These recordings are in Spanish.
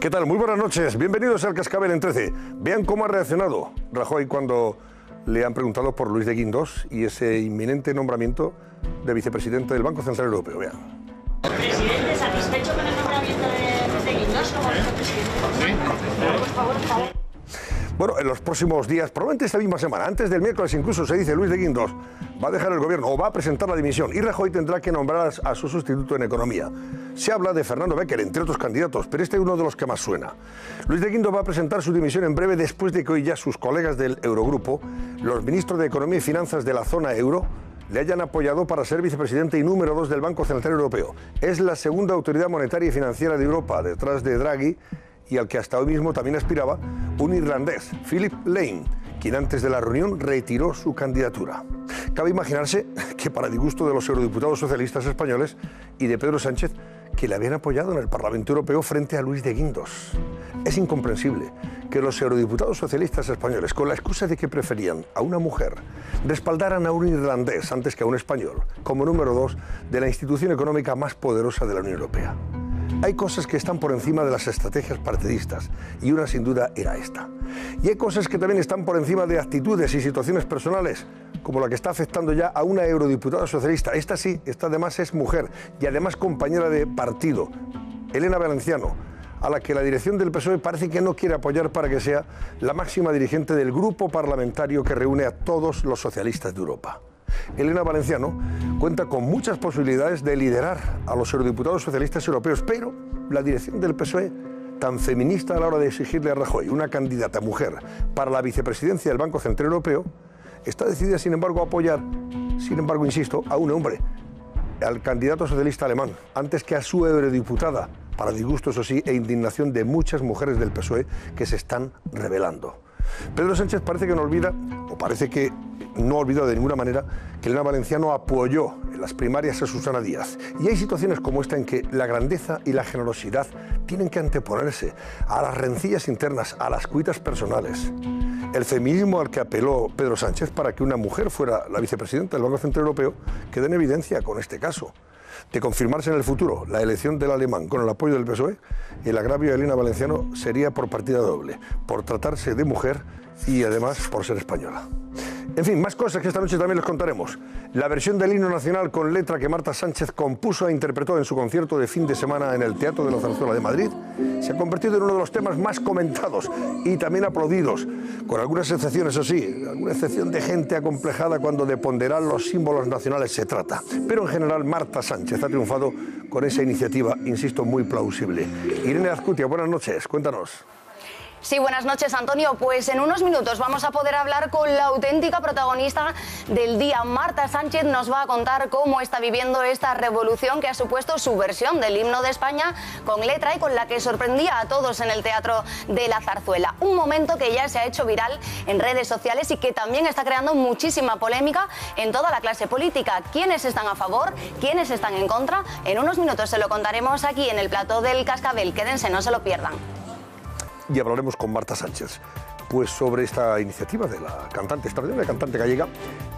¿Qué tal? Muy buenas noches. Bienvenidos al Cascabel en 13. Vean cómo ha reaccionado Rajoy cuando le han preguntado por Luis de Guindos y ese inminente nombramiento de vicepresidente del Banco Central Europeo. Vean. Presidente, ¿satisfecho con el nombramiento de Luis de Guindos como vicepresidente? Por favor. Bueno, en los próximos días, probablemente esta misma semana, antes del miércoles incluso, se dice Luis de Guindos va a dejar el gobierno o va a presentar la dimisión y Rajoy tendrá que nombrar a su sustituto en economía. Se habla de Fernando Becker, entre otros candidatos, pero este es uno de los que más suena. Luis de Guindos va a presentar su dimisión en breve después de que hoy ya sus colegas del Eurogrupo, los ministros de Economía y Finanzas de la zona euro, le hayan apoyado para ser vicepresidente y número 2 del Banco Central Europeo. Es la segunda autoridad monetaria y financiera de Europa, detrás de Draghi, y al que hasta hoy mismo también aspiraba un irlandés, Philip Lane, quien antes de la reunión retiró su candidatura. Cabe imaginarse que para disgusto de los eurodiputados socialistas españoles y de Pedro Sánchez, que le habían apoyado en el Parlamento Europeo frente a Luis de Guindos. Es incomprensible que los eurodiputados socialistas españoles, con la excusa de que preferían a una mujer, respaldaran a un irlandés antes que a un español, como número 2 de la institución económica más poderosa de la Unión Europea. Hay cosas que están por encima de las estrategias partidistas, y una sin duda era esta. Y hay cosas que también están por encima de actitudes y situaciones personales, como la que está afectando ya a una eurodiputada socialista. Esta sí, esta además es mujer y además compañera de partido, Elena Valenciano, a la que la dirección del PSOE parece que no quiere apoyar para que sea la máxima dirigente del grupo parlamentario que reúne a todos los socialistas de Europa. Elena Valenciano cuenta con muchas posibilidades de liderar a los eurodiputados socialistas europeos, pero la dirección del PSOE, tan feminista a la hora de exigirle a Rajoy una candidata mujer para la vicepresidencia del Banco Central Europeo, está decidida, sin embargo, a apoyar, insisto, a un hombre, al candidato socialista alemán, antes que a su eurodiputada, para disgusto, eso sí, e indignación de muchas mujeres del PSOE que se están rebelando. Pedro Sánchez parece que no olvida, o parece que no ha olvidado de ninguna manera, que Elena Valenciano apoyó en las primarias a Susana Díaz. Y hay situaciones como esta en que la grandeza y la generosidad tienen que anteponerse a las rencillas internas, a las cuitas personales. El feminismo al que apeló Pedro Sánchez para que una mujer fuera la vicepresidenta del Banco Central Europeo queda en evidencia con este caso. De confirmarse en el futuro la elección del alemán con el apoyo del PSOE, el agravio de Elena Valenciano sería por partida doble, por tratarse de mujer y además por ser española. En fin, más cosas que esta noche también les contaremos. La versión del himno nacional con letra que Marta Sánchez compuso e interpretó en su concierto de fin de semana en el Teatro de la Zarzuela de Madrid se ha convertido en uno de los temas más comentados y también aplaudidos, con algunas excepciones, eso sí, alguna excepción de gente acomplejada cuando de ponderar los símbolos nacionales se trata. Pero en general Marta Sánchez ha triunfado con esa iniciativa, insisto, muy plausible. Irene Azcutia, buenas noches, cuéntanos. Sí, buenas noches, Antonio. Pues en unos minutos vamos a poder hablar con la auténtica protagonista del día. Marta Sánchez nos va a contar cómo está viviendo esta revolución que ha supuesto su versión del himno de España con letra y con la que sorprendía a todos en el Teatro de la Zarzuela. Un momento que ya se ha hecho viral en redes sociales y que también está creando muchísima polémica en toda la clase política. ¿Quiénes están a favor? ¿Quiénes están en contra? En unos minutos se lo contaremos aquí en el plató del Cascabel. Quédense, no se lo pierdan. Y hablaremos con Marta Sánchez, pues sobre esta iniciativa de la cantante, extraordinaria cantante gallega.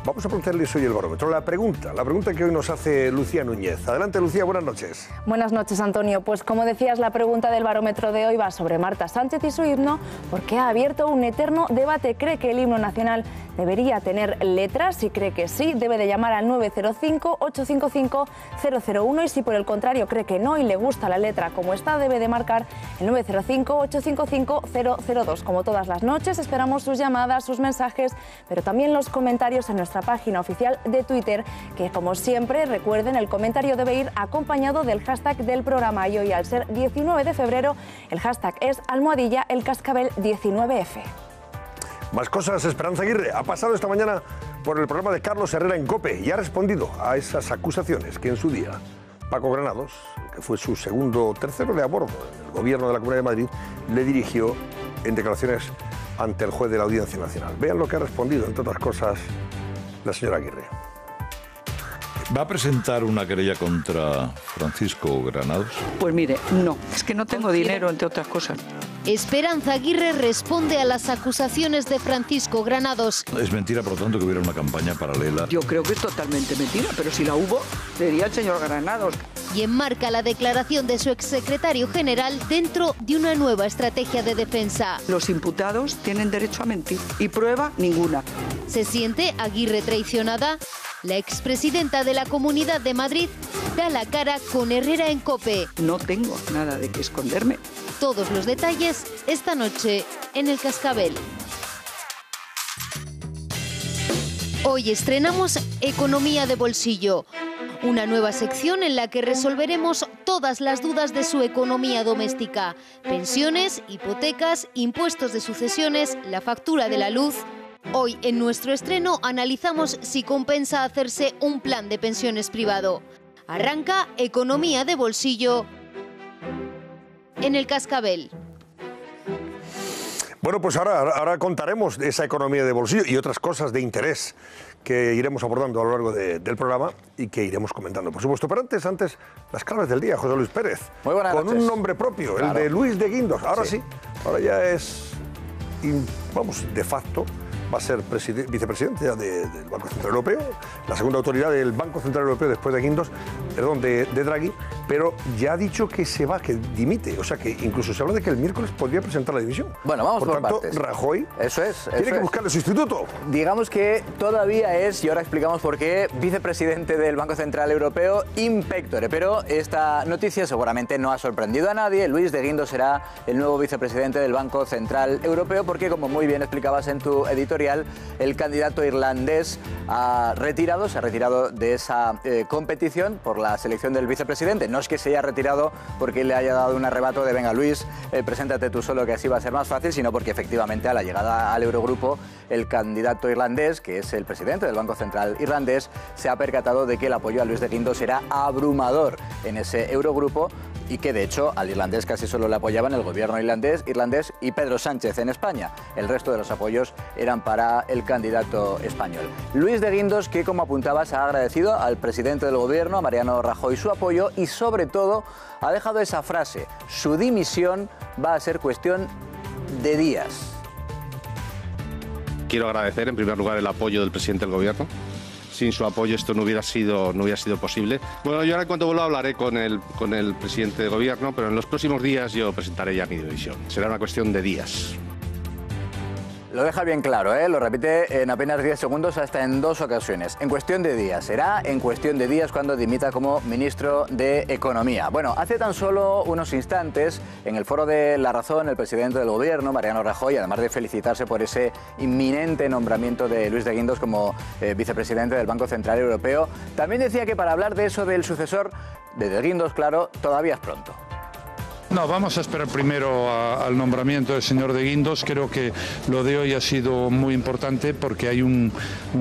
Vamos a preguntarles hoy el barómetro. La pregunta que hoy nos hace Lucía Núñez. Adelante, Lucía, buenas noches. Buenas noches, Antonio. Pues como decías, la pregunta del barómetro de hoy va sobre Marta Sánchez y su himno, porque ha abierto un eterno debate. ¿Cree que el himno nacional debería tener letras? Si cree que sí, debe de llamar al 905-855-001 y si por el contrario cree que no y le gusta la letra como está, debe de marcar el 905-855-002. Como todas las noches, esperamos sus llamadas, sus mensajes, pero también los comentarios en nuestra página oficial de Twitter, que como siempre, recuerden, el comentario debe ir acompañado del hashtag del programa y hoy, al ser 19 de febrero, el hashtag es #elcascabel19F. Más cosas. Esperanza Aguirre ha pasado esta mañana por el programa de Carlos Herrera en COPE y ha respondido a esas acusaciones que en su día Paco Granados, que fue su tercero de a bordo en el gobierno de la Comunidad de Madrid, le dirigió en declaraciones ante el juez de la Audiencia Nacional. Vean lo que ha respondido, entre otras cosas, la señora Aguirre. ¿Va a presentar una querella contra Francisco Granados? Pues mire, no, es que no tengo dinero, entre otras cosas. Esperanza Aguirre responde a las acusaciones de Francisco Granados. Es mentira, por lo tanto, que hubiera una campaña paralela. Yo creo que es totalmente mentira, pero si la hubo, sería el señor Granados. Y enmarca la declaración de su exsecretario general dentro de una nueva estrategia de defensa. Los imputados tienen derecho a mentir y prueba ninguna. ¿Se siente Aguirre traicionada? La expresidenta de la Comunidad de Madrid da la cara con Herrera en COPE. No tengo nada de qué esconderme. Todos los detalles esta noche en El Cascabel. Hoy estrenamos Economía de Bolsillo, una nueva sección en la que resolveremos todas las dudas de su economía doméstica. Pensiones, hipotecas, impuestos de sucesiones, la factura de la luz. Hoy, en nuestro estreno, analizamos si compensa hacerse un plan de pensiones privado. Arranca Economía de Bolsillo en El Cascabel. Bueno, pues ahora contaremos de esa economía de bolsillo y otras cosas de interés que iremos abordando a lo largo del programa y que iremos comentando, por supuesto. Pero antes, las claves del día, José Luis Pérez. Muy buenas con noches. Un nombre propio, claro. El de Luis de Guindos. Ahora sí, ahora ya es, de facto, va a ser vicepresidente ya del Banco Central Europeo, la segunda autoridad del Banco Central Europeo después de Guindos, de Draghi, pero ya ha dicho que se va, que dimite, o sea que incluso se habla de que el miércoles podría presentar la dimisión. Bueno, vamos por tanto, partes. Rajoy tiene que buscarle sustituto. Digamos que todavía es, y ahora explicamos por qué, vicepresidente del Banco Central Europeo in pectore, pero esta noticia seguramente no ha sorprendido a nadie. Luis de Guindos será el nuevo vicepresidente del Banco Central Europeo porque, como muy bien explicabas en tu editorial, el candidato irlandés se ha retirado de esa competición por la selección del vicepresidente. No es que se haya retirado porque le haya dado un arrebato de venga Luis, preséntate tú solo que así va a ser más fácil, sino porque efectivamente a la llegada al Eurogrupo el candidato irlandés, que es el presidente del Banco Central irlandés, se ha percatado de que el apoyo a Luis de Guindos era abrumador en ese Eurogrupo y que de hecho al irlandés casi solo le apoyaban el gobierno irlandés y Pedro Sánchez en España. El resto de los apoyos eran para el candidato español. Luis de Guindos, que como apuntabas ha agradecido al presidente del gobierno, a Mariano Rajoy, su apoyo y sobre todo ha dejado esa frase: su dimisión va a ser cuestión de días. Quiero agradecer en primer lugar el apoyo del presidente del gobierno. Sin su apoyo esto no hubiera sido posible. Bueno, yo ahora en cuanto vuelva hablaré con el presidente de gobierno, pero en los próximos días yo presentaré ya mi dimisión. Será una cuestión de días. Lo deja bien claro, lo repite en apenas 10 segundos hasta en 2 ocasiones. En cuestión de días, será en cuestión de días cuando dimita como ministro de Economía. Bueno, hace tan solo unos instantes, en el Foro de La Razón, el presidente del gobierno, Mariano Rajoy, además de felicitarse por ese inminente nombramiento de Luis de Guindos como vicepresidente del Banco Central Europeo, también decía que para hablar de eso del sucesor de Guindos, claro, todavía es pronto. No, vamos a esperar primero al nombramiento del señor de Guindos. Creo que lo de hoy ha sido muy importante porque hay un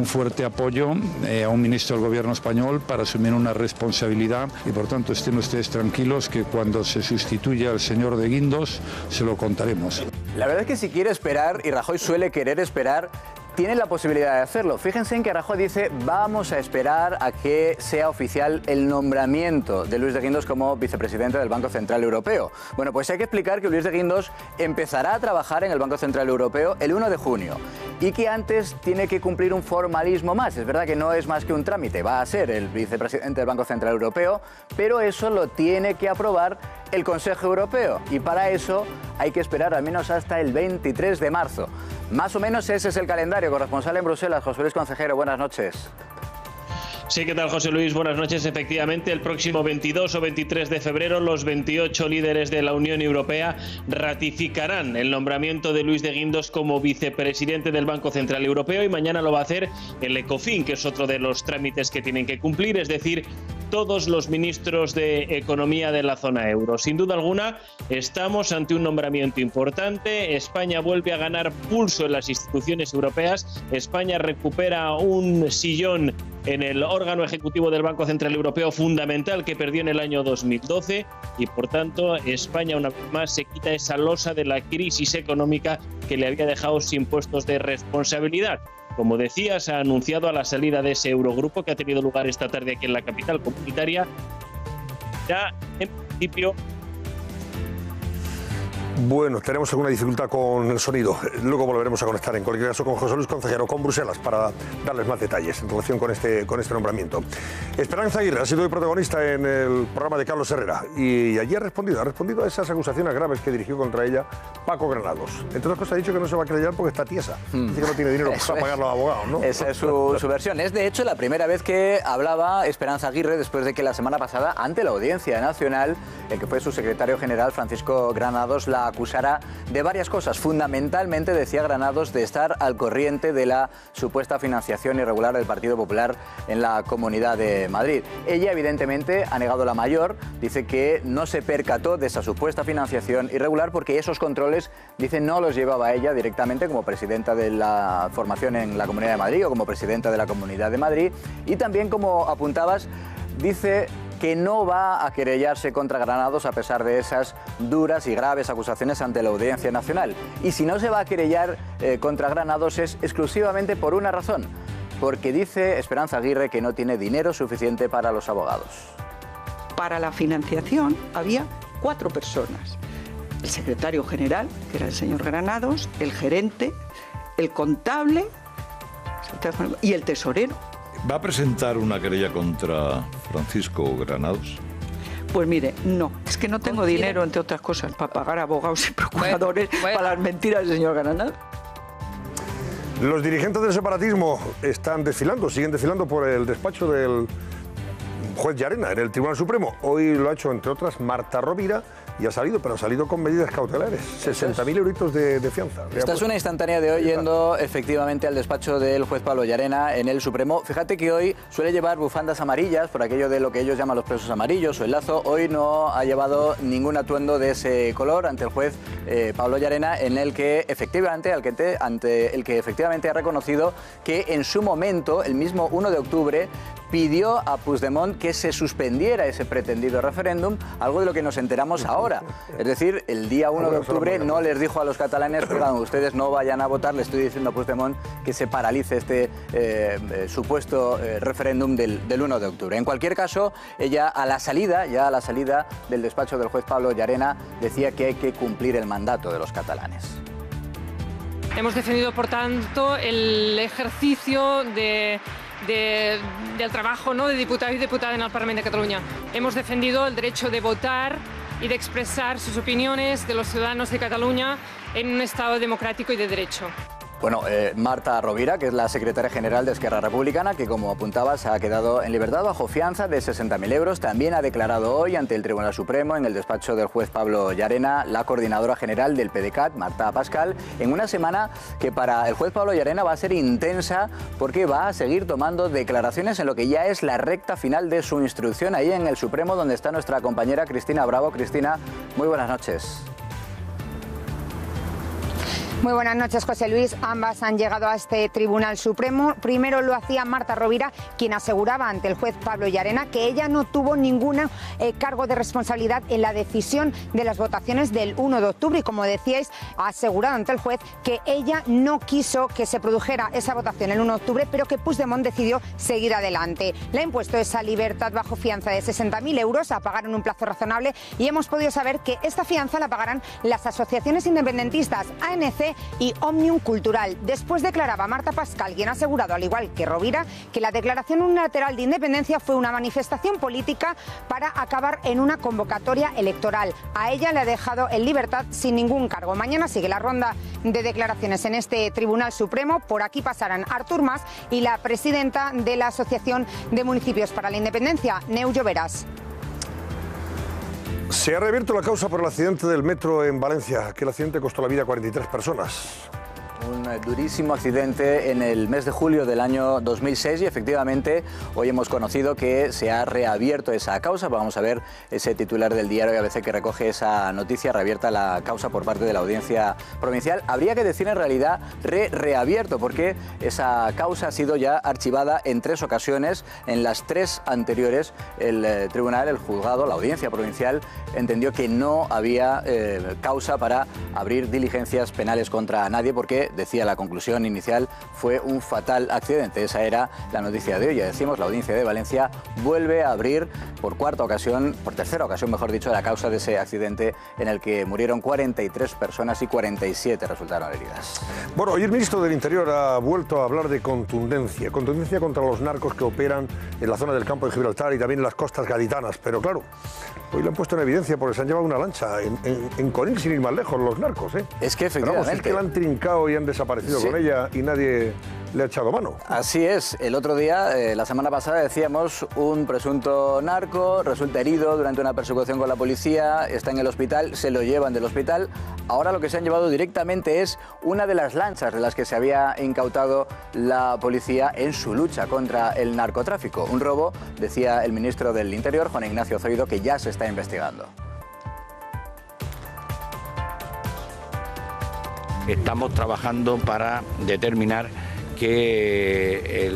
fuerte apoyo a un ministro del gobierno español para asumir una responsabilidad y por tanto estén ustedes tranquilos que cuando se sustituya al señor de Guindos se lo contaremos. La verdad es que si quiere esperar, y Rajoy suele querer esperar, tiene la posibilidad de hacerlo. Fíjense en que Rajoy dice vamos a esperar a que sea oficial el nombramiento de Luis de Guindos como vicepresidente del Banco Central Europeo. Bueno, pues hay que explicar que Luis de Guindos empezará a trabajar en el Banco Central Europeo el 1 de junio y que antes tiene que cumplir un formalismo más. Es verdad que no es más que un trámite, va a ser el vicepresidente del Banco Central Europeo, pero eso lo tiene que aprobar el Consejo Europeo y para eso hay que esperar al menos hasta el 23 de marzo. Más o menos ese es el calendario. Corresponsal en Bruselas, José Luis Concejero, buenas noches. Sí, ¿qué tal, José Luis? Buenas noches. Efectivamente, el próximo 22 o 23 de febrero, los 28 líderes de la Unión Europea ratificarán el nombramiento de Luis de Guindos como vicepresidente del Banco Central Europeo y mañana lo va a hacer el ECOFIN, que es otro de los trámites que tienen que cumplir, es decir, todos los ministros de Economía de la zona euro. Sin duda alguna, estamos ante un nombramiento importante. España vuelve a ganar pulso en las instituciones europeas. España recupera un sillón en el órgano ejecutivo del Banco Central Europeo fundamental que perdió en el año 2012 y, por tanto, España una vez más se quita esa losa de la crisis económica que le había dejado sin puestos de responsabilidad. Como decía, se ha anunciado a la salida de ese Eurogrupo que ha tenido lugar esta tarde aquí en la capital comunitaria. Ya, en principio... Bueno, tenemos alguna dificultad con el sonido. Luego volveremos a conectar, en cualquier caso, con José Luis Concejero, con Bruselas, para darles más detalles en relación con este nombramiento. Esperanza Aguirre ha sido hoy protagonista en el programa de Carlos Herrera y allí ha respondido a esas acusaciones graves que dirigió contra ella Paco Granados. Entre otras cosas ha dicho que no se va a querellar porque está tiesa. Dice que no tiene dinero para pagar a los abogados, ¿no? Esa es su versión. Es de hecho la primera vez que hablaba Esperanza Aguirre después de que la semana pasada, ante la Audiencia Nacional, el que fue su secretario general, Francisco Granados, la acusara de varias cosas. Fundamentalmente, decía Granados, de estar al corriente de la supuesta financiación irregular del Partido Popular en la Comunidad de Madrid. Ella, evidentemente, ha negado la mayor. Dice que no se percató de esa supuesta financiación irregular porque esos controles, dice, no los llevaba ella directamente como presidenta de la formación en la Comunidad de Madrid o como presidenta de la Comunidad de Madrid. Y también, como apuntabas, dice que no va a querellarse contra Granados a pesar de esas duras y graves acusaciones ante la Audiencia Nacional. Y si no se va a querellar contra Granados es exclusivamente por una razón, porque dice Esperanza Aguirre que no tiene dinero suficiente para los abogados. Para la financiación había 4 personas. El secretario general, que era el señor Granados, el gerente, el contable y el tesorero. ¿Va a presentar una querella contra Francisco Granados? Pues mire, no, es que no tengo dinero, entre otras cosas, para pagar abogados y procuradores para las mentiras del señor Granados. Los dirigentes del separatismo siguen desfilando por el despacho del juez Llarena en el Tribunal Supremo. Hoy lo ha hecho, entre otras, Marta Rovira, y ha salido con medidas cautelares, 60.000 euritos de fianza. Esta es una instantánea de hoy yendo efectivamente al despacho del juez Pablo Llarena en el Supremo. Fíjate que hoy suele llevar bufandas amarillas por aquello de lo que ellos llaman los presos amarillos o el lazo. Hoy no ha llevado ningún atuendo de ese color ante el juez Pablo Llarena, en el que efectivamente, ante el que efectivamente ha reconocido que en su momento, el mismo 1 de octubre, pidió a Puigdemont que se suspendiera ese pretendido referéndum, algo de lo que nos enteramos ahora. Es decir, el día 1 de octubre no les dijo a los catalanes, oigan, ustedes no vayan a votar, le estoy diciendo a Puigdemont que se paralice este supuesto referéndum del 1 de octubre. En cualquier caso, ella a la salida del despacho del juez Pablo Llarena, decía que hay que cumplir el mandato de los catalanes. Hemos defendido, por tanto, el ejercicio del trabajo, ¿no?, de diputado y diputada en el Parlamento de Cataluña. Hemos defendido el derecho de votar y de expresar sus opiniones de los ciudadanos de Cataluña en un Estado democrático y de derecho. Bueno, Marta Rovira, que es la secretaria general de Esquerra Republicana, que como apuntabas ha quedado en libertad bajo fianza de 60.000 euros, también ha declarado hoy ante el Tribunal Supremo en el despacho del juez Pablo Llarena la coordinadora general del PDeCAT, Marta Pascal, en una semana que para el juez Pablo Llarena va a ser intensa porque va a seguir tomando declaraciones en lo que ya es la recta final de su instrucción ahí en el Supremo, donde está nuestra compañera Cristina Bravo. Cristina, muy buenas noches. Muy buenas noches, José Luis. Ambas han llegado a este Tribunal Supremo. Primero lo hacía Marta Rovira, quien aseguraba ante el juez Pablo Llarena que ella no tuvo ningún cargo de responsabilidad en la decisión de las votaciones del 1 de octubre. Y como decíais, ha asegurado ante el juez que ella no quiso que se produjera esa votación el 1 de octubre, pero que Puigdemont decidió seguir adelante. Le ha impuesto esa libertad bajo fianza de 60.000 euros a pagar en un plazo razonable y hemos podido saber que esta fianza la pagarán las asociaciones independentistas ANC y Òmnium Cultural. Después declaraba Marta Pascal, quien ha asegurado, al igual que Rovira, que la declaración unilateral de independencia fue una manifestación política para acabar en una convocatoria electoral. A ella le ha dejado en libertad sin ningún cargo. Mañana sigue la ronda de declaraciones en este Tribunal Supremo. Por aquí pasarán Artur Mas y la presidenta de la Asociación de Municipios para la Independencia, Neu Lloveras. Se ha reabierto la causa por el accidente del metro en Valencia. Aquel accidente costó la vida a 43 personas. Un durísimo accidente en el mes de julio del año 2006 y efectivamente hoy hemos conocido que se ha reabierto esa causa. Vamos a ver ese titular del diario ABC que recoge esa noticia, reabierta la causa por parte de la Audiencia Provincial. Habría que decir en realidad reabierto porque esa causa ha sido ya archivada en 3 ocasiones. En las 3 anteriores el tribunal, el juzgado, la Audiencia Provincial entendió que no había causa para abrir diligencias penales contra nadie porque que decía la conclusión inicial fue un fatal accidente. Esa era la noticia de hoy. Ya decimos, la Audiencia de Valencia vuelve a abrir por tercera ocasión, mejor dicho, la causa de ese accidente en el que murieron 43 personas y 47 resultaron heridas. Bueno, hoy el ministro del Interior ha vuelto a hablar de contundencia contra los narcos que operan en la zona del campo de Gibraltar y también en las costas gaditanas. Pero claro, hoy lo han puesto en evidencia porque se han llevado una lancha en Conil, sin ir más lejos, los narcos, ¿eh? Es que efectivamente... Pero vamos, es que la han trincado y han desaparecido con ella y nadie le ha echado mano. Así es. El otro día, la semana pasada, decíamos, un presunto narco resulta herido durante una persecución con la policía, está en el hospital, se lo llevan del hospital. Ahora lo que se han llevado directamente es una de las lanchas de las que se había incautado la policía en su lucha contra el narcotráfico. Un robo, decía el ministro del Interior, Juan Ignacio Zoido, que ya se está investigando. Estamos trabajando para determinar que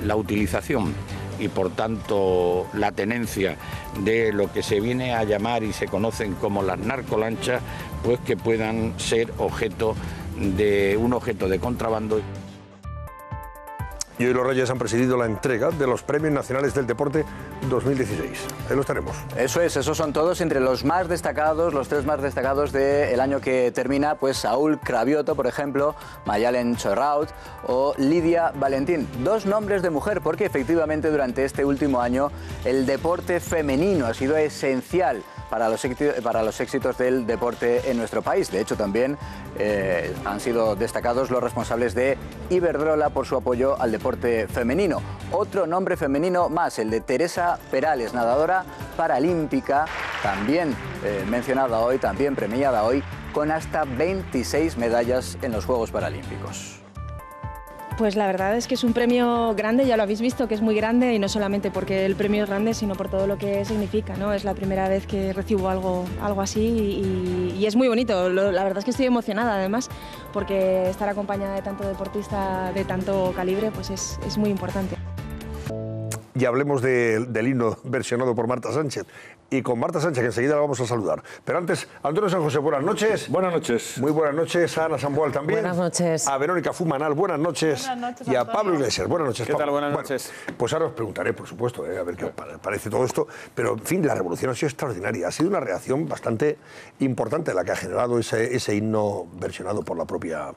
la utilización y por tanto la tenencia de lo que se viene a llamar y se conocen como las narcolanchas, pues que puedan ser un objeto de contrabando. Y hoy los Reyes han presidido la entrega de los Premios Nacionales del Deporte 2016. Ahí los tenemos. Eso es, esos son todos entre los más destacados, los tres más destacados del año que termina, pues Saúl Cravioto, por ejemplo, Mayalen Chorraut o Lidia Valentín. Dos nombres de mujer, porque efectivamente durante este último año el deporte femenino ha sido esencial para los éxitos del deporte en nuestro país. De hecho, también han sido destacados los responsables de Iberdrola por su apoyo al deporte femenino. Otro nombre femenino más, el de Teresa Perales, nadadora paralímpica, también mencionada hoy, también premiada hoy, con hasta 26 medallas en los Juegos Paralímpicos. Pues la verdad es que es un premio grande, ya lo habéis visto, que es muy grande, y no solamente porque el premio es grande, sino por todo lo que significa, ¿no? Es la primera vez que recibo algo así y es muy bonito. La verdad es que estoy emocionada, además, porque estar acompañada de tanto deportista de tanto calibre pues es muy importante. Y hablemos del himno versionado por Marta Sánchez. Y con Marta Sánchez, que enseguida la vamos a saludar. Pero antes, Antonio San José, buenas noches. Buenas noches. Muy buenas noches a Ana Samboal también. Buenas noches. A Verónica Fumanal, buenas noches. Buenas noches, y a Antonio. Pablo Iglesias, buenas noches. ¿Qué Pablo. tal? Buenas noches. Pues ahora os preguntaré, por supuesto, a ver qué os parece todo esto. Pero, en fin, la revolución ha sido extraordinaria. Ha sido una reacción bastante importante la que ha generado ese himno versionado por la propia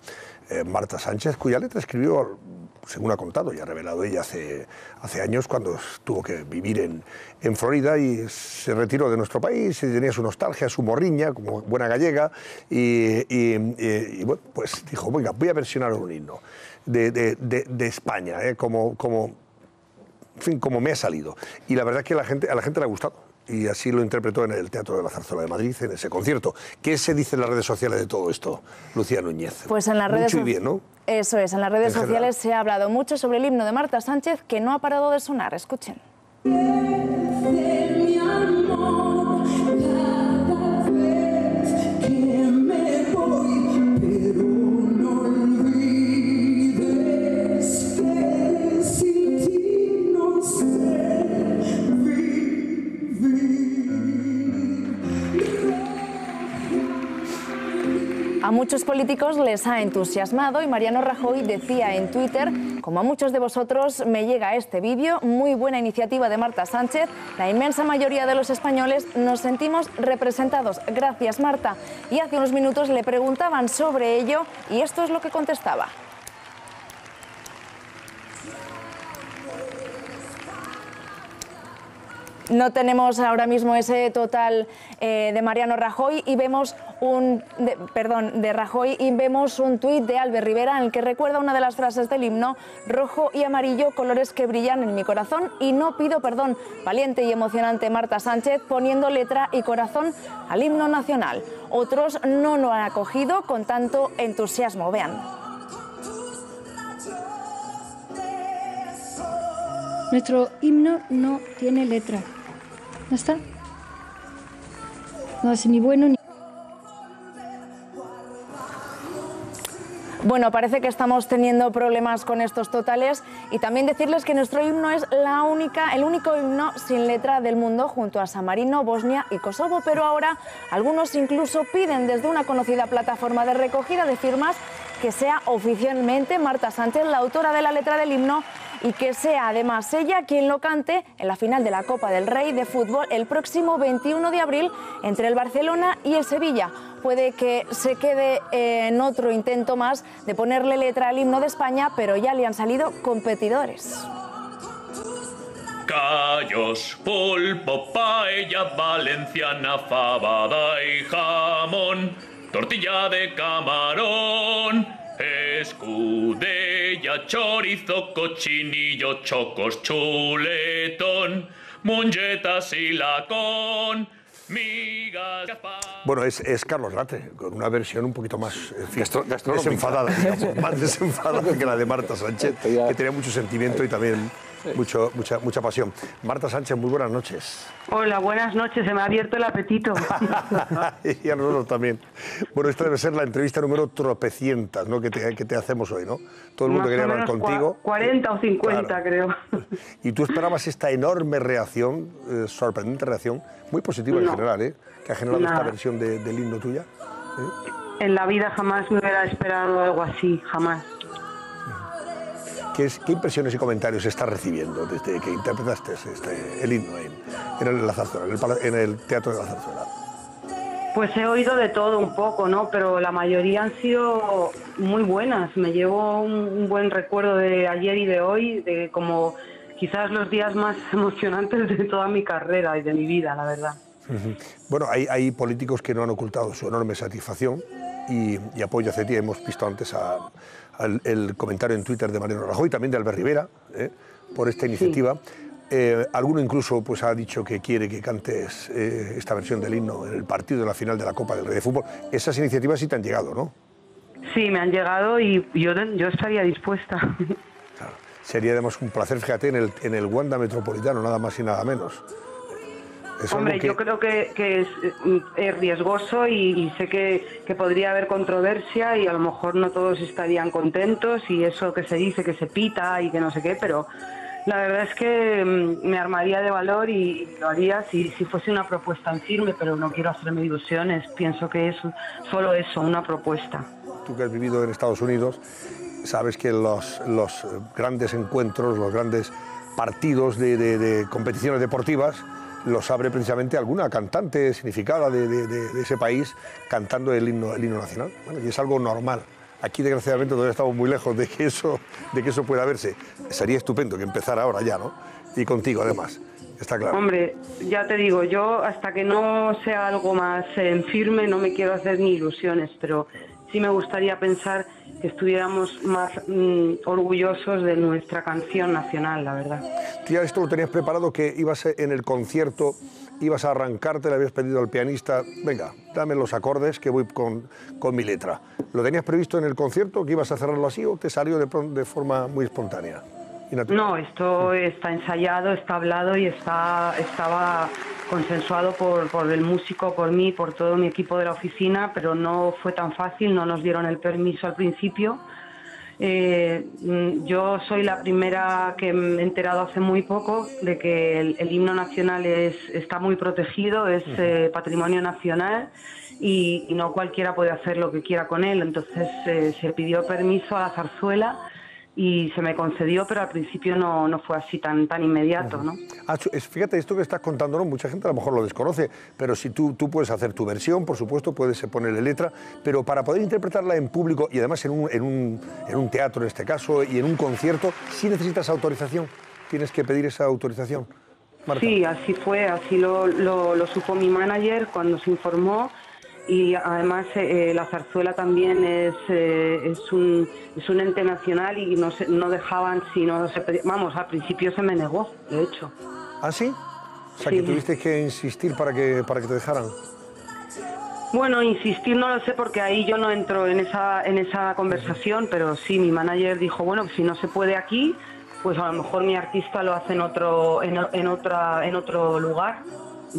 Marta Sánchez, cuya letra escribió, según ha contado y ha revelado ella hace años, cuando tuvo que vivir en Florida y se retiró de nuestro país y tenía su nostalgia, su morriña, como buena gallega, y bueno, pues dijo, venga, voy a versionar un himno de España, como me ha salido. Y la verdad es que a la gente le ha gustado. Y así lo interpretó en el Teatro de la Zarzuela de Madrid, en ese concierto. ¿Qué se dice en las redes sociales de todo esto, Lucía Núñez? Pues en las redes Mucho y bien, ¿no? Eso es, en las redes sociales se ha hablado mucho sobre el himno de Marta Sánchez, que no ha parado de sonar. Escuchen. A muchos políticos les ha entusiasmado y Mariano Rajoy decía en Twitter, como a muchos de vosotros me llega este vídeo, muy buena iniciativa de Marta Sánchez, la inmensa mayoría de los españoles nos sentimos representados. Gracias, Marta. Y hace unos minutos le preguntaban sobre ello y esto es lo que contestaba. No tenemos ahora mismo ese total de Mariano Rajoy y vemos de Rajoy y vemos un tuit de Albert Rivera en el que recuerda una de las frases del himno: rojo y amarillo, colores que brillan en mi corazón y no pido perdón. Valiente y emocionante Marta Sánchez poniendo letra y corazón al himno nacional. Otros no lo han acogido con tanto entusiasmo. Vean. Nuestro himno no tiene letra. ¿No está? No es ni bueno ni... Bueno, parece que estamos teniendo problemas con estos totales y también decirles que nuestro himno es el único himno sin letra del mundo junto a San Marino, Bosnia y Kosovo, pero ahora algunos incluso piden desde una conocida plataforma de recogida de firmas que sea oficialmente Marta Sánchez la autora de la letra del himno y que sea además ella quien lo cante en la final de la Copa del Rey de fútbol el próximo 21 de abril entre el Barcelona y el Sevilla. Puede que se quede en otro intento más de ponerle letra al himno de España, pero ya le han salido competidores. Callos, pulpo, paella valenciana, fabada y jamón, tortilla de camarón, escudella, chorizo, cochinillo, chocos, chuletón, mongetas y lacón, migas... Bueno, es Carlos Latre, con una versión un poquito más desenfadada, digamos, más desenfadada que la de Marta Sánchez, que tenía mucho sentimiento y también mucha pasión. Marta Sánchez, muy buenas noches. Hola, buenas noches, se me ha abierto el apetito. Y a nosotros también. Bueno, esta debe ser la entrevista número tropecientas, ¿no? que te hacemos hoy, ¿no? Todo el mundo quería hablar contigo. 40 o 50, claro. Creo. Y tú esperabas esta enorme reacción, sorprendente reacción, muy positiva en general, que ha generado esta versión del himno tuya. En la vida jamás me hubiera esperado algo así, jamás. ¿Qué impresiones y comentarios estás recibiendo desde que interpretaste el himno en la zarzuela, en el Teatro de la Zarzuela? Pues he oído de todo un poco, ¿no? Pero la mayoría han sido muy buenas. Me llevo un buen recuerdo de ayer y de hoy, de como quizás los días más emocionantes de toda mi carrera y de mi vida, la verdad. Bueno, hay políticos que no han ocultado su enorme satisfacción y apoyo hacia ti. Hemos visto antes el comentario en Twitter de Mariano Rajoy, también de Albert Rivera, por esta iniciativa. Sí. Alguno incluso pues, ha dicho que quiere que cantes esta versión del himno en el partido de la final de la Copa del Rey de Fútbol. Esas iniciativas sí te han llegado, ¿no? Sí, me han llegado y yo estaría dispuesta. Claro. Sería además un placer, fíjate, en el Wanda Metropolitano, nada más y nada menos. Hombre, yo creo que es riesgoso y sé que podría haber controversia y a lo mejor no todos estarían contentos y eso que se dice, que se pita y que no sé qué, pero la verdad es que me armaría de valor y lo haría si fuese una propuesta en firme, pero no quiero hacerme ilusiones, pienso que es solo eso, una propuesta. Tú que has vivido en Estados Unidos, sabes que los grandes encuentros, los grandes partidos de competiciones deportivas, los abre precisamente alguna cantante significada de ese país cantando el himno nacional. Bueno, y es algo normal. Aquí, desgraciadamente, todavía estamos muy lejos de que eso pueda verse. Sería estupendo que empezara ahora ya, ¿no? Y contigo, además. Está claro. Hombre, ya te digo, yo hasta que no sea algo más en firme no me quiero hacer ni ilusiones, pero sí me gustaría pensar que estuviéramos más orgullosos de nuestra canción nacional, la verdad. ¿Tú ya esto lo tenías preparado, que ibas en el concierto, ibas a arrancarte, le habías pedido al pianista, venga, dame los acordes que voy con mi letra? ¿Lo tenías previsto en el concierto, que ibas a cerrarlo así, o te salió de forma muy espontánea? No, esto está ensayado, está hablado y estaba consensuado por el músico, por mí, por todo mi equipo de la oficina, pero no fue tan fácil, no nos dieron el permiso al principio. Yo soy la primera que me he enterado hace muy poco de que el himno nacional está muy protegido, es patrimonio nacional y no cualquiera puede hacer lo que quiera con él. Entonces se pidió permiso a la zarzuela y se me concedió, pero al principio no fue así tan inmediato, ¿no? Fíjate, esto que estás contando, ¿no? Mucha gente a lo mejor lo desconoce, pero si tú puedes hacer tu versión, por supuesto, puedes ponerle letra, pero para poder interpretarla en público y además en un teatro en este caso y en un concierto, sí necesitas autorización, tienes que pedir esa autorización. Marta. Sí, así fue, así lo supo mi manager cuando se informó. Y además la zarzuela también es un ente nacional y no dejaban, vamos, al principio se me negó, de hecho. ¿Ah, sí? O sea, sí. Que tuviste que insistir para que te dejaran. Bueno, insistir no lo sé porque ahí yo no entro en esa conversación, pero sí, mi manager dijo, bueno, si no se puede aquí, pues a lo mejor mi artista lo hace en otro lugar.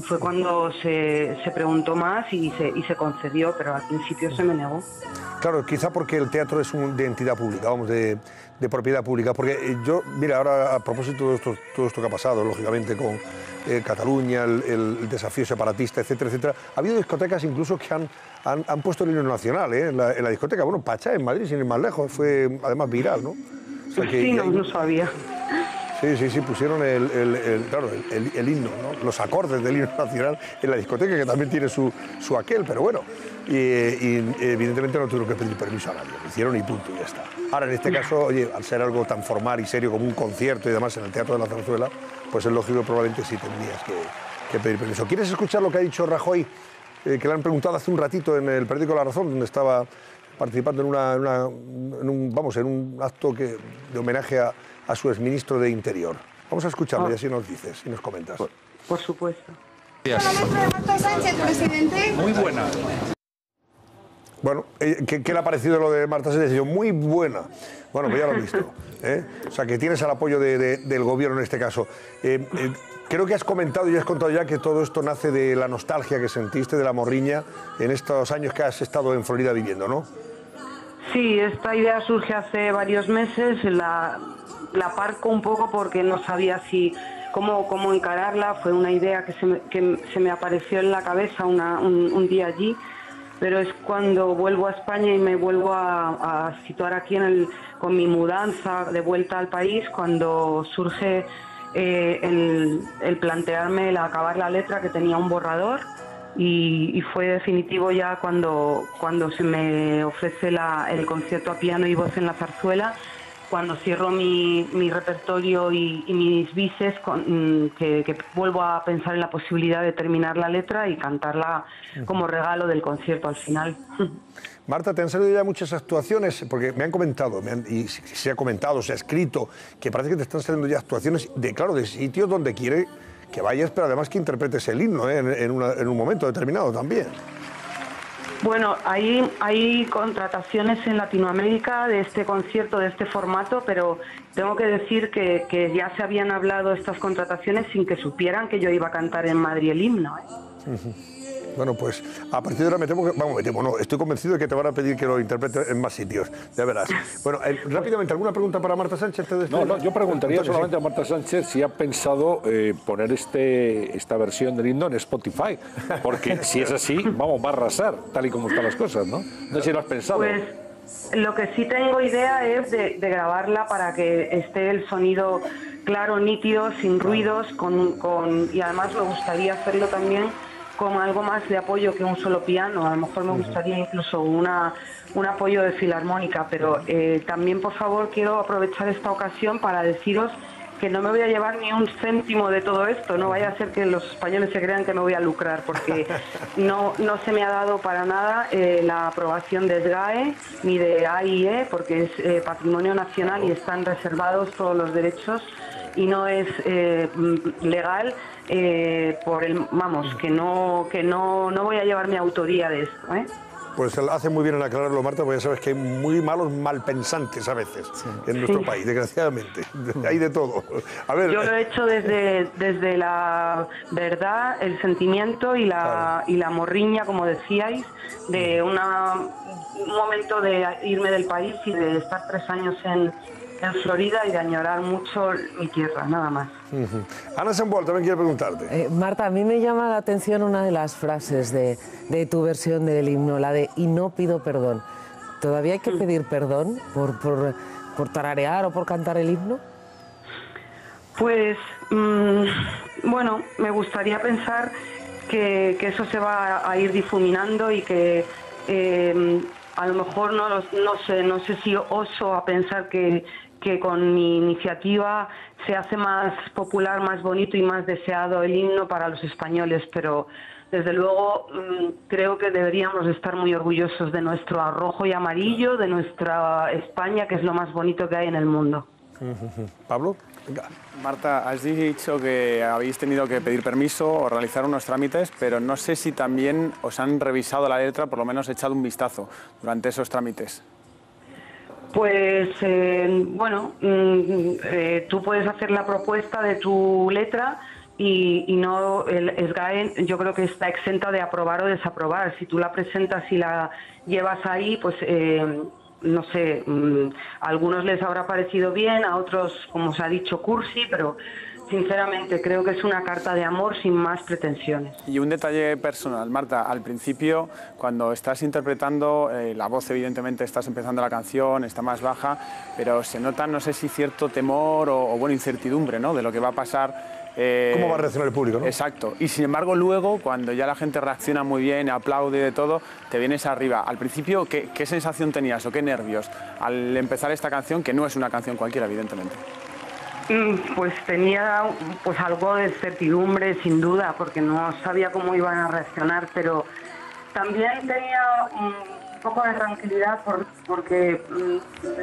fue cuando se preguntó más y se concedió, pero al principio se me negó. Claro, quizá porque el teatro es de entidad pública, vamos, de propiedad pública. Porque yo, mira, ahora a propósito de todo esto que ha pasado, lógicamente, con Cataluña, el desafío separatista, etcétera, etcétera, ha habido discotecas incluso que han puesto el himno nacional en la discoteca. Bueno, Pachá, en Madrid, sin ir más lejos, fue además viral, ¿no? O sea que, sí, no sabía. Sí, pusieron el himno, ¿no? Los acordes del himno nacional en la discoteca, que también tiene su aquel, pero bueno. Y evidentemente no tuvieron que pedir permiso a nadie, lo hicieron y punto, y ya está. Ahora, en este caso, oye, al ser algo tan formal y serio como un concierto y demás en el Teatro de la Zarzuela, pues es lógico que probablemente sí tendrías que pedir permiso. ¿Quieres escuchar lo que ha dicho Rajoy, que le han preguntado hace un ratito en el periódico La Razón, donde estaba participando en un acto de homenaje a su exministro de Interior? Vamos a escucharlo y así nos dices y nos comentas. Por supuesto. Gracias. Marta Sánchez, presidente. Muy buena. Bueno, ¿qué le ha parecido lo de Marta Sánchez? Muy buena. Bueno, pues ya lo has visto. O sea, que tienes el apoyo del gobierno en este caso. Creo que has comentado y has contado ya que todo esto nace de la nostalgia que sentiste, de la morriña, en estos años que has estado en Florida viviendo, ¿no? Sí, esta idea surge hace varios meses. La aparco un poco porque no sabía cómo encararla. Fue una idea que se me apareció en la cabeza un día allí. Pero es cuando vuelvo a España y me vuelvo a situar aquí con mi mudanza de vuelta al país, cuando surge el plantearme el acabar la letra, que tenía un borrador, y fue definitivo ya cuando se me ofrece el concierto a piano y voz en la zarzuela, cuando cierro mi repertorio y mis bises, que vuelvo a pensar en la posibilidad de terminar la letra y cantarla como regalo del concierto al final. Marta, ¿te han salido ya muchas actuaciones? Porque me han comentado, y se ha comentado, se ha escrito, que parece que te están saliendo ya actuaciones de sitios donde quiere que vayas, pero además que interpretes el himno en un momento determinado también. Bueno, hay contrataciones en Latinoamérica de este concierto, de este formato, pero tengo que decir que ya se habían hablado estas contrataciones sin que supieran que yo iba a cantar en Madrid el himno. Bueno, pues a partir de ahora estoy convencido de que te van a pedir que lo interpretes en más sitios, ya verás. Bueno, rápidamente, ¿alguna pregunta para Marta Sánchez? No, yo preguntaría solamente a Marta Sánchez si ha pensado poner esta versión del himno en Spotify, porque si es así, va a arrasar, tal y como están las cosas, ¿no? No sé si lo has pensado. Pues lo que sí tengo idea es de grabarla para que esté el sonido claro, nítido, sin ruidos, y además me gustaría hacerlo también con algo más de apoyo que un solo piano. A lo mejor me gustaría incluso un apoyo de filarmónica, pero también, por favor, quiero aprovechar esta ocasión para deciros que no me voy a llevar ni un céntimo de todo esto. No vaya a ser que los españoles se crean que me voy a lucrar, porque no se me ha dado para nada la aprobación de SGAE ni de AIE, porque es patrimonio nacional y están reservados todos los derechos y no es legal. Que no voy a llevar mi autoría de esto, Pues hace muy bien en aclararlo, Marta, porque ya sabes que hay muy malos malpensantes a veces en nuestro país, desgraciadamente. Hay de todo. A ver, yo lo he hecho desde la verdad, el sentimiento y la morriña, como decíais, de un momento de irme del país y de estar 3 años en Florida y de añorar mucho mi tierra, nada más. Ana Samboal también quiere preguntarte. Marta, a mí me llama la atención una de las frases de tu versión del himno, la de "y no pido perdón". ¿Todavía hay que pedir perdón por tararear o por cantar el himno? Pues, bueno, me gustaría pensar que eso se va a ir difuminando y que a lo mejor no sé si oso a pensar que con mi iniciativa se hace más popular, más bonito y más deseado el himno para los españoles, pero desde luego creo que deberíamos estar muy orgullosos de nuestro rojo y amarillo, de nuestra España, que es lo más bonito que hay en el mundo. Pablo. Marta, has dicho que habéis tenido que pedir permiso o realizar unos trámites, pero no sé si también os han revisado la letra, por lo menos echado un vistazo durante esos trámites. Pues, tú puedes hacer la propuesta de tu letra y no, el SGAE yo creo que está exenta de aprobar o desaprobar. Si tú la presentas y la llevas ahí, pues no sé, a algunos les habrá parecido bien, a otros, como se ha dicho, cursi, pero sinceramente creo que es una carta de amor sin más pretensiones. Y un detalle personal, Marta, al principio cuando estás interpretando, la voz evidentemente estás empezando la canción, está más baja, pero se nota, no sé si cierto temor o bueno, incertidumbre, ¿no?, de lo que va a pasar. ¿Cómo va a reaccionar el público, no? Exacto. Y sin embargo luego, cuando ya la gente reacciona muy bien, aplaude y de todo, te vienes arriba. Al principio, ¿qué sensación tenías o qué nervios al empezar esta canción, que no es una canción cualquiera, evidentemente? Pues tenía pues algo de certidumbre, sin duda, porque no sabía cómo iban a reaccionar, pero también tenía un poco de tranquilidad porque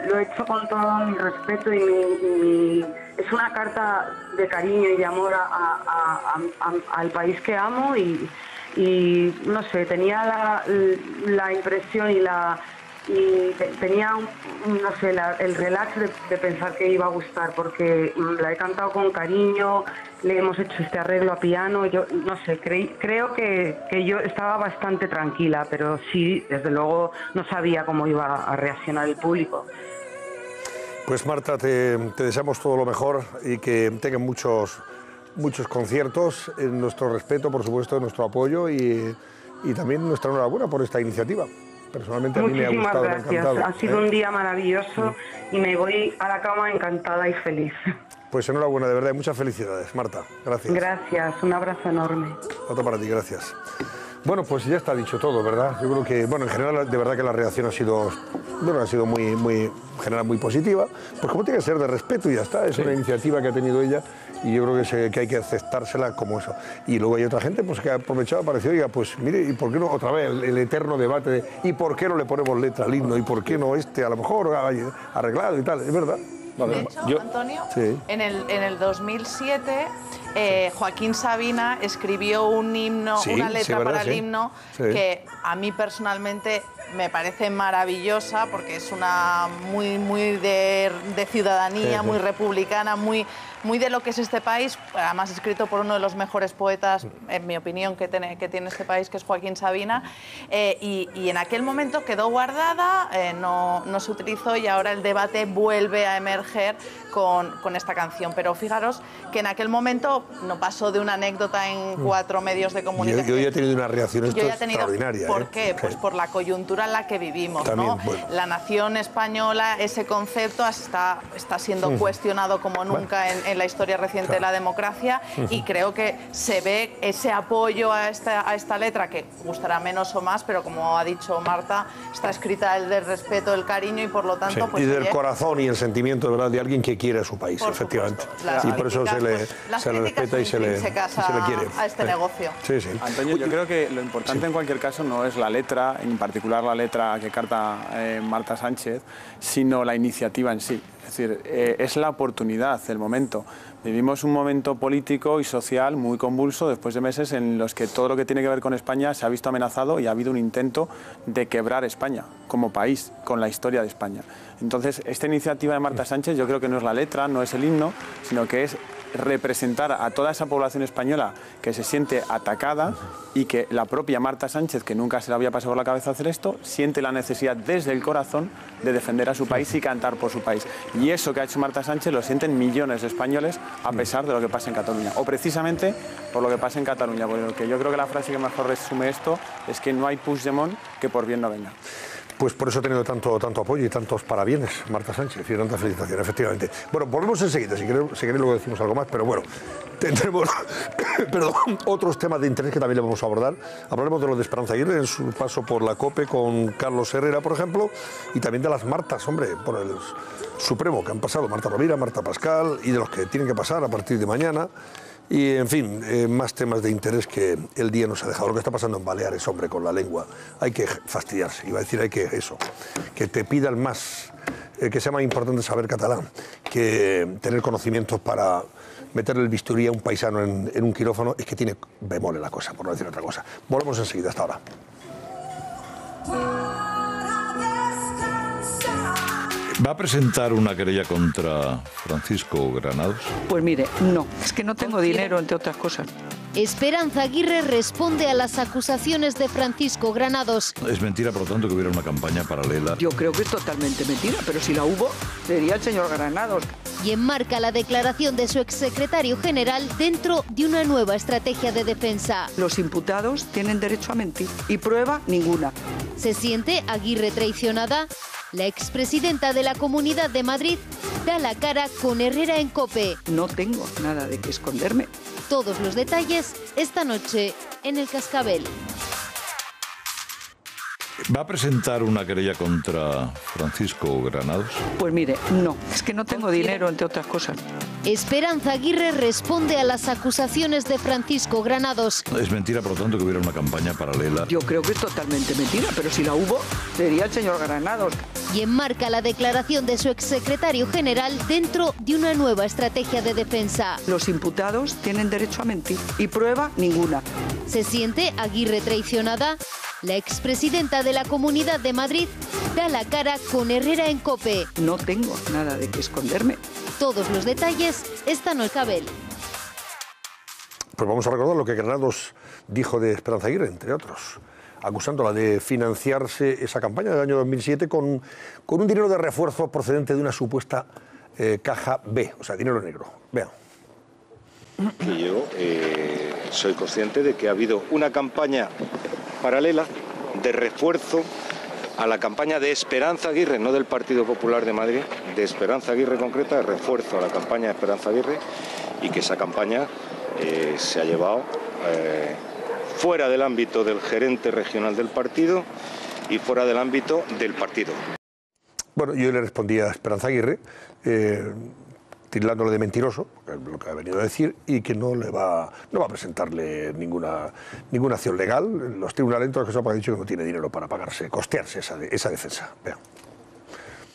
lo he hecho con todo mi respeto y es una carta de cariño y de amor al país que amo y no sé, tenía la impresión y tenía, no sé, el relax de pensar que iba a gustar, porque la he cantado con cariño, le hemos hecho este arreglo a piano, yo no sé, creo que yo estaba bastante tranquila, pero sí, desde luego no sabía cómo iba a reaccionar el público. Pues Marta, te deseamos todo lo mejor y que tengan muchos conciertos, nuestro respeto, por supuesto, nuestro apoyo y también nuestra enhorabuena por esta iniciativa. Personalmente a mí me ha gustado, me ha encantado. Ha sido un día maravilloso y me voy a la cama encantada y feliz. Pues enhorabuena, de verdad, y muchas felicidades, Marta. Gracias. Gracias, un abrazo enorme. Otro para ti, gracias. Bueno, pues ya está dicho todo, ¿verdad? Yo creo que, bueno, en general, de verdad que la reacción ha sido muy general, muy positiva. Pues como tiene que ser, de respeto y ya está. Es una iniciativa que ha tenido ella y yo creo que hay que aceptársela como eso. Y luego hay otra gente pues que ha aprovechado para decir, oiga, pues mire, ¿y por qué no? Otra vez el eterno debate de ¿y por qué no le ponemos letra al himno? ¿Y por qué no a lo mejor arreglado y tal? Es verdad. De hecho, Antonio, sí. en el 2007 Joaquín Sabina escribió un himno, una letra para el himno que a mí personalmente me parece maravillosa porque es una muy de ciudadanía, muy republicana, muy de lo que es este país, además escrito por uno de los mejores poetas, en mi opinión, que tiene este país, que es Joaquín Sabina, y en aquel momento quedó guardada, no se utilizó y ahora el debate vuelve a emerger con esta canción. Pero fijaros que en aquel momento no pasó de una anécdota en 4 medios de comunicación. Yo ya he tenido una reacción extraordinaria. ¿Por qué? Pues por la coyuntura en la que vivimos. También, ¿no? Bueno. La nación española, ese concepto está siendo cuestionado como nunca en la historia reciente de la democracia y creo que se ve ese apoyo a esta letra que gustará menos o más, pero como ha dicho Marta, está escrita el del respeto, el cariño y por lo tanto... Pues, y del corazón y el sentimiento de verdad de alguien que quiere a su país, efectivamente. Y por eso se le respeta y se le quiere. A este negocio. Sí. Antonio, yo creo que lo importante en cualquier caso no es la letra, en particular la letra que canta Marta Sánchez, sino la iniciativa en sí. Es decir, es la oportunidad, el momento. Vivimos un momento político y social muy convulso después de meses en los que todo lo que tiene que ver con España se ha visto amenazado y ha habido un intento de quebrar España como país, con la historia de España. Entonces, esta iniciativa de Marta Sánchez yo creo que no es la letra, no es el himno, sino que es representar a toda esa población española que se siente atacada y que la propia Marta Sánchez, que nunca se le había pasado por la cabeza hacer esto, siente la necesidad desde el corazón de defender a su país y cantar por su país. Y eso que ha hecho Marta Sánchez lo sienten millones de españoles a pesar de lo que pasa en Cataluña. O precisamente por lo que pasa en Cataluña, porque yo creo que la frase que mejor resume esto es que no hay Puigdemont que por bien no venga. Pues por eso ha tenido tanto apoyo y tantos parabienes, Marta Sánchez, y tantas felicitaciones, efectivamente. Bueno, volvemos enseguida, si queréis luego decimos algo más, pero bueno, tendremos otros temas de interés que también le vamos a abordar. Hablaremos de lo de Esperanza Aguirre en su paso por la COPE con Carlos Herrera, por ejemplo, y también de las Martas, hombre, por el Supremo que han pasado, Marta Rovira, Marta Pascal, y de los que tienen que pasar a partir de mañana. Y, en fin, más temas de interés que el día nos ha dejado. Lo que está pasando en Baleares, hombre, con la lengua. Hay que fastidiarse, iba a decir, que te pidan más, que sea más importante saber catalán, que tener conocimientos para meterle el bisturí a un paisano en un quirófano, es que tiene bemole la cosa, por no decir otra cosa. Volvemos enseguida, hasta ahora. ¿Va a presentar una querella contra Francisco Granados? Pues mire, no, es que no tengo dinero, entre otras cosas. Esperanza Aguirre responde a las acusaciones de Francisco Granados. Es mentira, por lo tanto, que hubiera una campaña paralela. Yo creo que es totalmente mentira, pero si la hubo, sería el señor Granados. Y enmarca la declaración de su exsecretario general dentro de una nueva estrategia de defensa. Los imputados tienen derecho a mentir y prueba ninguna. ¿Se siente Aguirre traicionada? La expresidenta de la Comunidad de Madrid da la cara con Herrera en COPE. No tengo nada de qué esconderme. Todos los detalles esta noche en El Cascabel. ¿Va a presentar una querella contra Francisco Granados? Pues mire, no, es que no tengo dinero, entre otras cosas. Esperanza Aguirre responde a las acusaciones de Francisco Granados. Es mentira, por lo tanto, que hubiera una campaña paralela. Yo creo que es totalmente mentira, pero si la hubo, sería el señor Granados. Y enmarca la declaración de su exsecretario general dentro de una nueva estrategia de defensa. Los imputados tienen derecho a mentir y prueba ninguna. ¿Se siente Aguirre traicionada? La expresidenta de la Comunidad de Madrid da la cara con Herrera en COPE. No tengo nada de qué esconderme. Todos los detalles esta noche. Cascabel. Pues vamos a recordar lo que Granados dijo de Esperanza Aguirre, entre otros, acusándola de financiarse esa campaña del año 2007 con un dinero de refuerzo procedente de una supuesta caja B, o sea, dinero negro. Vean. Que yo soy consciente de que ha habido una campaña paralela de refuerzo a la campaña de Esperanza Aguirre, no del Partido Popular de Madrid, de Esperanza Aguirre concreta, de refuerzo a la campaña de Esperanza Aguirre, y que esa campaña se ha llevado fuera del ámbito del gerente regional del partido y fuera del ámbito del partido. Bueno, yo le respondí a Esperanza Aguirre, tildándole de mentiroso, lo que ha venido a decir, y que no va a presentarle ninguna acción legal. Los tribunales, en todo caso, han dicho que no tiene dinero para costearse esa defensa. Vean.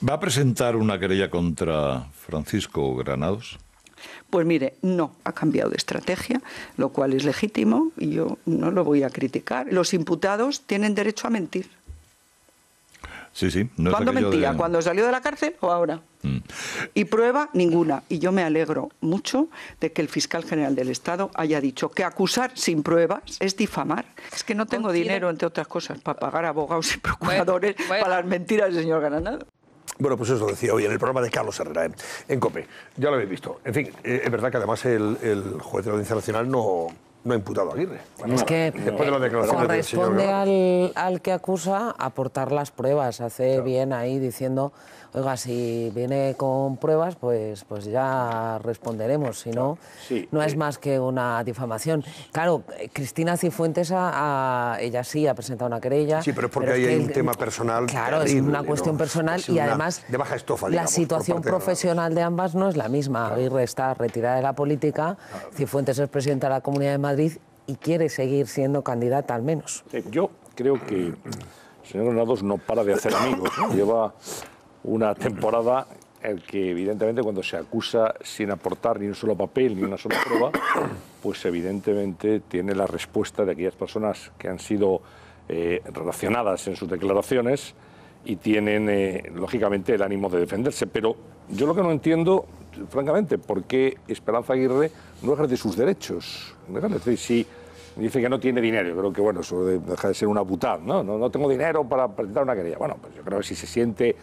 ¿Va a presentar una querella contra Francisco Granados? Pues mire, no, ha cambiado de estrategia, lo cual es legítimo y yo no lo voy a criticar. Los imputados tienen derecho a mentir. Sí, sí. No ¿Cuándo mentía? ¿Cuando salió de la cárcel o ahora? Y prueba ninguna. Y yo me alegro mucho de que el fiscal general del Estado haya dicho que acusar sin pruebas es difamar. Es que no tengo dinero, entre otras cosas, para pagar abogados y procuradores para las mentiras del señor Granados. Bueno, pues eso decía hoy en el programa de Carlos Herrera en COPE. Ya lo habéis visto. En fin, es verdad que además el juez de la Audiencia Nacional no ha imputado a Aguirre. Es que corresponde al que acusa aportar las pruebas. Hace bien ahí diciendo, oiga, si viene con pruebas, pues ya responderemos. Si no, no es más que una difamación. Claro, Cristina Cifuentes, ella sí ha presentado una querella. Sí, pero es porque ahí hay un tema personal. Claro, terrible, es una cuestión personal y además de baja estofa, digamos, la situación profesional de ambas no es la misma. Aguirre está retirada de la política, Cifuentes es presidenta de la Comunidad de Madrid y quiere seguir siendo candidata al menos. Yo creo que el señor Granados no para de hacer amigos, ¿no? Lleva una temporada en que evidentemente cuando se acusa sin aportar ni un solo papel ni una sola prueba, pues evidentemente tiene la respuesta de aquellas personas que han sido relacionadas en sus declaraciones y tienen lógicamente el ánimo de defenderse. Pero yo lo que no entiendo, francamente, por qué Esperanza Aguirre no ejerce sus derechos. Es decir, si dice que no tiene dinero, yo creo que bueno, eso deja de ser una butad, ¿no? No tengo dinero para presentar una querella. Bueno, pues yo creo que si se siente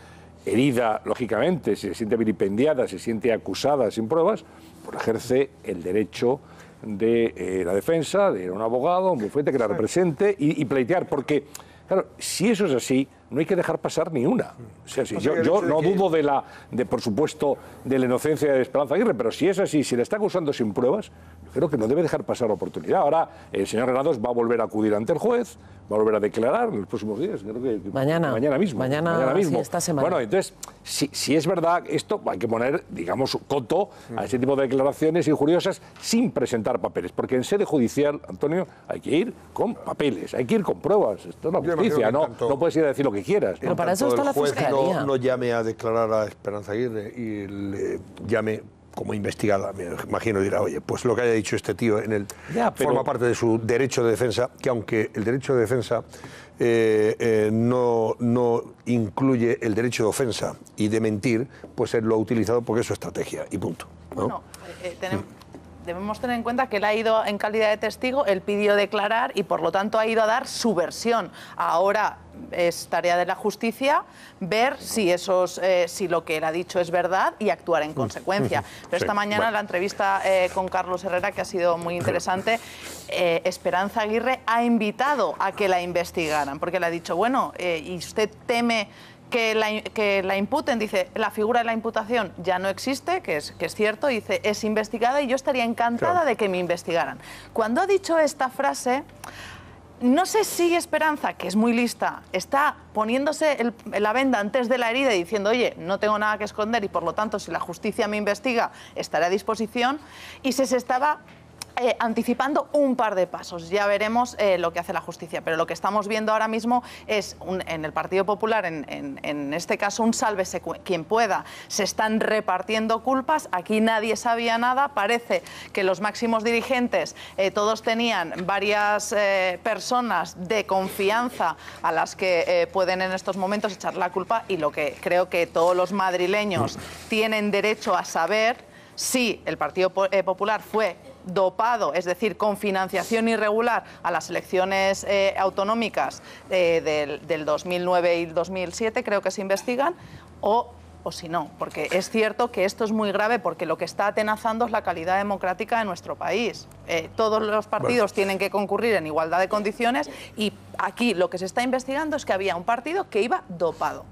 herida, lógicamente, si se siente vilipendiada, se siente acusada sin pruebas, pues ejerce el derecho de la defensa, de un abogado, un bufete que la represente y pleitear, porque, claro, si eso es así, no hay que dejar pasar ni una. O sea, yo no dudo por supuesto, de la inocencia de Esperanza Aguirre, pero si es así, si le está acusando sin pruebas, creo que no debe dejar pasar la oportunidad. Ahora, el señor Granados va a volver a acudir ante el juez, va a volver a declarar en los próximos días. Creo que mañana mismo. Mañana mismo. Sí, esta semana. Bueno, entonces, si es verdad esto, hay que poner, digamos, coto a ese tipo de declaraciones injuriosas sin presentar papeles. Porque en sede judicial, Antonio, hay que ir con papeles, hay que ir con pruebas. Esto es la justicia, no puedes ir a decir lo que quieras. Pero para eso está la Fiscalía. No llame a declarar a Esperanza Aguirre y le llame como investigada, me imagino dirá, oye, pues lo que haya dicho este tío forma parte de su derecho de defensa, que aunque el derecho de defensa no incluye el derecho de ofensa y de mentir, pues él lo ha utilizado porque es su estrategia y punto, ¿no? Bueno, debemos tener en cuenta que él ha ido en calidad de testigo, él pidió declarar y por lo tanto ha ido a dar su versión. Ahora es tarea de la justicia ver si lo que él ha dicho es verdad y actuar en consecuencia. Pero esta mañana la entrevista con Carlos Herrera, que ha sido muy interesante, Esperanza Aguirre ha invitado a que la investigaran, porque le ha dicho, bueno, ¿y usted teme que la imputen? Dice, la figura de la imputación ya no existe, que es cierto, dice, es investigada y yo estaría encantada de que me investigaran. Cuando ha dicho esta frase, no sé si Esperanza, que es muy lista, está poniéndose la venda antes de la herida y diciendo, oye, no tengo nada que esconder y por lo tanto si la justicia me investiga estaré a disposición, y se estaba anticipando un par de pasos. Ya veremos lo que hace la justicia, pero lo que estamos viendo ahora mismo es en el Partido Popular, en este caso, un sálvese quien pueda. Se están repartiendo culpas, aquí nadie sabía nada, parece que los máximos dirigentes todos tenían varias personas de confianza a las que pueden en estos momentos echar la culpa, y lo que creo que todos los madrileños tienen derecho a saber si el Partido Popular fue dopado, es decir, con financiación irregular a las elecciones autonómicas del 2009 y 2007, creo que se investigan, o si no, porque es cierto que esto es muy grave, porque lo que está atenazando es la calidad democrática de nuestro país. Todos los partidos tienen que concurrir en igualdad de condiciones, y aquí lo que se está investigando es que había un partido que iba dopado.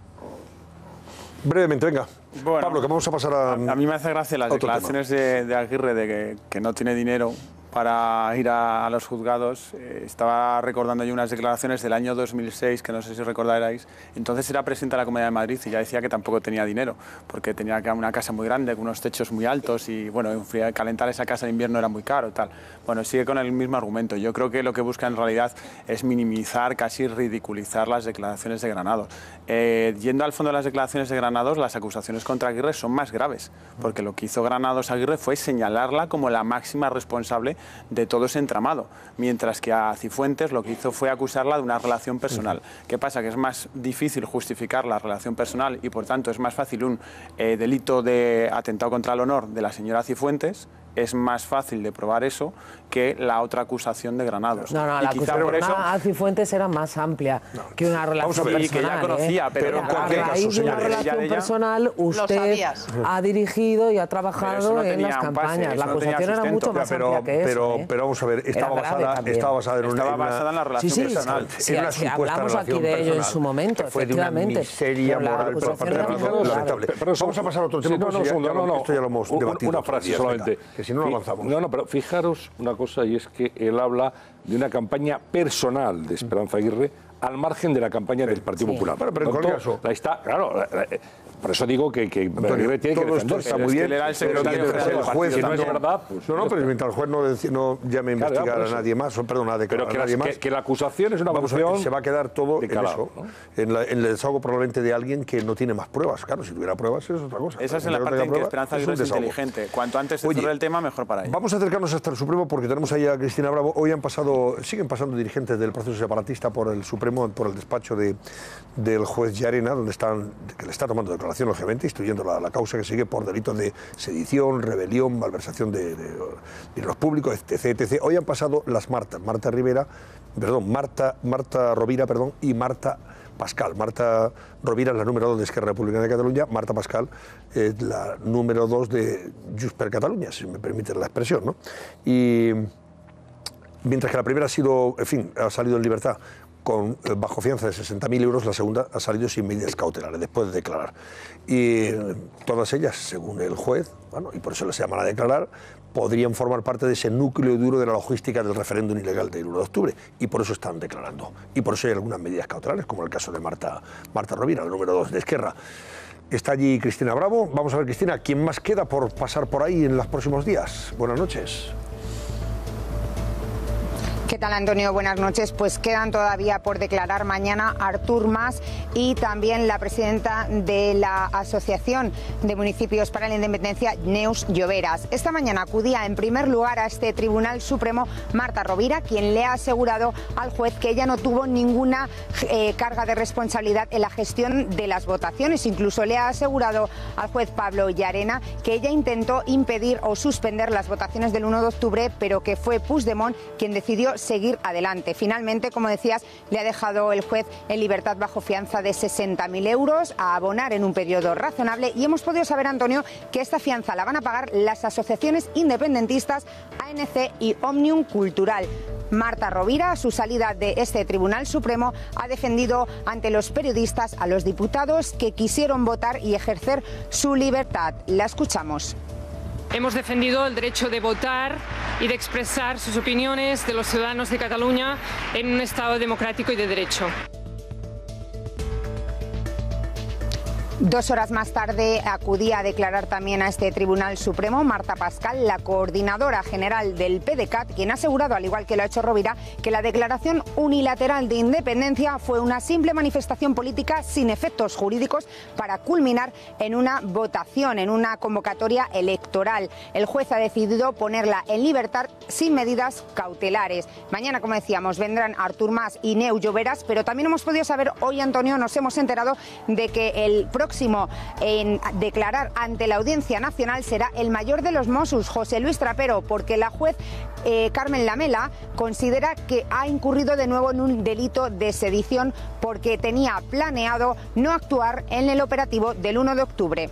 Brevemente, venga. Bueno, Pablo, que vamos a pasar a mí me hace gracia las declaraciones de Aguirre de que no tiene dinero para ir a los juzgados. Estaba recordando yo unas declaraciones del año 2006, que no sé si recordaréis. Entonces era presidente de la Comunidad de Madrid y ya decía que tampoco tenía dinero, porque tenía una casa muy grande, con unos techos muy altos y, bueno, calentar esa casa en invierno era muy caro, tal. Bueno, sigue con el mismo argumento. Yo creo que lo que busca en realidad es minimizar, casi ridiculizar las declaraciones de Granados. Yendo al fondo de las declaraciones de Granados, las acusaciones contra Aguirre son más graves, porque lo que hizo Granados Aguirre fue señalarla como la máxima responsable de todo ese entramado, mientras que a Cifuentes lo que hizo fue acusarla de una relación personal. ¿Qué pasa? Que es más difícil justificar la relación personal y por tanto es más fácil un delito de atentado contra el honor de la señora Cifuentes, es más fácil de probar eso que la otra acusación de Granados. No, la acusación a Cifuentes era más amplia que una relación personal. Que ya conocía, pero a raíz de una relación personal usted ha dirigido y ha trabajado en las campañas. La acusación era mucho más amplia que eso. Pero vamos a ver, estaba basada en la relación personal. Sí, hablamos aquí de ello en su momento, fue de una miseria moral, pero vamos a pasar a otro tema. Esto ya lo hemos debatido. Una frase solamente. Que si no avanzamos. No, pero fijaros una cosa, y es que él habla de una campaña personal de Esperanza Aguirre al margen de la campaña del Partido Popular. Pero en cualquier caso, ahí está, claro. Por eso digo que Aguirre tiene que defenderse. Está muy bien, era el secretario general del juez, no es verdad. No, pero mientras el juez no llame a investigar a nadie más, a declarar a nadie más. Que la acusación es una acusación. Se va a quedar todo en eso, en el desahogo probablemente de alguien que no tiene más pruebas. Claro, si tuviera pruebas es otra cosa. Esa es la parte en que Esperanza Aguirre es inteligente. Cuanto antes se cierre el tema, mejor para ella. Vamos a acercarnos hasta el Supremo porque tenemos ahí a Cristina Bravo. Hoy siguen pasando dirigentes del proceso separatista por el Supremo, por el despacho del juez Llarena, que le está tomando declaración, lógicamente, instruyendo la causa que sigue por delitos de sedición, rebelión, malversación de dineros públicos, etc. Hoy han pasado las Marta Rovira, y Marta Pascal. Marta Rovira es la número 2 de Esquerra Republicana de Cataluña, Marta Pascal es la número 2 de Junts per Catalunya, si me permiten la expresión, ¿no? Y mientras que la primera ha salido en libertad bajo fianza de 60.000 euros, la segunda ha salido sin medidas cautelares, después de declarar. Y todas ellas, según el juez, y por eso les llaman a declarar, podrían formar parte de ese núcleo duro de la logística del referéndum ilegal del 1 de octubre. Y por eso están declarando. Y por eso hay algunas medidas cautelares, como el caso de Marta Rovira, la número 2 de Esquerra. Está allí Cristina Bravo. Vamos a ver, Cristina, ¿quién más queda por pasar por ahí en los próximos días? Buenas noches. tal, Antonio? Buenas noches. Pues quedan todavía por declarar mañana Artur Mas y también la presidenta de la Asociación de Municipios para la Independencia, Neus Lloveras. Esta mañana acudía en primer lugar a este Tribunal Supremo Marta Rovira, quien le ha asegurado al juez que ella no tuvo ninguna carga de responsabilidad en la gestión de las votaciones. Incluso le ha asegurado al juez Pablo Llarena que ella intentó impedir o suspender las votaciones del 1 de octubre, pero que fue Puigdemont quien decidió seguir adelante. Finalmente, como decías, le ha dejado el juez en libertad bajo fianza de 60.000 euros a abonar en un periodo razonable, y hemos podido saber, Antonio, que esta fianza la van a pagar las asociaciones independentistas ANC y Òmnium Cultural. Marta Rovira, a su salida de este Tribunal Supremo, ha defendido ante los periodistas a los diputados que quisieron votar y ejercer su libertad. La escuchamos. Hemos defendido el derecho de votar y de expresar sus opiniones de los ciudadanos de Cataluña en un Estado democrático y de derecho. 2 horas más tarde acudía a declarar también a este Tribunal Supremo Marta Pascal, la coordinadora general del PDeCAT, quien ha asegurado, al igual que lo ha hecho Rovira, que la declaración unilateral de independencia fue una simple manifestación política sin efectos jurídicos para culminar en una votación, en una convocatoria electoral. El juez ha decidido ponerla en libertad sin medidas cautelares. Mañana, como decíamos, vendrán Artur Mas y Neus Lloveras, pero también hemos podido saber hoy, Antonio, nos hemos enterado de que el próximo en declarar ante la Audiencia Nacional será el mayor de los Mossos, José Luis Trapero, porque la juez Carmen Lamela considera que ha incurrido de nuevo en un delito de sedición porque tenía planeado no actuar en el operativo del 1 de octubre.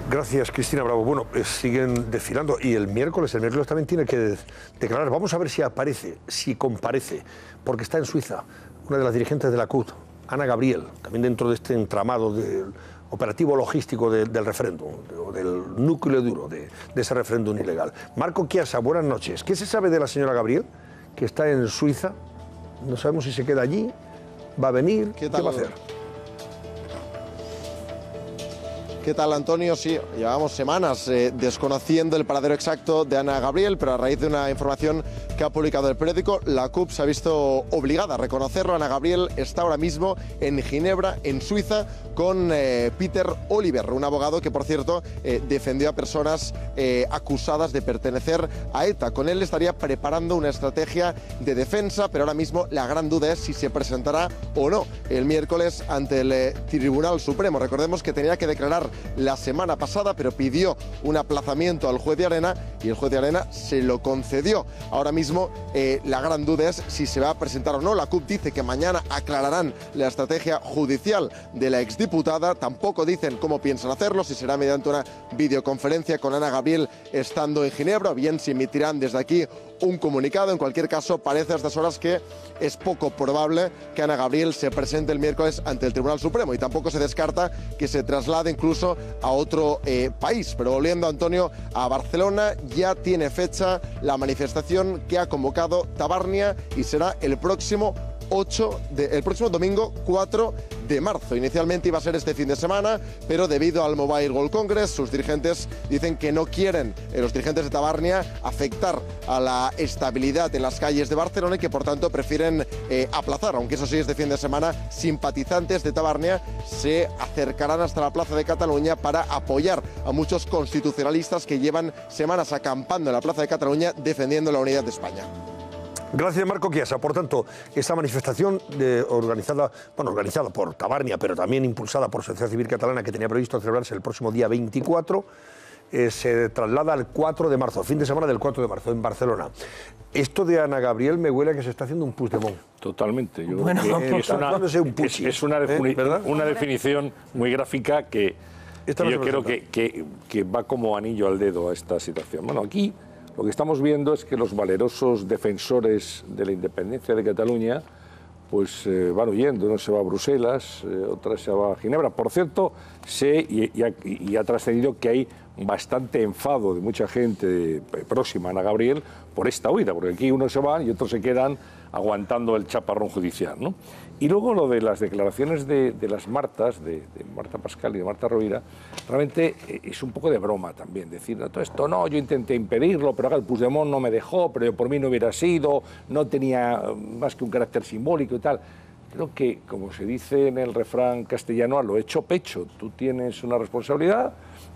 Gracias, Cristina Bravo. Bueno, siguen desfilando y el miércoles también tiene que declarar. Vamos a ver si aparece, si comparece, porque está en Suiza una de las dirigentes de la CUT, Ana Gabriel, también dentro de este entramado del operativo logístico del referéndum, del núcleo duro de ese referéndum ilegal. Marco Chiasa, buenas noches. ¿Qué se sabe de la señora Gabriel, que está en Suiza? No sabemos si se queda allí, va a venir, ¿qué va a hacer? ¿Qué tal, Antonio? Sí, llevamos semanas desconociendo el paradero exacto de Ana Gabriel, pero a raíz de una información que ha publicado el periódico, la CUP se ha visto obligada a reconocerlo. Ana Gabriel está ahora mismo en Ginebra, en Suiza, con Peter Oliver, un abogado que, por cierto, defendió a personas acusadas de pertenecer a ETA. Con él estaría preparando una estrategia de defensa, pero ahora mismo la gran duda es si se presentará o no el miércoles ante el Tribunal Supremo. Recordemos que tenía que declarar la semana pasada, pero pidió un aplazamiento al juez de Arena y el juez de Arena se lo concedió. Ahora mismo la gran duda es si se va a presentar o no. La CUP dice que mañana aclararán la estrategia judicial de la exdiputada. Tampoco dicen cómo piensan hacerlo, si será mediante una videoconferencia con Ana Gabriel estando en Ginebra, o bien si emitirán desde aquí un comunicado. En cualquier caso, parece a estas horas que es poco probable que Ana Gabriel se presente el miércoles ante el Tribunal Supremo, y tampoco se descarta que se traslade incluso a otro país. Pero volviendo, Antonio, a Barcelona, ya tiene fecha la manifestación que ha convocado Tabarnia y será el próximo domingo 4 de marzo. Inicialmente iba a ser este fin de semana, pero debido al Mobile World Congress, sus dirigentes dicen que no quieren, los dirigentes de Tabarnia, afectar a la estabilidad en las calles de Barcelona y que por tanto prefieren aplazar, aunque eso sí, este fin de semana simpatizantes de Tabarnia se acercarán hasta la Plaza de Cataluña para apoyar a muchos constitucionalistas que llevan semanas acampando en la Plaza de Cataluña defendiendo la unidad de España. Gracias, Marco Chiasa. Por tanto, esta manifestación organizada por Tabarnia, pero también impulsada por Sociedad Civil Catalana, que tenía previsto celebrarse el próximo día 24, se traslada al 4 de marzo, fin de semana del 4 de marzo, en Barcelona. Esto de Ana Gabriel me huele a que se está haciendo un Puigdemont. Totalmente. Yo creo que es una definición muy gráfica que yo creo que va como anillo al dedo a esta situación. Bueno, aquí lo que estamos viendo es que los valerosos defensores de la independencia de Cataluña pues van huyendo. Uno se va a Bruselas, otra se va a Ginebra. Por cierto, sé y ha trascendido que hay bastante enfado de mucha gente próxima a Ana Gabriel por esta huida, porque aquí unos se van y otros se quedan aguantando el chaparrón judicial, ¿no? Y luego lo de las declaraciones de las Martas, de Marta Pascal y de Marta Rovira, realmente es un poco de broma también, decir, no, todo esto no, yo intenté impedirlo, pero el Puigdemont no me dejó, pero yo por mí no hubiera sido, no tenía más que un carácter simbólico y tal. Creo que, como se dice en el refrán castellano, a lo hecho pecho, tú tienes una responsabilidad.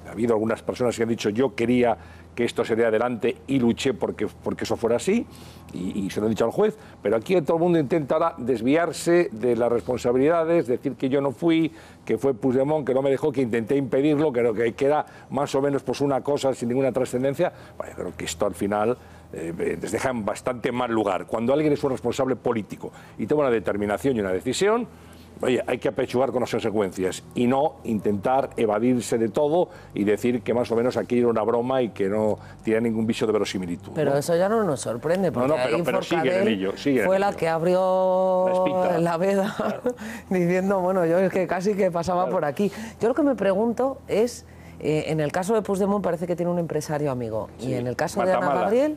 Ha habido algunas personas que han dicho, yo quería que esto se dé adelante y luché porque eso fuera así, y se lo he dicho al juez, pero aquí todo el mundo intentará desviarse de las responsabilidades, decir que yo no fui, que fue Puigdemont, que no me dejó, que intenté impedirlo, que era más o menos pues una cosa sin ninguna trascendencia. Bueno, yo creo que esto al final les deja en bastante mal lugar. Cuando alguien es un responsable político y toma una determinación y una decisión, oye, hay que apechugar con las consecuencias y no intentar evadirse de todo y decir que más o menos aquí era una broma y que no tiene ningún vicio de verosimilitud. Pero ¿no? Eso ya no nos sorprende, porque pero sigue en ello, fue la que abrió la veda, claro, diciendo, bueno, yo es que casi que pasaba por aquí. Yo lo que me pregunto es, en el caso de Puigdemont parece que tiene un empresario amigo, y en el caso de Ana Gabriel,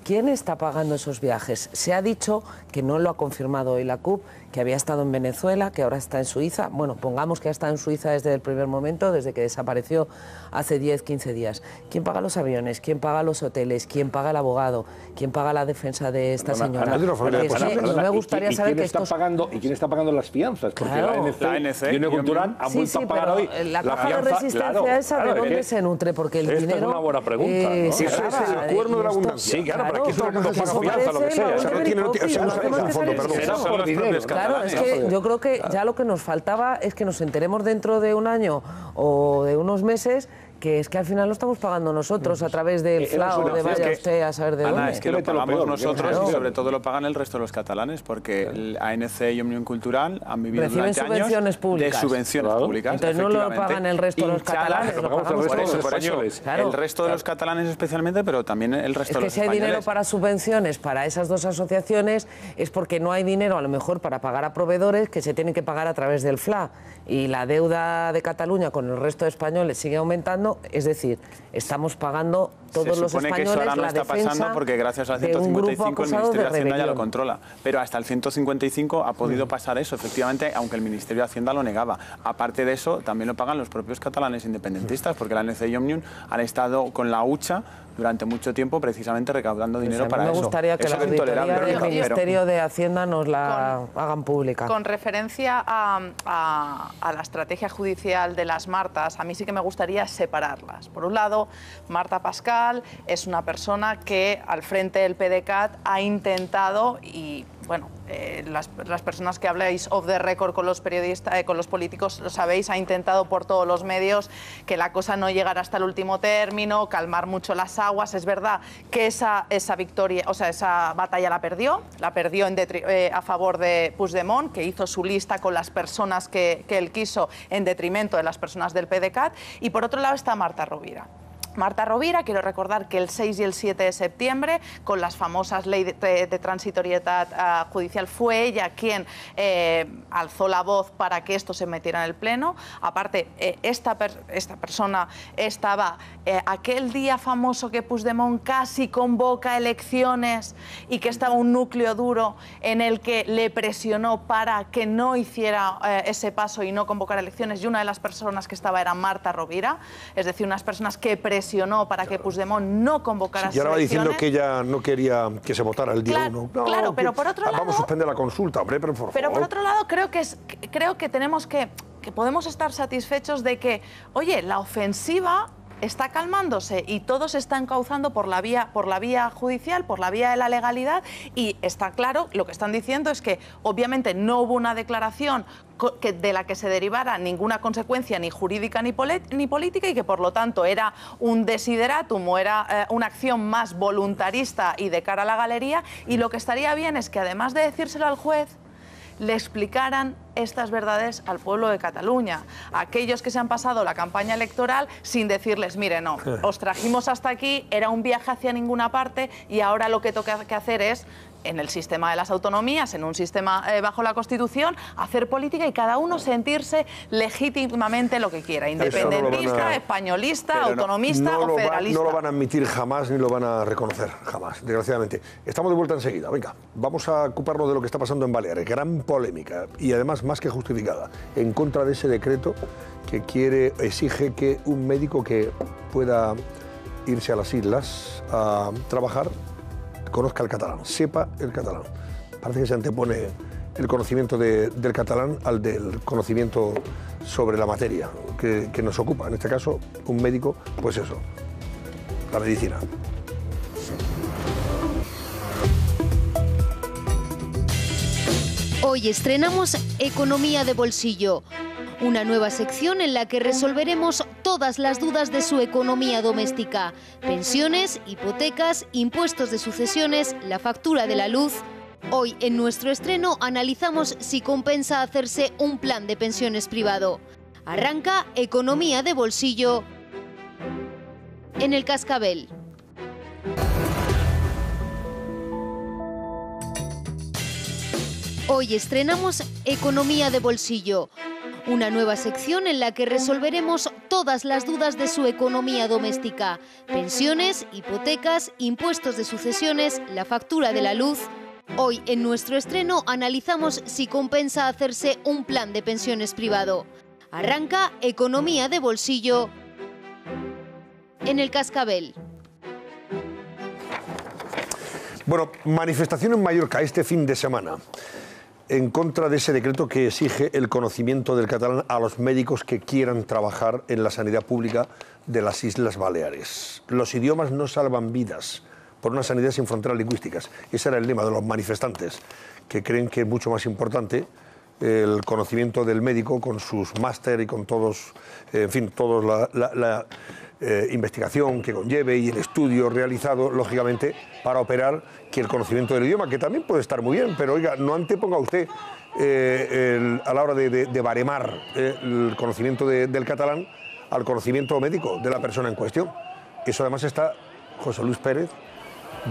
¿quién está pagando esos viajes? Se ha dicho, que no lo ha confirmado hoy la CUP, que había estado en Venezuela, que ahora está en Suiza. Bueno, pongamos que ha estado en Suiza desde el primer momento, desde que desapareció hace 10, 15 días. ¿Quién paga los aviones? ¿Quién paga los hoteles? ¿Quién paga el abogado? ¿Quién paga la defensa de esta señora? Me gustaría saber que está pagando, ¿y quién está pagando las fianzas? Porque claro, la ANC y Unión Cultural han vuelto a pagar hoy la caja de resistencia esa, ¿de dónde se nutre? Porque el dinero... es una buena pregunta, ¿no? Eso es el cuerno de la abundancia. Sí, claro, pero aquí todo el mundo paga fianza, lo que sea. Será por dinero. Claro, es que yo creo que ya lo que nos faltaba es que nos enteremos dentro de un año o de unos meses que es que al final lo estamos pagando nosotros a través del FLA o de vaya usted a saber de dónde. Es que lo pagamos nosotros y sobre todo lo pagan el resto de los catalanes, porque el ANC y Unión Cultural han vivido durante años de subvenciones públicas. Entonces no lo pagan el resto de los catalanes, lo pagamos por eso. El resto de los catalanes especialmente, pero también el resto de los españoles. Es que si hay dinero para subvenciones para esas dos asociaciones es porque no hay dinero a lo mejor para pagar a proveedores que se tienen que pagar a través del FLA, y la deuda de Cataluña con el resto de españoles sigue aumentando. Es decir, estamos pagando todos los españoles la defensa. Se supone que eso ahora no está pasando porque gracias al 155 el Ministerio de Hacienda ya lo controla. Pero hasta el 155 ha podido pasar eso, efectivamente, aunque el Ministerio de Hacienda lo negaba. Aparte de eso, también lo pagan los propios catalanes independentistas, porque la ANC y Òmnium han estado con la hucha durante mucho tiempo precisamente recaudando dinero para eso. Me gustaría que la auditoría del Ministerio de Hacienda nos la hagan pública. Con referencia a la estrategia judicial de las Martas, a mí sí que me gustaría separarlas. Por un lado, Marta Pascal es una persona que al frente del PDeCAT ha intentado, y bueno, las personas que habláis off the record con los periodistas, con los políticos, lo sabéis, ha intentado por todos los medios que la cosa no llegara hasta el último término, calmar mucho las aguas. Es verdad que esa victoria, o sea, esa batalla la perdió a favor de Puigdemont, que hizo su lista con las personas que él quiso en detrimento de las personas del PDeCAT. Y por otro lado está Marta Rovira. Marta Rovira, quiero recordar que el 6 y el 7 de septiembre, con las famosas leyes de transitoriedad judicial, fue ella quien alzó la voz para que esto se metiera en el Pleno. Aparte, esta persona estaba aquel día famoso que Puigdemont casi convoca elecciones y que estaba un núcleo duro en el que le presionó para que no hiciera ese paso y no convocara elecciones, y una de las personas que estaba era Marta Rovira, es decir, unas personas que presionó para que Puigdemont no convocara y ahora va diciendo que ella no quería que se votara el día 1. Claro, pero por otro lado... Vamos a suspender la consulta, hombre, pero por favor. Pero por otro lado, creo que tenemos que podemos estar satisfechos de que, oye, la ofensiva está calmándose y todo se está encauzando por la vía judicial, por la vía de la legalidad, y está claro, lo que están diciendo es que obviamente no hubo una declaración de la que se derivara ninguna consecuencia ni jurídica ni política, y que por lo tanto era un desideratum o era una acción más voluntarista y de cara a la galería, y lo que estaría bien es que además de decírselo al juez, le explicaran estas verdades al pueblo de Cataluña, a aquellos que se han pasado la campaña electoral sin decirles, mire, no, os trajimos hasta aquí, era un viaje hacia ninguna parte y ahora lo que toca que hacer es en el sistema de las autonomías, en un sistema bajo la Constitución, hacer política y cada uno sentirse legítimamente lo que quiera, independentista, españolista, autonomista o federalista. No lo van a admitir jamás ni lo van a reconocer jamás, desgraciadamente. Estamos de vuelta enseguida. Venga, vamos a ocuparnos de lo que está pasando en Baleares. Gran polémica y además más que justificada en contra de ese decreto que exige que un médico que pueda irse a las islas a trabajar conozca el catalán, sepa el catalán. Parece que se antepone el conocimiento del catalán al del conocimiento sobre la materia que nos ocupa. En este caso, un médico, pues eso, la medicina. Hoy estrenamos Economía de Bolsillo, una nueva sección en la que resolveremos todas las dudas de su economía doméstica. Pensiones, hipotecas, impuestos de sucesiones, la factura de la luz. Hoy, en nuestro estreno, analizamos si compensa hacerse un plan de pensiones privado. Arranca Economía de Bolsillo en El Cascabel. Hoy estrenamos Economía de Bolsillo, una nueva sección en la que resolveremos todas las dudas de su economía doméstica. Pensiones, hipotecas, impuestos de sucesiones, la factura de la luz. Hoy, en nuestro estreno, analizamos si compensa hacerse un plan de pensiones privado. Arranca Economía de Bolsillo en El Cascabel. Bueno, manifestación en Mallorca este fin de semana en contra de ese decreto que exige el conocimiento del catalán a los médicos que quieran trabajar en la sanidad pública de las Islas Baleares. Los idiomas no salvan vidas por una sanidad sin fronteras lingüísticas. Ese era el lema de los manifestantes, que creen que es mucho más importante el conocimiento del médico con sus máster y con todos, en fin, toda la investigación que conlleve y el estudio realizado, lógicamente, para operar, que el conocimiento del idioma, que también puede estar muy bien, pero oiga, no anteponga usted a la hora de baremar el conocimiento del catalán al conocimiento médico de la persona en cuestión. Eso además está José Luis Pérez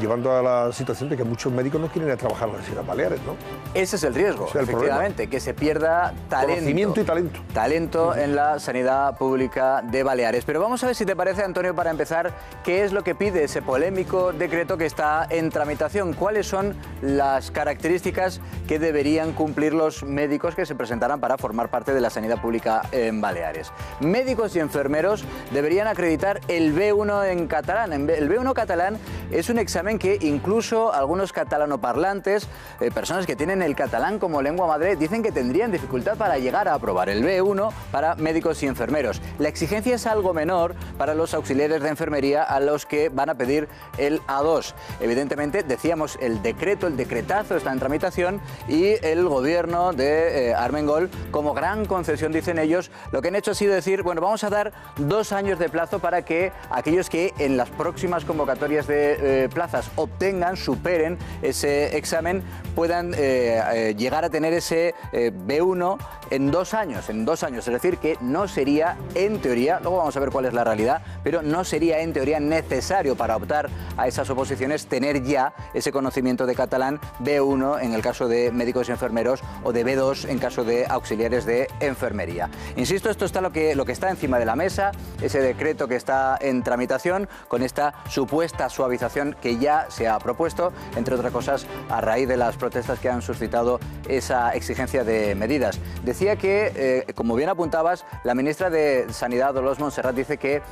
llevando a la situación de que muchos médicos no quieren ir a trabajar en las Islas Baleares, ¿no? Ese es el riesgo, efectivamente, que se pierda talento. Conocimiento y talento. Talento en la sanidad pública de Baleares. Pero vamos a ver si te parece, Antonio, para empezar, qué es lo que pide ese polémico decreto que está en tramitación. ¿Cuáles son las características que deberían cumplir los médicos que se presentaran para formar parte de la sanidad pública en Baleares? Médicos y enfermeros deberían acreditar el B1 en catalán. El B1 catalán es un examen que incluso algunos catalanoparlantes, personas que tienen el catalán como lengua madre, dicen que tendrían dificultad para llegar a aprobar el B1 para médicos y enfermeros. La exigencia es algo menor para los auxiliares de enfermería, a los que van a pedir el A2. Evidentemente, decíamos, el decretazo está en tramitación y el gobierno de Armengol, como gran concesión, dicen ellos, lo que han hecho ha sido decir, bueno, vamos a dar 2 años de plazo para que aquellos que en las próximas convocatorias de plazas obtengan, superen ese examen, puedan llegar a tener ese B1 en 2 años. Es decir, que no sería, en teoría, luego vamos a ver cuál es la realidad, pero no sería en teoría necesario para optar a esas oposiciones tener ya ese conocimiento de catalán B1 en el caso de médicos y enfermeros o de B2 en caso de auxiliares de enfermería. Insisto, esto está lo que está encima de la mesa, ese decreto que está en tramitación con esta supuesta suavización que ya se ha propuesto, entre otras cosas, a raíz de las protestas que han suscitado esa exigencia de medidas. Decía que, como bien apuntabas, la ministra de Sanidad, Dolors Montserrat, dice que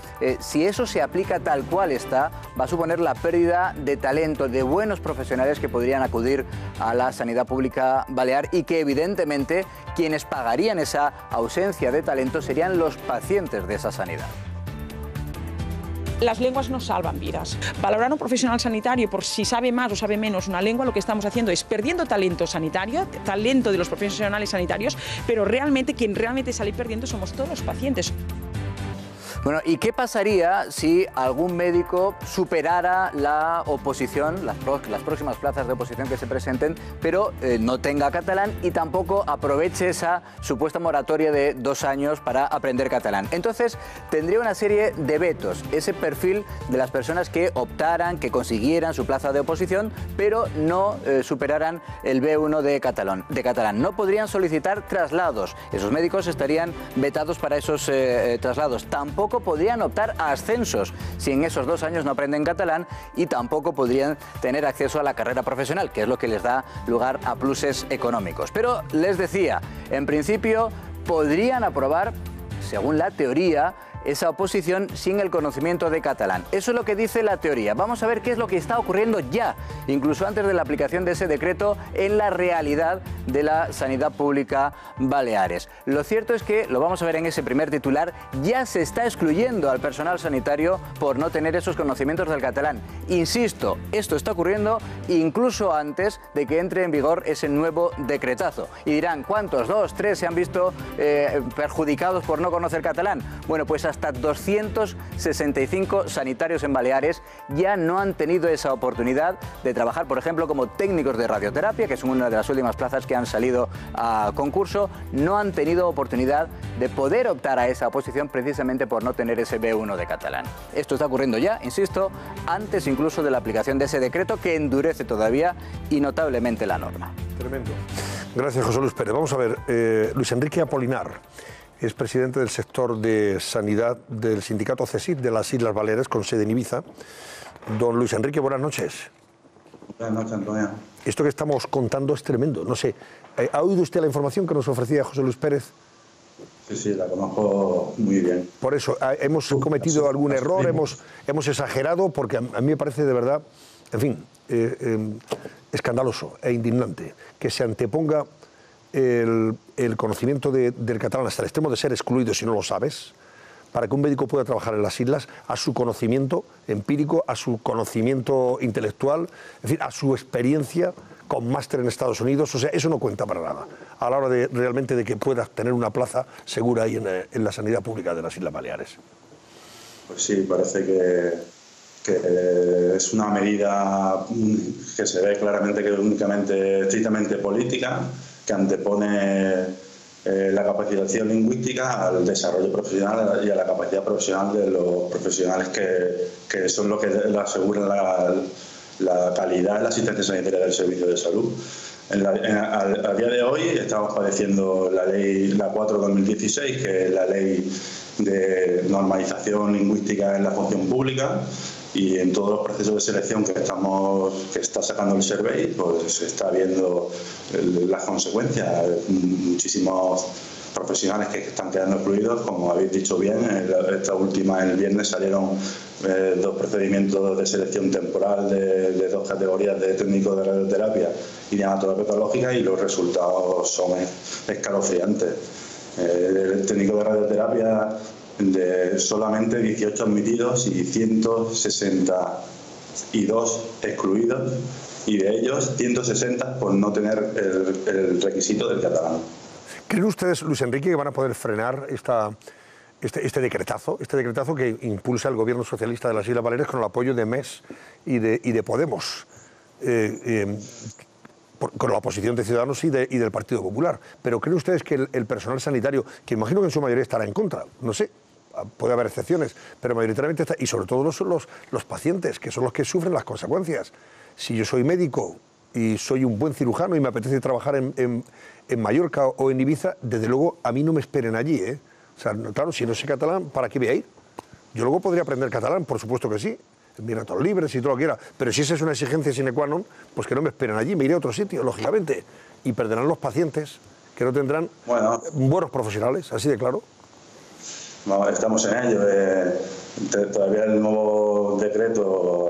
si eso se aplica tal cual está, va a suponer la pérdida de talento, de buenos profesionales que podrían acudir a la sanidad pública balear y que, evidentemente, quienes pagarían esa ausencia de talento serían los pacientes de esa sanidad. Las lenguas no salvan vidas. Valorar a un profesional sanitario por si sabe más o sabe menos una lengua, lo que estamos haciendo es perdiendo talento sanitario, talento de los profesionales sanitarios, pero realmente quien realmente sale perdiendo somos todos los pacientes. Bueno, ¿y qué pasaría si algún médico superara la oposición, las próximas plazas de oposición que se presenten, pero no tenga catalán y tampoco aproveche esa supuesta moratoria de 2 años para aprender catalán? Entonces tendría una serie de vetos, ese perfil de las personas que optaran, que consiguieran su plaza de oposición, pero no superaran el B1 de catalán. No podrían solicitar traslados, esos médicos estarían vetados para esos traslados. Tampoco podrían optar a ascensos si en esos 2 años no aprenden catalán, y tampoco podrían tener acceso a la carrera profesional, que es lo que les da lugar a pluses económicos. Pero les decía, en principio podrían aprobar, según la teoría, esa oposición sin el conocimiento de catalán. Eso es lo que dice la teoría. Vamos a ver qué es lo que está ocurriendo ya, incluso antes de la aplicación de ese decreto, en la realidad de la sanidad pública baleares. Lo cierto es que, lo vamos a ver en ese primer titular, ya se está excluyendo al personal sanitario por no tener esos conocimientos del catalán. Insisto, esto está ocurriendo incluso antes de que entre en vigor ese nuevo decretazo. Y dirán, ¿cuántos? 2, 3 se han visto perjudicados por no conocer catalán? Bueno, pues hasta 265 sanitarios en Baleares ya no han tenido esa oportunidad de trabajar, por ejemplo, como técnicos de radioterapia, que son una de las últimas plazas que han salido a concurso. No han tenido oportunidad de poder optar a esa oposición precisamente por no tener ese B1 de catalán. Esto está ocurriendo ya, insisto, antes incluso de la aplicación de ese decreto que endurece todavía y notablemente la norma. Tremendo. Gracias, José Luis Pérez. Vamos a ver, Luis Enrique Apolinar es presidente del sector de sanidad del sindicato CESID de las Islas Baleares, con sede en Ibiza. Don Luis Enrique, buenas noches. Buenas noches, Antonio. Esto que estamos contando es tremendo. No sé, ¿ha oído usted la información que nos ofrecía José Luis Pérez? Sí, la conozco muy bien. Por eso, hemos cometido algún error, hemos exagerado, porque a mí me parece de verdad, en fin, escandaloso e indignante que se anteponga el conocimiento del catalán hasta el extremo de ser excluido si no lo sabes, para que un médico pueda trabajar en las islas, a su conocimiento empírico, a su conocimiento intelectual, en fin, a su experiencia con máster en Estados Unidos. O sea, eso no cuenta para nada a la hora de realmente de que puedas tener una plaza segura ahí en la sanidad pública de las Islas Baleares. Pues sí, parece que es una medida que se ve claramente que es únicamente, estrictamente política, que antepone la capacitación lingüística al desarrollo profesional y a la capacidad profesional de los profesionales que son los que le aseguran la calidad de la asistencia sanitaria del servicio de salud. A día de hoy estamos padeciendo la ley, la 4/2016, que es la ley de normalización lingüística en la función pública, y en todos los procesos de selección que está sacando el Servei, pues se está viendo las consecuencias. Muchísimos profesionales que están quedando excluidos, como habéis dicho bien. Esta última, el viernes, salieron 2 procedimientos de selección temporal de 2 categorías de técnicos de radioterapia y de anatomía patológica, y los resultados son escalofriantes. El técnico de radioterapia, de solamente 18 admitidos y 162 excluidos, y de ellos 160 por no tener el requisito del catalán. ¿Creen ustedes, Luis Enrique, que van a poder frenar este decretazo que impulsa el gobierno socialista de las Islas Baleares con el apoyo de MES y de Podemos, con la oposición de Ciudadanos y del Partido Popular? Pero ¿creen ustedes que el personal sanitario, que imagino que en su mayoría estará en contra, no sé, puede haber excepciones, pero mayoritariamente está, y sobre todo los pacientes, que son los que sufren las consecuencias? Si yo soy médico y soy un buen cirujano y me apetece trabajar en Mallorca o en Ibiza, desde luego a mí no me esperen allí, ¿eh? O sea, claro, si no sé catalán, ¿para qué voy a ir? Yo luego podría aprender catalán, por supuesto que sí, en mis ratos libres y todo lo que quiera, pero si esa es una exigencia sine qua non, pues que no me esperen allí, me iré a otro sitio, lógicamente, y perderán los pacientes, que no tendrán buenos profesionales, así de claro. No, estamos en ello. Todavía el nuevo decreto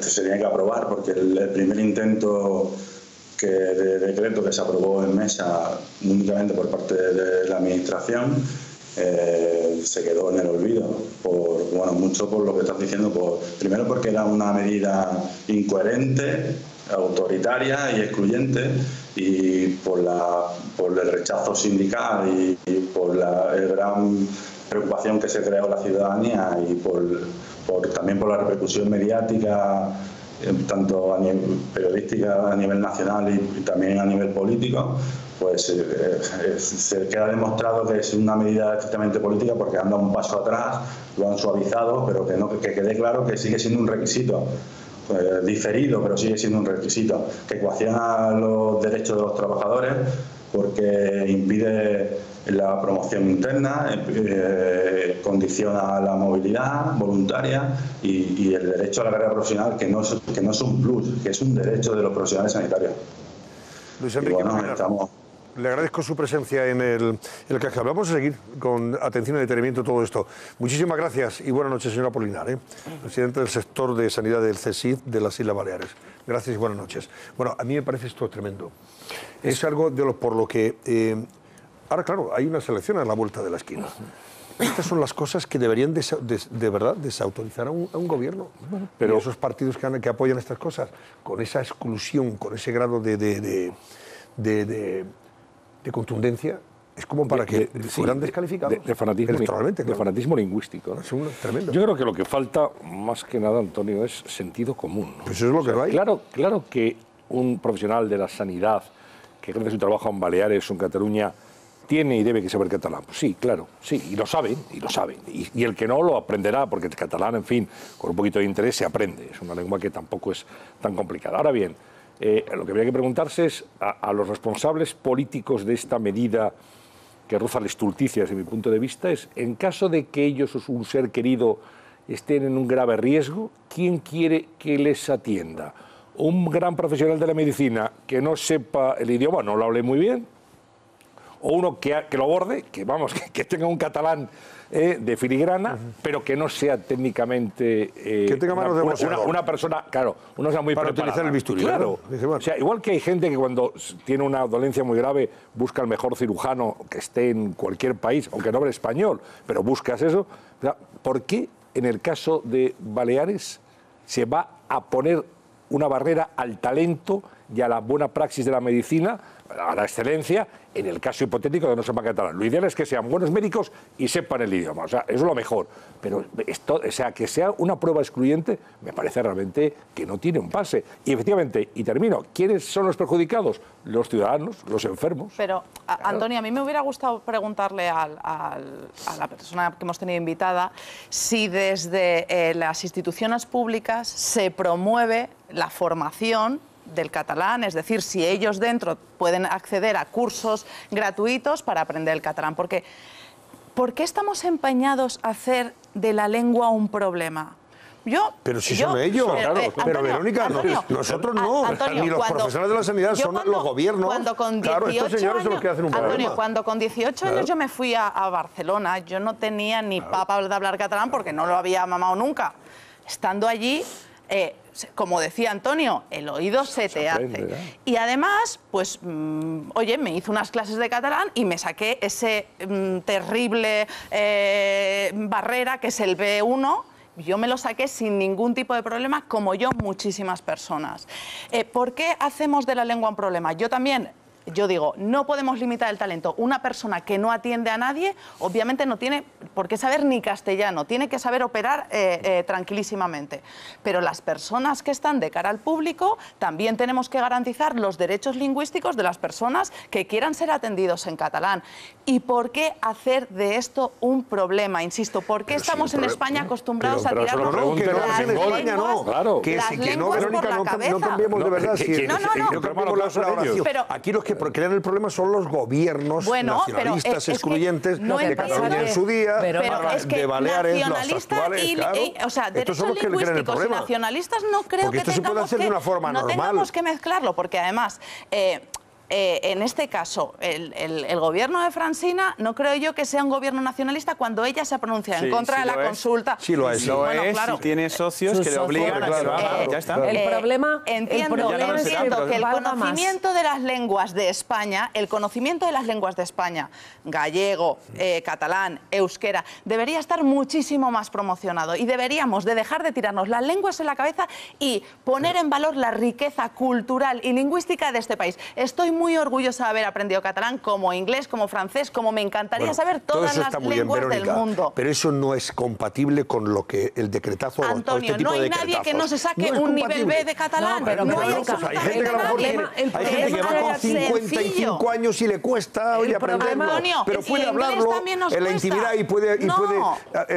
se tiene que aprobar, porque el primer intento de decreto que se aprobó en mesa únicamente por parte de la Administración se quedó en el olvido, mucho por lo que estás diciendo, primero porque era una medida incoherente, autoritaria y excluyente, y por el rechazo sindical y por el gran preocupación que se creó en la ciudadanía y también por la repercusión mediática, tanto a nivel periodística a nivel nacional y también a nivel político, pues se queda demostrado que es una medida estrictamente política porque han dado un paso atrás, lo han suavizado, pero que quede claro que sigue siendo un requisito. Diferido, pero sigue siendo un requisito, que coacciona los derechos de los trabajadores porque impide la promoción interna, condiciona la movilidad voluntaria y el derecho a la carrera profesional, que no es un plus, que es un derecho de los profesionales sanitarios. Luis Enrique, le agradezco su presencia en el Caja. Vamos a seguir con atención y detenimiento todo esto. Muchísimas gracias y buenas noches, señora Polinar, presidente del sector de sanidad del CSIC de las Islas Baleares. Gracias y buenas noches. Bueno, a mí me parece esto tremendo. Es algo por lo que... ahora, claro, hay unas elecciones a la vuelta de la esquina. Estas son las cosas que deberían de verdad desautorizar a un gobierno. Pero esos partidos que apoyan estas cosas, con esa exclusión, con ese grado de contundencia, es como para que fueran descalificados de fanatismo lingüístico, ¿no? Es tremendo. Yo creo que lo que falta, más que nada, Antonio, es sentido común, ¿no? Pues eso es lo que no hay. Claro que un profesional de la sanidad que ejerce su trabajo en Baleares o en Cataluña tiene y debe que saber catalán. Pues sí, claro, sí, y lo saben. Y el que no lo aprenderá, porque el catalán, en fin, con un poquito de interés se aprende. Es una lengua que tampoco es tan complicada. Ahora bien, lo que habría que preguntarse es a los responsables políticos de esta medida que roza la estulticia desde mi punto de vista, es en caso de que ellos o un ser querido estén en un grave riesgo, ¿quién quiere que les atienda? ¿Un gran profesional de la medicina que no sepa el idioma, no lo hable muy bien? ¿O uno que lo aborde, que tenga un catalán de filigrana, pero que no sea técnicamente que tenga manos de boxeador. Una persona, claro, una persona muy para preparada. Utilizar el bisturí. Claro. O sea, igual que hay gente que cuando tiene una dolencia muy grave busca el mejor cirujano que esté en cualquier país, aunque no hable español, pero buscas eso. O sea, ¿por qué en el caso de Baleares se va a poner una barrera al talento y a la buena praxis de la medicina, a la excelencia, en el caso hipotético de no sepan catalán? Lo ideal es que sean buenos médicos y sepan el idioma, o sea, eso es lo mejor. Pero esto, o sea, que sea una prueba excluyente, me parece realmente que no tiene un pase. Y efectivamente, y termino, ¿quiénes son los perjudicados? Los ciudadanos, los enfermos. Pero, Antonio, a mí me hubiera gustado preguntarle a la persona que hemos tenido invitada si desde las instituciones públicas se promueve la formación del catalán, es decir, si ellos dentro pueden acceder a cursos gratuitos para aprender el catalán. Porque, ¿por qué estamos empeñados a hacer de la lengua un problema? Pero si son ellos, pero Verónica, nosotros no, Antonio, ni los profesionales de la sanidad, son los gobiernos. Cuando con 18 claro, estos señores son los que hacen un problema. Antonio, cuando con 18 años yo me fui a Barcelona, yo no tenía ni papa de hablar catalán porque no lo había mamado nunca. Estando allí, como decía Antonio, el oído se te hace. Y además, pues, oye, me hizo unas clases de catalán y me saqué ese terrible barrera que es el B1. Yo me lo saqué sin ningún tipo de problema, como yo muchísimas personas. ¿Por qué hacemos de la lengua un problema? Yo digo, no podemos limitar el talento. Una persona que no atiende a nadie, obviamente no tiene por qué saber ni castellano, tiene que saber operar tranquilísimamente. Pero las personas que están de cara al público, también tenemos que garantizar los derechos lingüísticos de las personas que quieran ser atendidos en catalán. ¿Y por qué hacer de esto un problema? Insisto, ¿por qué estamos en España acostumbrados a tirarnos las lenguas por la cabeza? No cambiemos de verdad. No cambiemos la oración. Aquí los que crean el problema son los gobiernos nacionalistas excluyentes de Cataluña en su día, de Baleares, los actuales, o sea, derechos lingüísticos y nacionalistas no creo que tengamos que mezclarlo, porque además en este caso, el gobierno de Francina no creo yo que sea un gobierno nacionalista cuando ella se pronuncia en contra de la consulta. Sí lo es. Claro. Si tiene socios que le obligan a que lo haga. Ya está. El problema entiendo que el conocimiento de las lenguas de España, gallego, catalán, euskera, debería estar muchísimo más promocionado y deberíamos de dejar de tirarnos las lenguas en la cabeza y poner en valor la riqueza cultural y lingüística de este país. Estoy muy orgullosa de haber aprendido catalán, como inglés, como francés, como me encantaría saber todas las lenguas del mundo. Pero eso no es compatible con lo que el decretazo Antonio, o este tipo no hay de nadie que no se saque un nivel B de catalán. Pero no hay absolutamente nadie. Hay gente que va con 55 años y le cuesta aprenderlo. Pero puede hablarlo en la intimidad y puede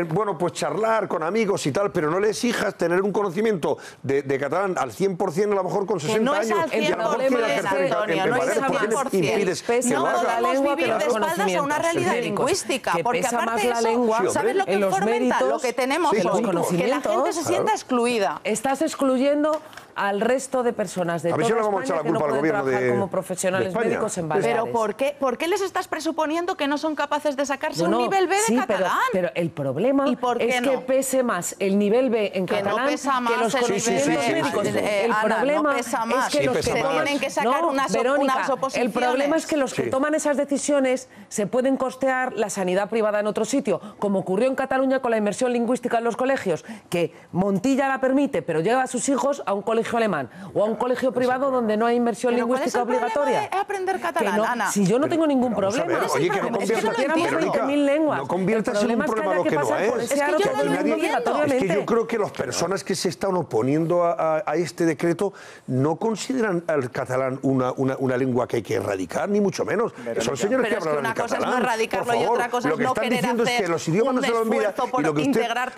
bueno, pues charlar con amigos y tal, pero no le exijas tener un conocimiento de catalán al 100% a lo mejor con 60 años. Y a lo mejor quiere ejercer en Madrid, ¿por qué impides que lo haga? No podemos vivir de espaldas a una realidad lingüística, porque aparte de eso, ¿sabes lo que fomenta? Lo que tenemos hoy, que la gente se sienta excluida. Estás excluyendo al resto de personas de toda España que no pueden trabajar como profesionales médicos en Baleares. Pero ¿por qué les estás presuponiendo que no son capaces de sacarse un nivel B de catalán? Pero el problema es que pese más el nivel B en catalán que los conocimientos médicos. El problema es que los que tienen que sacar unas oposiciones. El problema es que los que toman esas decisiones se pueden costear la sanidad privada en otro sitio, como ocurrió en Cataluña con la inmersión lingüística en los colegios, que Montilla la permite, pero lleva a sus hijos a un colegio alemán o a un colegio privado donde no hay inmersión lingüística obligatoria. ¿Cuál es aprender catalán, Ana? Si yo no tengo ningún problema. Oye, que no conviertas en un problema lo que no es. Es que yo creo que las personas que se están oponiendo a este decreto no consideran al catalán una lengua que hay que erradicar, ni mucho menos. Son señores que hablan en catalán. Una cosa es no erradicarlo y otra cosa es no querer hacer los idiomas no se lo olvidan,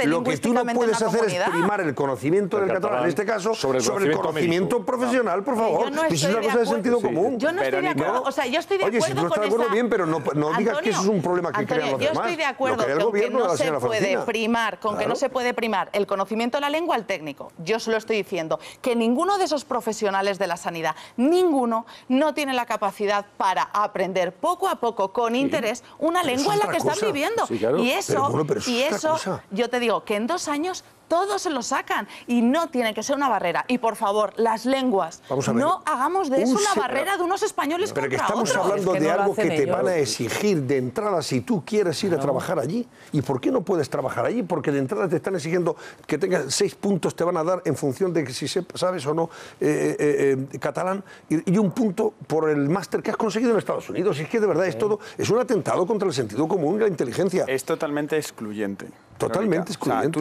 y lo que tú no puedes hacer es primar el conocimiento del catalán, en este caso, sobre el conocimiento profesional, por favor. Eso es una cosa de sentido común. Yo no estoy de acuerdo. O sea, yo estoy de acuerdo con esa... Oye, si tú estás de acuerdo, bien, pero no digas que eso es un problema que crean los demás. Yo estoy de acuerdo con que no se puede primar, no se puede primar el conocimiento de la lengua al técnico. Yo solo estoy diciendo que ninguno de esos profesionales de la sanidad, ninguno, no tiene la capacidad para aprender poco a poco, con interés, una lengua en la que están viviendo. Y eso, yo te digo que en 2 años todos se lo sacan y no tiene que ser una barrera. Y por favor, las lenguas, no hagamos de eso una barrera de unos españoles contra otros. Pero que estamos hablando de algo que te van a exigir de entrada si tú quieres ir a trabajar allí. ¿Y por qué no puedes trabajar allí? Porque de entrada te están exigiendo que tengas 6 puntos, te van a dar en función de si sabes o no catalán, y 1 punto por el máster que has conseguido en Estados Unidos. Y es que de verdad es un atentado contra el sentido común y la inteligencia. Es totalmente excluyente. Totalmente excluyente,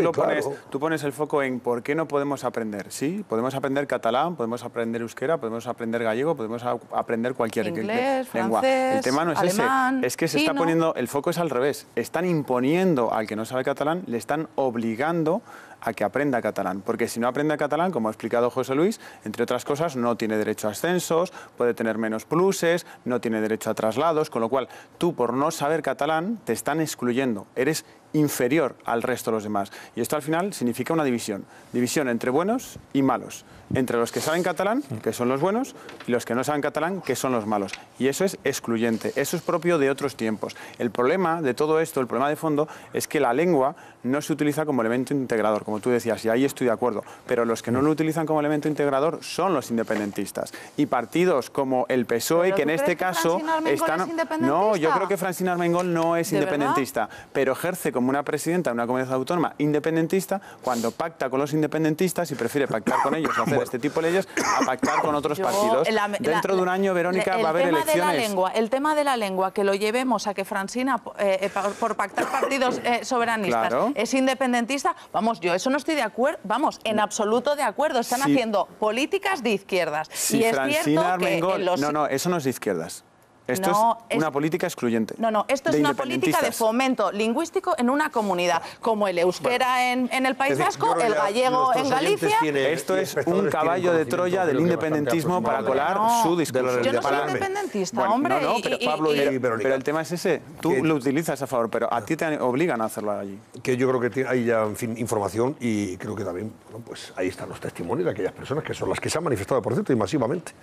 tú pones el foco en por qué no podemos aprender. Sí, podemos aprender catalán, podemos aprender euskera, podemos aprender gallego, podemos aprender cualquier inglés, lengua. Francés, el tema no es alemán, ese, es que se está poniendo, el foco es al revés. Están imponiendo al que no sabe catalán, le están obligando a que aprenda catalán, porque si no aprende catalán, como ha explicado José Luis, entre otras cosas, no tiene derecho a ascensos, puede tener menos pluses, no tiene derecho a traslados, con lo cual tú, por no saber catalán, te están excluyendo, eres inferior al resto de los demás. Y esto al final significa una división entre buenos y malos, entre los que saben catalán, que son los buenos, y los que no saben catalán, que son los malos. Y eso es excluyente, eso es propio de otros tiempos. El problema de todo esto, el problema de fondo, es que la lengua no se utiliza como elemento integrador, como tú decías, y ahí estoy de acuerdo, pero los que no lo utilizan como elemento integrador son los independentistas. Y partidos como el PSOE, que en este caso están... No, yo creo que Francina Armengol no es independentista, pero ejerce como una presidenta de una comunidad autónoma independentista cuando pacta con los independentistas y prefiere pactar con ellos o hacer este tipo de leyes a pactar con otros partidos. Dentro de un año, Verónica, va a haber elecciones. El tema de la lengua, que lo llevemos a que Francina, por pactar partidos soberanistas, es independentista, vamos, yo eso no estoy de acuerdo, vamos, en absoluto de acuerdo. Están haciendo políticas de izquierdas. Y es cierto que no, eso no es de izquierdas. Esto es una política excluyente. Esto es una política de fomento lingüístico en una comunidad, como el euskera en el País Vasco, el gallego en Galicia. Esto es un caballo de Troya del independentismo para colar su discurso. Yo no soy independentista, hombre. Pero Pablo pero el tema es ese. Tú lo utilizas a favor, pero a ti te obligan a hacerlo allí. Que yo creo que hay ya, en fin, información, y creo que también, pues ahí están los testimonios de aquellas personas que son las que se han manifestado, por cierto, y masivamente.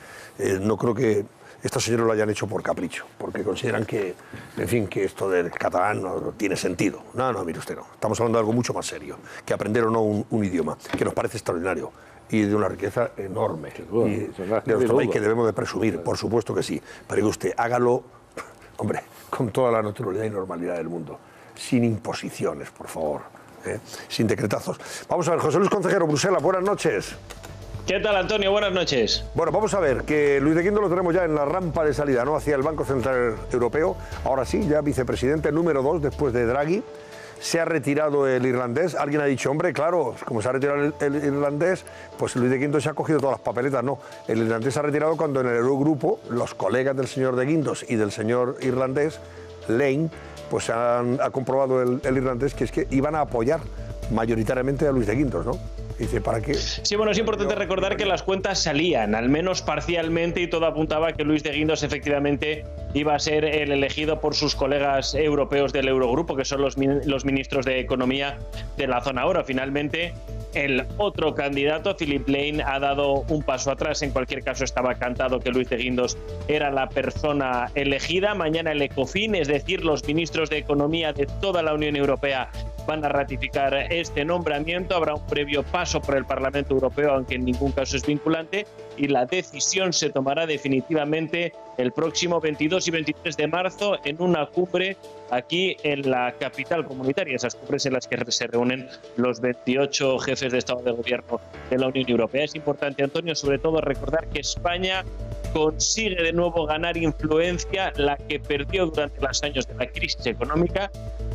No creo que estos señores lo hayan hecho por capricho, porque consideran que, en fin, que esto del catalán no tiene sentido. No, mire usted, no. Estamos hablando de algo mucho más serio, que aprender o no un idioma, que nos parece extraordinario y de una riqueza enorme, y de nuestro país que debemos de presumir, por supuesto que sí, pero que usted hágalo, hombre, con toda la naturalidad y normalidad del mundo, sin imposiciones, por favor, sin decretazos. Vamos a ver, José Luis Concejero, Bruselas, buenas noches. ¿Qué tal, Antonio? Buenas noches. Bueno, vamos a ver, que Luis de Guindos lo tenemos ya en la rampa de salida, ¿no? Hacia el Banco Central Europeo. Ahora sí, ya vicepresidente número 2 después de Draghi. Se ha retirado el irlandés. Alguien ha dicho, hombre, claro, como se ha retirado el irlandés, pues Luis de Guindos se ha cogido todas las papeletas. No, el irlandés se ha retirado cuando en el Eurogrupo los colegas del señor de Guindos y del señor irlandés, Lane, pues ha comprobado el irlandés que es que iban a apoyar mayoritariamente a Luis de Guindos, ¿no? Dice, ¿para qué? Sí, bueno, es importante recordar que las cuentas salían, al menos parcialmente, y todo apuntaba a que Luis de Guindos efectivamente iba a ser el elegido por sus colegas europeos del Eurogrupo, que son los ministros de Economía de la zona euro. Finalmente, el otro candidato, Philip Lane, ha dado un paso atrás. En cualquier caso, estaba cantado que Luis de Guindos era la persona elegida. Mañana el ECOFIN, es decir, los ministros de Economía de toda la Unión Europea, van a ratificar este nombramiento. Habrá un previo paso por el Parlamento Europeo, aunque en ningún caso es vinculante, y la decisión se tomará definitivamente el próximo 22 y 23 de marzo en una cumbre aquí en la capital comunitaria, esas cumbres en las que se reúnen los 28 jefes de Estado de Gobierno de la Unión Europea. Es importante, Antonio, sobre todo recordar que España consigue de nuevo ganar influencia, la que perdió durante los años de la crisis económica,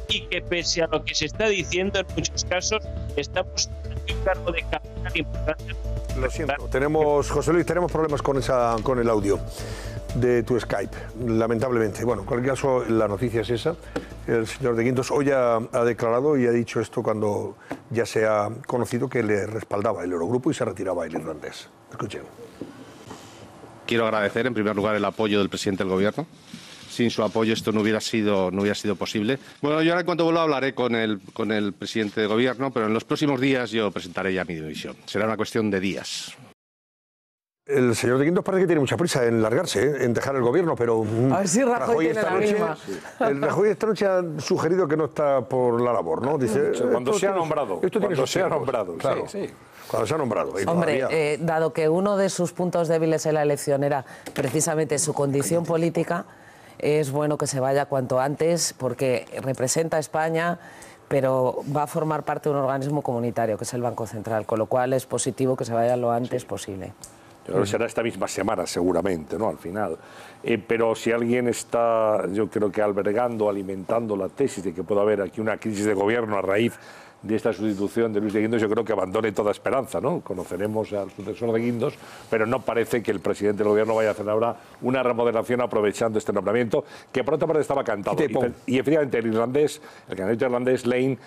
y que pese a lo que se está diciendo, en muchos casos estamos en un cargo de capital importante. Lo siento, José Luis, tenemos problemas con el audio de tu Skype, lamentablemente. Bueno, en cualquier caso, la noticia es esa. El señor de Guindos hoy ha declarado y ha dicho esto cuando ya se ha conocido que le respaldaba el Eurogrupo y se retiraba el irlandés. Escuchen. Quiero agradecer en primer lugar el apoyo del presidente del Gobierno. Sin su apoyo esto no hubiera sido posible. Bueno, yo ahora en cuanto vuelva hablaré con el presidente de Gobierno, pero en los próximos días yo presentaré ya mi dimisión. Será una cuestión de días. El señor de Guindos parece que tiene mucha prisa en largarse, en dejar el gobierno, pero a ver si Rajoy tiene la misma. Rajoy esta noche ha sugerido que no está por la labor, ¿no? Dice, cuando se ha nombrado. Cuando se ha nombrado, claro. Sí. Cuando se ha nombrado. Hombre, dado que uno de sus puntos débiles en la elección era precisamente su condición política, es bueno que se vaya cuanto antes porque representa a España, pero va a formar parte de un organismo comunitario que es el Banco Central, con lo cual es positivo que se vaya lo antes posible. Yo creo que será esta misma semana seguramente, ¿no? Al final. Pero si alguien está, yo creo que albergando, alimentando la tesis de que puede haber aquí una crisis de gobierno a raíz de esta sustitución de Luis de Guindos, yo creo que abandone toda esperanza, ¿no? Conoceremos al sucesor de Guindos, pero no parece que el presidente del Gobierno vaya a hacer ahora una remodelación aprovechando este nombramiento, que por otra parte estaba cantado. Y efectivamente el candidato irlandés, Lane,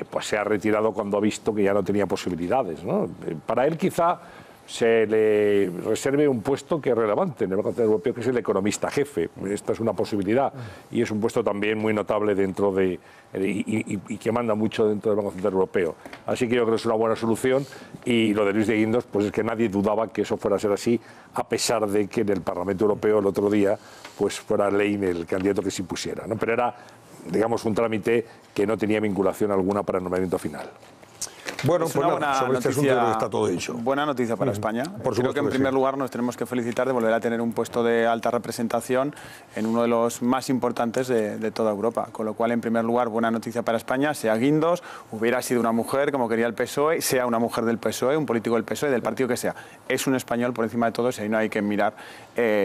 pues se ha retirado cuando ha visto que ya no tenía posibilidades, ¿no? Para él quizá se le reserve un puesto que es relevante en el Banco Central Europeo, que es el economista jefe. Esta es una posibilidad y es un puesto también muy notable dentro de y que manda mucho dentro del Banco Central Europeo. Así que yo creo que es una buena solución, y lo de Luis de Guindos, pues es que nadie dudaba que eso fuera a ser así, a pesar de que en el Parlamento Europeo el otro día pues fuera Lane el candidato que se impusiera, ¿no? Pero era, digamos, un trámite que no tenía vinculación alguna para el nombramiento final. Bueno, pues nada, sobre este asunto creo que está todo dicho. Buena noticia para España. Creo que en primer lugar nos tenemos que felicitar de volver a tener un puesto de alta representación en uno de los más importantes de toda Europa. Con lo cual, en primer lugar, buena noticia para España. Sea Guindos, hubiera sido una mujer como quería el PSOE, sea una mujer del PSOE, un político del PSOE, del partido que sea. Es un español por encima de todos y ahí no hay que mirar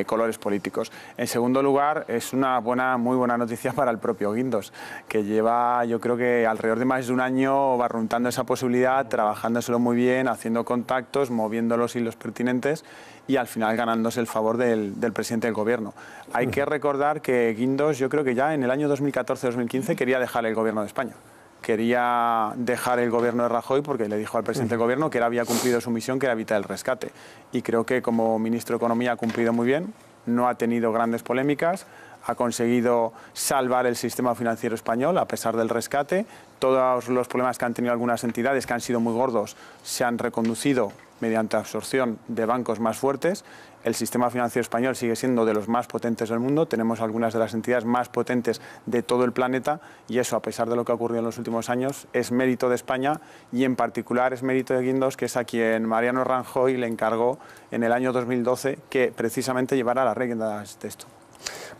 colores políticos. En segundo lugar, es una muy buena noticia para el propio Guindos, que lleva, yo creo que alrededor de más de un año barruntando esa posibilidad, trabajándoselo muy bien, haciendo contactos, moviendo los hilos pertinentes y al final ganándose el favor del presidente del Gobierno. Hay que recordar que Guindos, yo creo que ya en el año 2014-2015 quería dejar el Gobierno de España. Quería dejar el Gobierno de Rajoy porque le dijo al presidente del Gobierno que él había cumplido su misión, que era evitar el rescate. Y creo que como ministro de Economía ha cumplido muy bien, no ha tenido grandes polémicas, ha conseguido salvar el sistema financiero español a pesar del rescate. Todos los problemas que han tenido algunas entidades, que han sido muy gordos, se han reconducido mediante absorción de bancos más fuertes. El sistema financiero español sigue siendo de los más potentes del mundo. Tenemos algunas de las entidades más potentes de todo el planeta y eso, a pesar de lo que ha ocurrido en los últimos años, es mérito de España y en particular es mérito de Guindos, que es a quien Mariano Rajoy le encargó en el año 2012 que precisamente llevara las riendas de esto.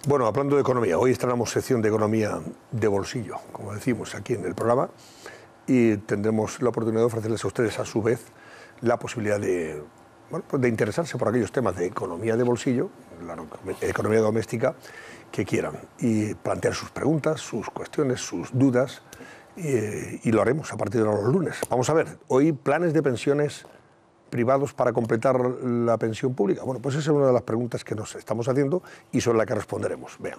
Bueno, hablando de economía, hoy estrenamos sección de economía de bolsillo, como decimos aquí en el programa, y tendremos la oportunidad de ofrecerles a ustedes a su vez la posibilidad de bueno, pues de interesarse por aquellos temas de economía de bolsillo, la economía doméstica, que quieran, y plantear sus preguntas, sus cuestiones, sus dudas, y lo haremos a partir de los lunes. Vamos a ver, hoy planes de pensiones privados para completar la pensión pública. Bueno, pues esa es una de las preguntas que nos estamos haciendo y sobre la que responderemos. Vean.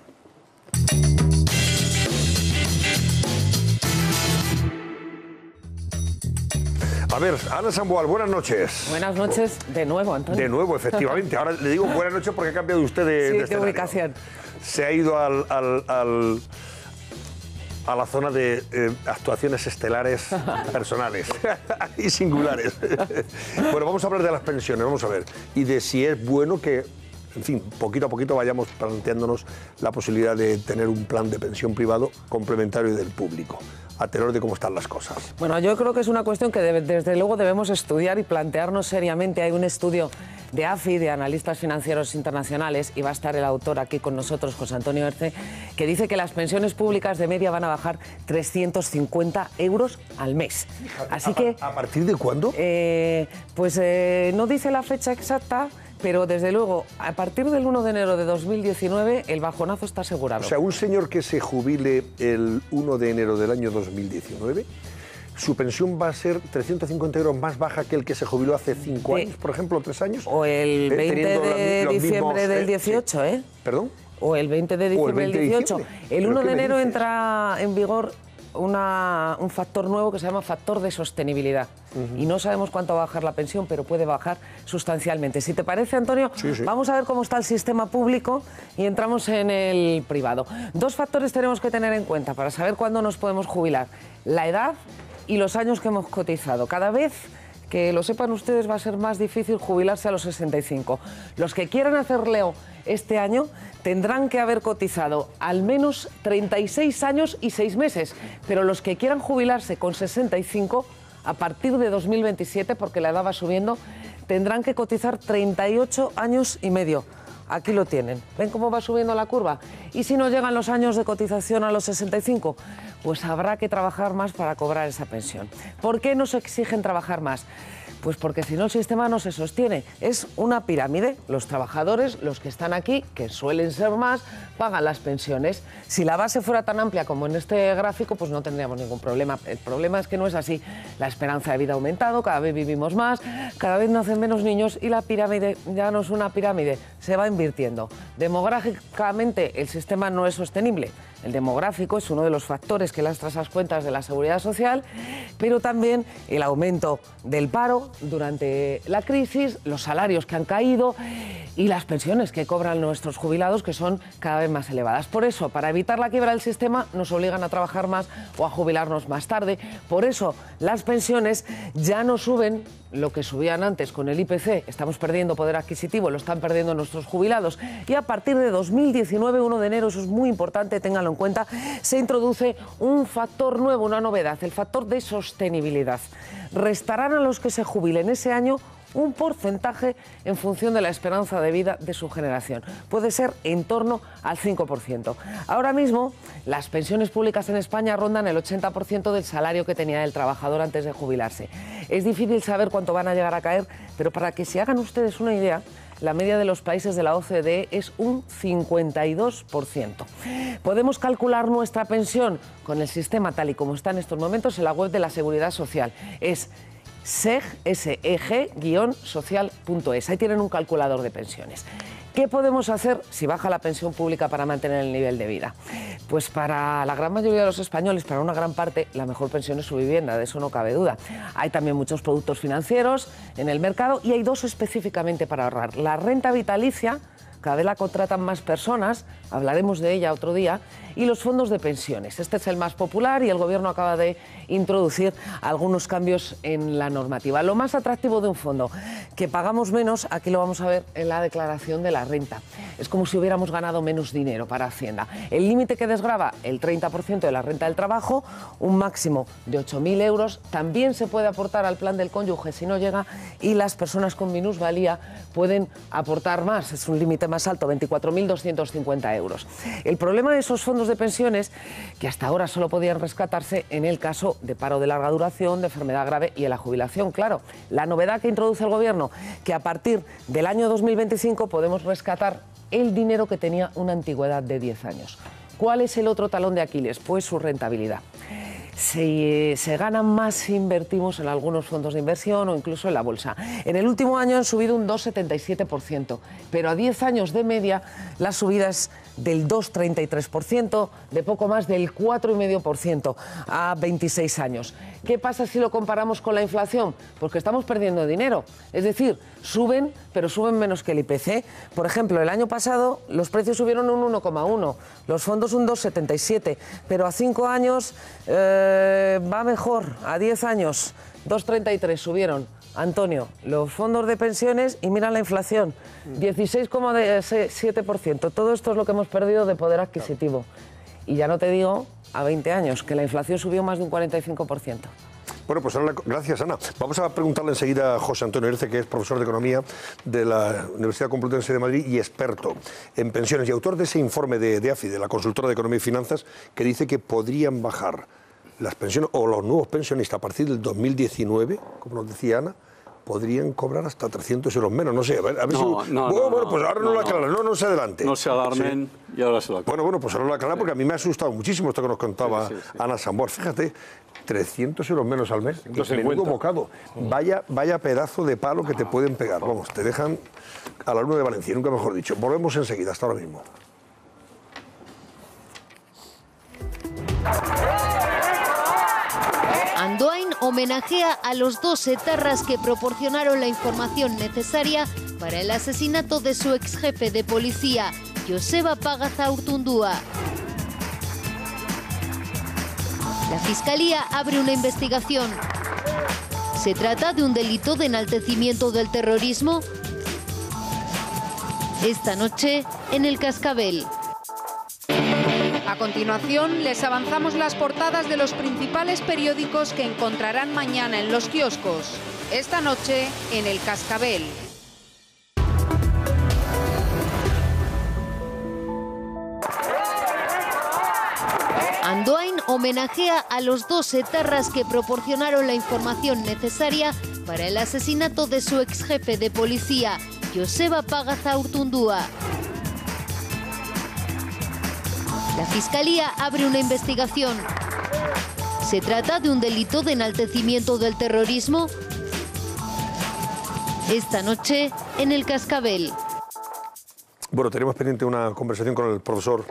A ver, Ana Samboal, buenas noches. Buenas noches de nuevo, Antonio. De nuevo, efectivamente. Ahora le digo buenas noches porque ha cambiado usted de ubicación. Se ha ido a la zona de actuaciones estelares personales y singulares. Bueno, vamos a hablar de las pensiones, vamos a ver. Y de si es bueno que, en fin, poquito a poquito vayamos planteándonos la posibilidad de tener un plan de pensión privado complementario del público, a tenor de cómo están las cosas. Bueno, yo creo que es una cuestión que desde luego debemos estudiar y plantearnos seriamente. Hay un estudio de AFI, de analistas financieros internacionales, y va a estar el autor aquí con nosotros, José Antonio Erce, que dice que las pensiones públicas de media van a bajar 350 euros al mes. Así que... ¿A partir de cuándo? No dice la fecha exacta, pero desde luego, a partir del 1 de enero de 2019, el bajonazo está asegurado. O sea, un señor que se jubile el 1 de enero del año 2019... ¿su pensión va a ser 350 euros más baja que el que se jubiló hace 5 años, por ejemplo, o 3 años? O el 20 de diciembre del 18, ¿eh? ¿Perdón? O el 20 de diciembre del 18. El 1 de enero entra en vigor un factor nuevo que se llama factor de sostenibilidad. Y no sabemos cuánto va a bajar la pensión, pero puede bajar sustancialmente. Si te parece, Antonio, vamos a ver cómo está el sistema público y entramos en el privado. 2 factores tenemos que tener en cuenta para saber cuándo nos podemos jubilar: la edad y los años que hemos cotizado. Cada vez, que lo sepan ustedes, va a ser más difícil jubilarse a los 65. Los que quieran hacer Leo este año tendrán que haber cotizado al menos 36 años y 6 meses, pero los que quieran jubilarse con 65, a partir de 2027, porque la edad va subiendo, tendrán que cotizar 38 años y medio. Aquí lo tienen. ¿Ven cómo va subiendo la curva? Y si no llegan los años de cotización a los 65, pues habrá que trabajar más para cobrar esa pensión. ¿Por qué nos exigen trabajar más? Pues porque si no el sistema no se sostiene. Es una pirámide. Los trabajadores, los que están aquí, que suelen ser más, pagan las pensiones. Si la base fuera tan amplia como en este gráfico, pues no tendríamos ningún problema. El problema es que no es así. La esperanza de vida ha aumentado, cada vez vivimos más, cada vez nacen menos niños y la pirámide ya no es una pirámide, se va invirtiendo. Demográficamente el sistema no es sostenible. El demográfico es uno de los factores que lastra esas cuentas de la Seguridad Social, pero también el aumento del paro durante la crisis, los salarios que han caído y las pensiones que cobran nuestros jubilados, que son cada vez más elevadas. Por eso, para evitar la quiebra del sistema, nos obligan a trabajar más o a jubilarnos más tarde. Por eso, las pensiones ya no suben lo que subían antes con el IPC. Estamos perdiendo poder adquisitivo, lo están perdiendo nuestros jubilados. Y a partir de 2019, 1 de enero, eso es muy importante, ténganlo en cuenta, se introduce un factor nuevo, una novedad, el factor de sostenibilidad. Restarán a los que se jubilen ese año un porcentaje en función de la esperanza de vida de su generación. Puede ser en torno al 5%. Ahora mismo, las pensiones públicas en España rondan el 80% del salario que tenía el trabajador antes de jubilarse. Es difícil saber cuánto van a llegar a caer, pero para que se hagan ustedes una idea, la media de los países de la OCDE es un 52%. Podemos calcular nuestra pensión con el sistema tal y como está en estos momentos en la web de la Seguridad Social. Es seg-social.es. Ahí tienen un calculador de pensiones. ¿Qué podemos hacer si baja la pensión pública para mantener el nivel de vida? Pues para la gran mayoría de los españoles, para una gran parte, la mejor pensión es su vivienda, de eso no cabe duda. Hay también muchos productos financieros en el mercado y hay 2 específicamente para ahorrar. La renta vitalicia, cada vez la contratan más personas, hablaremos de ella otro día, y los fondos de pensiones. Este es el más popular y el Gobierno acaba de introducir algunos cambios en la normativa. Lo más atractivo de un fondo, que pagamos menos, aquí lo vamos a ver en la declaración de la renta. Es como si hubiéramos ganado menos dinero para Hacienda. El límite que desgrava, el 30% de la renta del trabajo, un máximo de 8.000 euros. También se puede aportar al plan del cónyuge si no llega, y las personas con minusvalía pueden aportar más. Es un límite más alto, 24.250 euros. El problema de esos fondos de pensiones que hasta ahora solo podían rescatarse en el caso de paro de larga duración, de enfermedad grave y en la jubilación. Claro, la novedad que introduce el Gobierno, que a partir del año 2025 podemos rescatar el dinero que tenía una antigüedad de 10 años. ¿Cuál es el otro talón de Aquiles? Pues su rentabilidad. Se gana más si invertimos en algunos fondos de inversión o incluso en la bolsa. En el último año han subido un 2,77%, pero a 10 años de media la subida es del 2,33%, de poco más del 4,5% a 26 años. ¿Qué pasa si lo comparamos con la inflación? Pues que estamos perdiendo dinero. Es decir, suben, pero suben menos que el IPC. Por ejemplo, el año pasado los precios subieron un 1,1%, los fondos un 2,77%, pero a 5 años va mejor, a 10 años 2,33% subieron. Antonio, los fondos de pensiones y mira la inflación, 16,7%. Todo esto es lo que hemos perdido de poder adquisitivo. Y ya no te digo a 20 años, que la inflación subió más de un 45%. Bueno, pues ahora, gracias, Ana. Vamos a preguntarle enseguida a José Antonio Erce, que es profesor de Economía de la Universidad Complutense de Madrid y experto en pensiones y autor de ese informe de AFI, de la consultora de Economía y Finanzas, que dice que podrían bajar las pensiones o los nuevos pensionistas a partir del 2019, como nos decía Ana, podrían cobrar hasta 300 euros menos. No sé, a ver si... Bueno, pues ahora no lo aclaran, no se adelante. No se alarmen y ahora se lo aclaran. Bueno, pues ahora lo aclaran porque a mí me ha asustado muchísimo esto que nos contaba Ana Sambor. Fíjate, 300 euros menos al mes, menudo bocado. Vaya pedazo de palo que te pueden pegar. Vamos, te dejan a la luna de Valencia, nunca mejor dicho. Volvemos enseguida, hasta ahora mismo. Andoain homenajea a los 2 etarras que proporcionaron la información necesaria para el asesinato de su ex jefe de policía, Joseba Pagazaurtundúa. La Fiscalía abre una investigación. ¿Se trata de un delito de enaltecimiento del terrorismo? Esta noche, en El Cascabel. A continuación, les avanzamos las portadas de los principales periódicos que encontrarán mañana en los kioscos. Esta noche, en El Cascabel. Andoain homenajea a los 2 etarras que proporcionaron la información necesaria para el asesinato de su ex jefe de policía, Joseba Pagazaurtundúa. La Fiscalía abre una investigación. ¿Se trata de un delito de enaltecimiento del terrorismo? Esta noche, en El Cascabel. Bueno, tenemos pendiente una conversación con el profesor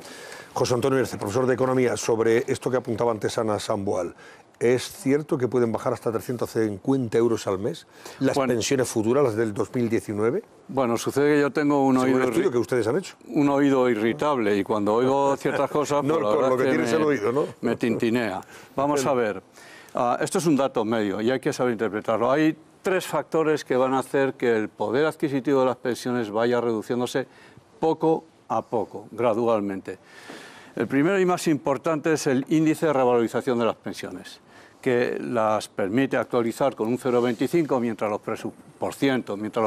José Antonio Erce, profesor de Economía, sobre esto que apuntaba antes Ana Samboal. ¿Es cierto que pueden bajar hasta 350 euros al mes las pensiones futuras, las del 2019? Bueno, sucede que yo tengo un oído... estudio que ustedes han hecho. Un oído irritable y cuando oigo ciertas cosas... No, pues por lo que tienes el oído, ¿no? Me tintinea. Vamos a ver. Esto es un dato medio y hay que saber interpretarlo. Hay 3 factores que van a hacer que el poder adquisitivo de las pensiones vaya reduciéndose poco a poco, gradualmente. El primero y más importante es el índice de revalorización de las pensiones, que las permite actualizar con un 0,25 mientras los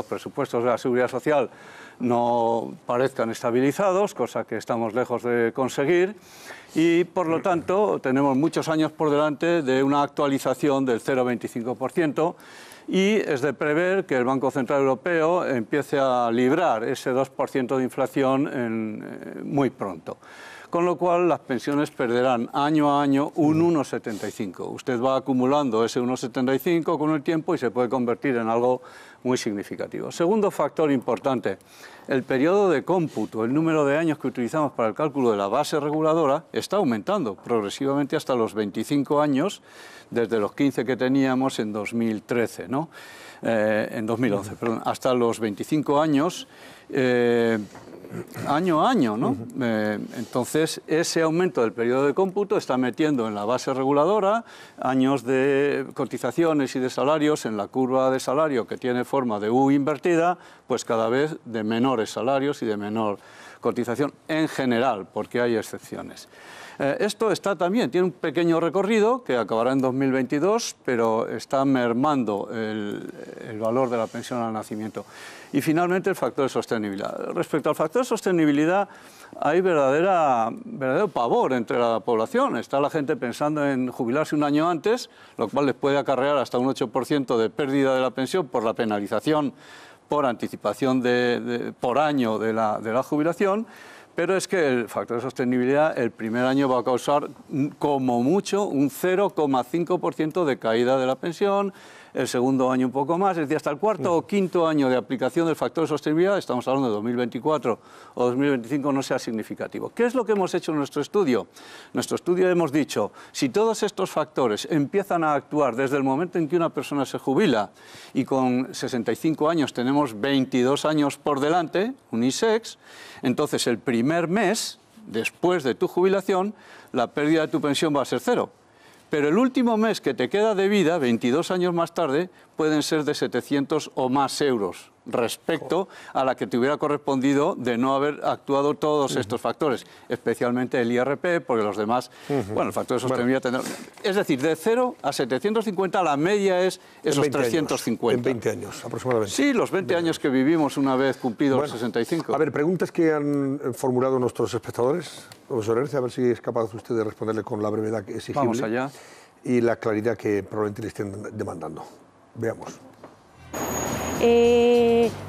presupuestos de la Seguridad Social no parezcan estabilizados, cosa que estamos lejos de conseguir, y por lo tanto tenemos muchos años por delante de una actualización del 0,25%, y es de prever que el Banco Central Europeo empiece a librar ese 2% de inflación muy pronto. Con lo cual las pensiones perderán año a año un 1,75. Usted va acumulando ese 1,75 con el tiempo y se puede convertir en algo muy significativo. Segundo factor importante, el periodo de cómputo, el número de años que utilizamos para el cálculo de la base reguladora está aumentando progresivamente hasta los 25 años, desde los 15 que teníamos en 2013, ¿no? En 2011, perdón, hasta los 25 años, año a año, ¿no? Entonces, ese aumento del periodo de cómputo está metiendo en la base reguladora años de cotizaciones y de salarios en la curva de salario que tiene forma de U invertida, pues cada vez de menores salarios y de menor cotización en general, porque hay excepciones. Esto está también, tiene un pequeño recorrido que acabará en 2022, pero está mermando el valor de la pensión al nacimiento. Y finalmente el factor de sostenibilidad. Respecto al factor de sostenibilidad, hay verdadero pavor entre la población. Está la gente pensando en jubilarse un año antes, lo cual les puede acarrear hasta un 8% de pérdida de la pensión por la penalización por anticipación por año de la jubilación. Pero es que el factor de sostenibilidad el primer año va a causar como mucho un 0,5% de caída de la pensión, el segundo año un poco más, es decir, hasta el cuarto o quinto año de aplicación del factor de sostenibilidad, estamos hablando de 2024 o 2025, no sea significativo. ¿Qué es lo que hemos hecho en nuestro estudio? En nuestro estudio hemos dicho, si todos estos factores empiezan a actuar desde el momento en que una persona se jubila y con 65 años tenemos 22 años por delante, unisex, entonces el primer mes, después de tu jubilación, la pérdida de tu pensión va a ser 0. Pero el último mes que te queda de vida, 22 años más tarde, pueden ser de 700 o más euros respecto a la que te hubiera correspondido de no haber actuado todos estos factores, especialmente el IRP, porque los demás, bueno, el factor de sostenibilidad tendrá... Es decir, de 0 a 750 la media es esos 350. En 20 años, aproximadamente. Sí, los 20 años que vivimos una vez cumplidos los 65. A ver, preguntas que han formulado nuestros espectadores. Profesor Erce, a ver si es capaz usted de responderle con la brevedad exigible. Vamos allá. Y la claridad que probablemente le estén demandando. Veamos.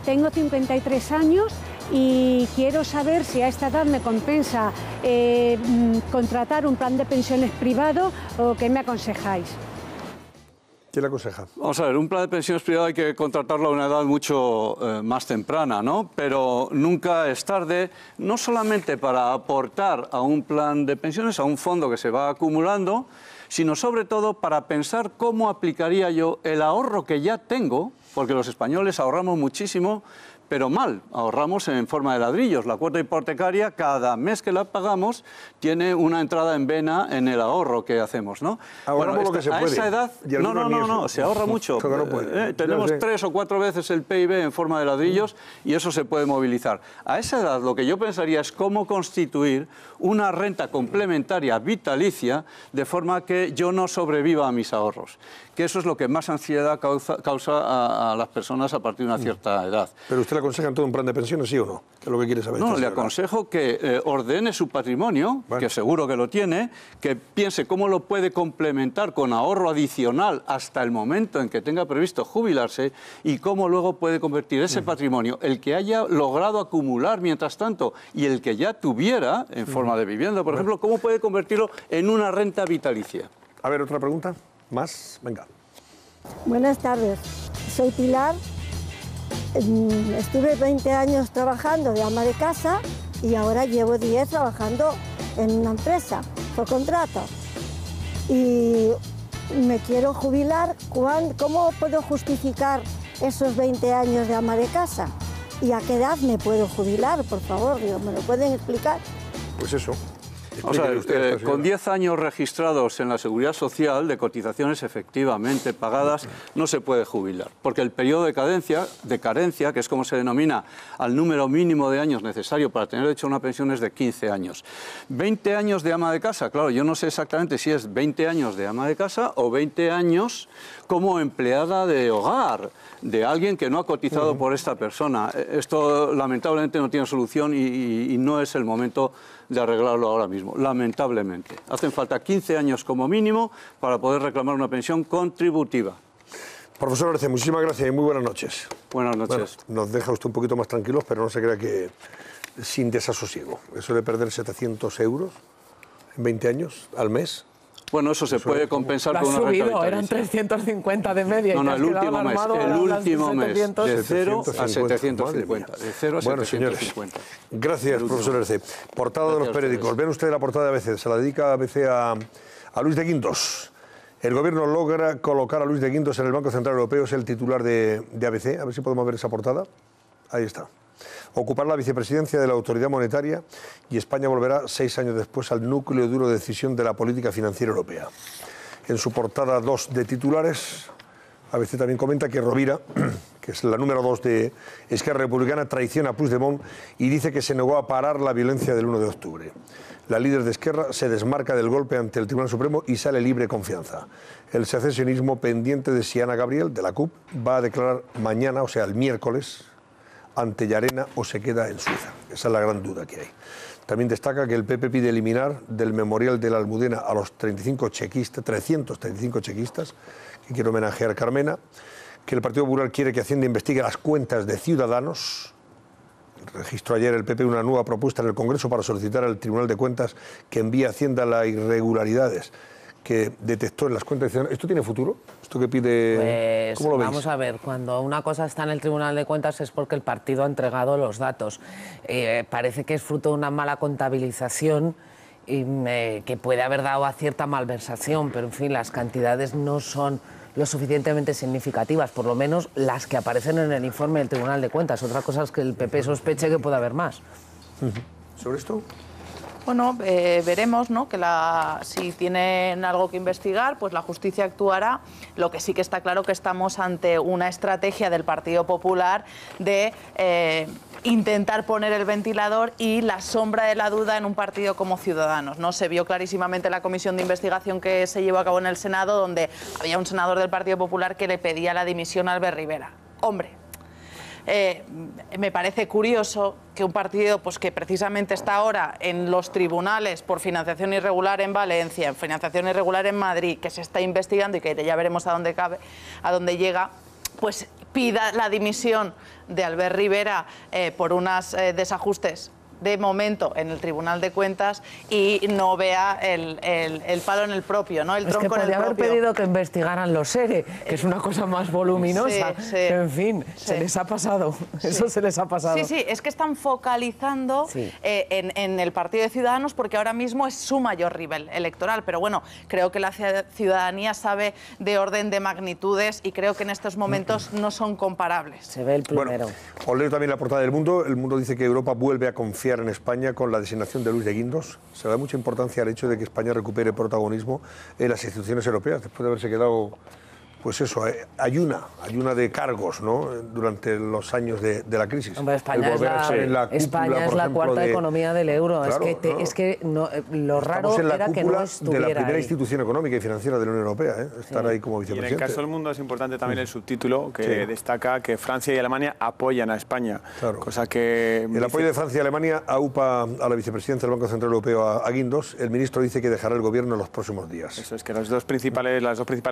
Tengo 53 años y quiero saber si a esta edad me compensa contratar un plan de pensiones privado o qué me aconsejáis. ¿Qué le aconseja? Vamos a ver, un plan de pensiones privado hay que contratarlo a una edad mucho más temprana, ¿no? Pero nunca es tarde, no solamente para aportar a un plan de pensiones, a un fondo que se va acumulando, sino sobre todo para pensar cómo aplicaría yo el ahorro que ya tengo, porque los españoles ahorramos muchísimo, pero mal, ahorramos en forma de ladrillos. La cuota hipotecaria, cada mes que la pagamos, tiene una entrada en vena en el ahorro que hacemos, ¿no? Ahorramos lo que se puede. A esa edad, no, se ahorra mucho. Tenemos 3 o 4 veces el PIB en forma de ladrillos y eso se puede movilizar. A esa edad lo que yo pensaría es cómo constituir una renta complementaria vitalicia de forma que yo no sobreviva a mis ahorros. Que eso es lo que más ansiedad causa a las personas a partir de una cierta edad. ¿Pero usted le aconseja en todo un plan de pensiones, sí o no? ¿Qué es lo que quiere saber? No, le aconsejo que ordene su patrimonio, que seguro que lo tiene, que piense cómo lo puede complementar con ahorro adicional hasta el momento en que tenga previsto jubilarse y cómo luego puede convertir ese patrimonio, el que haya logrado acumular mientras tanto y el que ya tuviera en forma de vivienda, por ejemplo, cómo puede convertirlo en una renta vitalicia. A ver, otra pregunta. Más, venga. Buenas tardes, soy Pilar. Estuve 20 años trabajando de ama de casa y ahora llevo 10 trabajando en una empresa por contrato. Y me quiero jubilar. ¿Cómo puedo justificar esos 20 años de ama de casa? ¿Y a qué edad me puedo jubilar? Por favor, ¿me lo pueden explicar? Pues eso. O sea, con 10 años registrados en la Seguridad Social de cotizaciones efectivamente pagadas, no se puede jubilar, porque el periodo de carencia, que es como se denomina al número mínimo de años necesario para tener derecho a una pensión, es de 15 años. 20 años de ama de casa, claro, yo no sé exactamente si es 20 años de ama de casa o 20 años como empleada de hogar, de alguien que no ha cotizado por esta persona. Esto lamentablemente no tiene solución y no es el momento de arreglarlo ahora mismo, lamentablemente. Hacen falta 15 años como mínimo para poder reclamar una pensión contributiva. Profesor Erce, muchísimas gracias y muy buenas noches. Buenas noches. Bueno, nos deja usted un poquito más tranquilos, pero no se crea que sin desasosiego. Eso de perder 700 euros en 20 años al mes... Bueno, eso se puede compensar con una renta vitalicia. Eran 350 de media. No, el último mes, de 0 a 750. De 0 a 750. Gracias, profesor Erce. Portada de los periódicos. Vean ustedes la portada de ABC. Se la dedica ABC a Luis de Guindos. El gobierno logra colocar a Luis de Guindos en el Banco Central Europeo. Es el titular de ABC. A ver si podemos ver esa portada. Ahí está. Ocupar la vicepresidencia de la Autoridad Monetaria y España volverá 6 años después al núcleo duro de decisión de la política financiera europea. En su portada 2 de titulares, ABC también comenta que Rovira que es la número 2 de Esquerra Republicana, traiciona a Puigdemont y dice que se negó a parar la violencia del 1 de octubre. La líder de Esquerra se desmarca del golpe ante el Tribunal Supremo y sale libre confianza. El secesionismo pendiente de si Anna Gabriel, de la CUP, va a declarar mañana, o sea, el miércoles, ante Llarena o se queda en Suiza. Esa es la gran duda que hay. También destaca que el PP pide eliminar del memorial de la Almudena a los 335 chequistas, que quiere homenajear a Carmena, que el Partido Popular quiere que Hacienda investigue las cuentas de Ciudadanos. Registró ayer el PP una nueva propuesta en el Congreso para solicitar al Tribunal de Cuentas que envíe a Hacienda las irregularidades que detectó en las cuentas de Ciudadanos. ¿Esto tiene futuro? ¿Esto que pide? Pues, ¿cómo lo veis? Vamos a ver, cuando una cosa está en el Tribunal de Cuentas es porque el partido ha entregado los datos. Parece que es fruto de una mala contabilización y que puede haber dado a cierta malversación, pero en fin, las cantidades no son lo suficientemente significativas, por lo menos las que aparecen en el informe del Tribunal de Cuentas. Otra cosa es que el PP sospeche que puede haber más. ¿Sobre esto? Bueno, veremos, ¿no?, que si tienen algo que investigar, pues la justicia actuará. Lo que sí que está claro que estamos ante una estrategia del Partido Popular de intentar poner el ventilador y la sombra de la duda en un partido como Ciudadanos, ¿no? Se vio clarísimamente en la comisión de investigación que se llevó a cabo en el Senado, donde había un senador del Partido Popular que le pedía la dimisión a Albert Rivera. Hombre, me parece curioso que un partido pues, que precisamente está ahora en los tribunales por financiación irregular en Valencia, en financiación irregular en Madrid, que se está investigando y que ya veremos a dónde llega, pues pida la dimisión de Albert Rivera por unos desajustes de momento en el Tribunal de Cuentas y no vea el palo en el propio, ¿no? El tronco en el propio. Es que podría haber pedido que investigaran los ERE, que es una cosa más voluminosa. Sí. En fin, se les ha pasado. Sí. Eso se les ha pasado. Sí, es que están focalizando en el Partido de Ciudadanos porque ahora mismo es su mayor rival electoral. Pero bueno, creo que la ciudadanía sabe de orden de magnitudes y creo que en estos momentos no son comparables. Se ve el primero. Bueno, os leo también la portada del Mundo. El Mundo dice que Europa vuelve a confiar en España con la designación de Luis de Guindos. Se da mucha importancia al hecho de que España recupere protagonismo en las instituciones europeas, después de haberse quedado, pues eso, ayuna de cargos, ¿no?, durante los años de la crisis. Hombre, España es la cuarta economía del euro. Claro, es que lo raro era que no estuviera de la primera ahí. Institución económica y financiera de la Unión Europea, estar ahí como vicepresidente. Y en el caso del Mundo es importante también el subtítulo que destaca que Francia y Alemania apoyan a España. Claro. Cosa que el apoyo de Francia y Alemania aupa a la vicepresidenta del Banco Central Europeo, a Guindos. El ministro dice que dejará el gobierno en los próximos días. Eso es, que las dos principales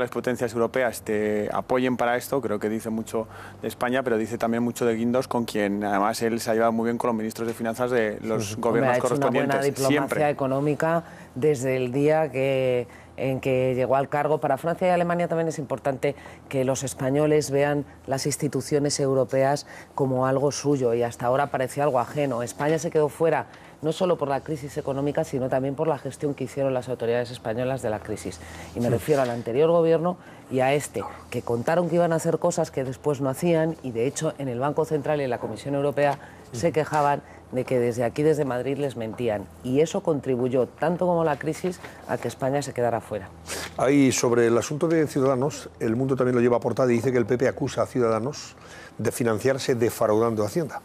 potencias europeas te apoyen para esto. Creo que dice mucho de España, pero dice también mucho de Guindos, con quien además él se ha llevado muy bien con los ministros de finanzas de los gobiernos correspondientes. Ha hecho una buena diplomacia económica desde el día en que llegó al cargo. Para Francia y Alemania también es importante que los españoles vean las instituciones europeas como algo suyo, y hasta ahora parecía algo ajeno. España se quedó fuera no solo por la crisis económica, sino también por la gestión que hicieron las autoridades españolas de la crisis. Y me refiero al anterior gobierno y a este, que contaron que iban a hacer cosas que después no hacían, y de hecho en el Banco Central y en la Comisión Europea se quejaban de que desde aquí, desde Madrid, les mentían. Y eso contribuyó, tanto como la crisis, a que España se quedara fuera. Ahí, sobre el asunto de Ciudadanos, El Mundo también lo lleva a portada y dice que el PP acusa a Ciudadanos de financiarse defraudando a Hacienda.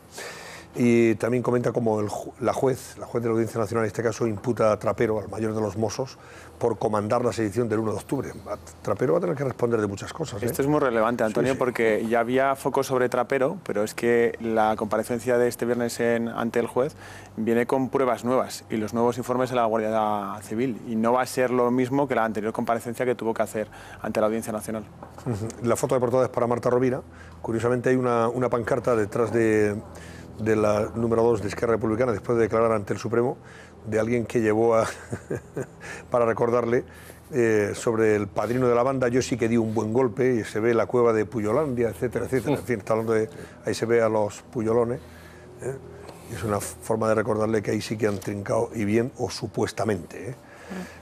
Y también comenta como la juez de la Audiencia Nacional en este caso imputa a Trapero, al mayor de los Mossos, por comandar la sedición del 1 de octubre. Trapero va a tener que responder de muchas cosas. Esto es muy relevante, Antonio, porque ya había foco sobre Trapero, pero es que la comparecencia de este viernes ante el juez viene con pruebas nuevas y los nuevos informes de la Guardia Civil. Y no va a ser lo mismo que la anterior comparecencia que tuvo que hacer ante la Audiencia Nacional. La foto de portada es para Marta Rovira. Curiosamente hay una pancarta detrás de la número 2 de Esquerra Republicana, después de declarar ante el Supremo, de alguien que llevó para recordarle sobre el padrino de la banda: yo sí que di un buen golpe, y se ve la cueva de Puyolandia, etcétera, etcétera. En fin, está hablando ahí se ve a los puyolones. Es una forma de recordarle que ahí sí que han trincado, y bien, o supuestamente.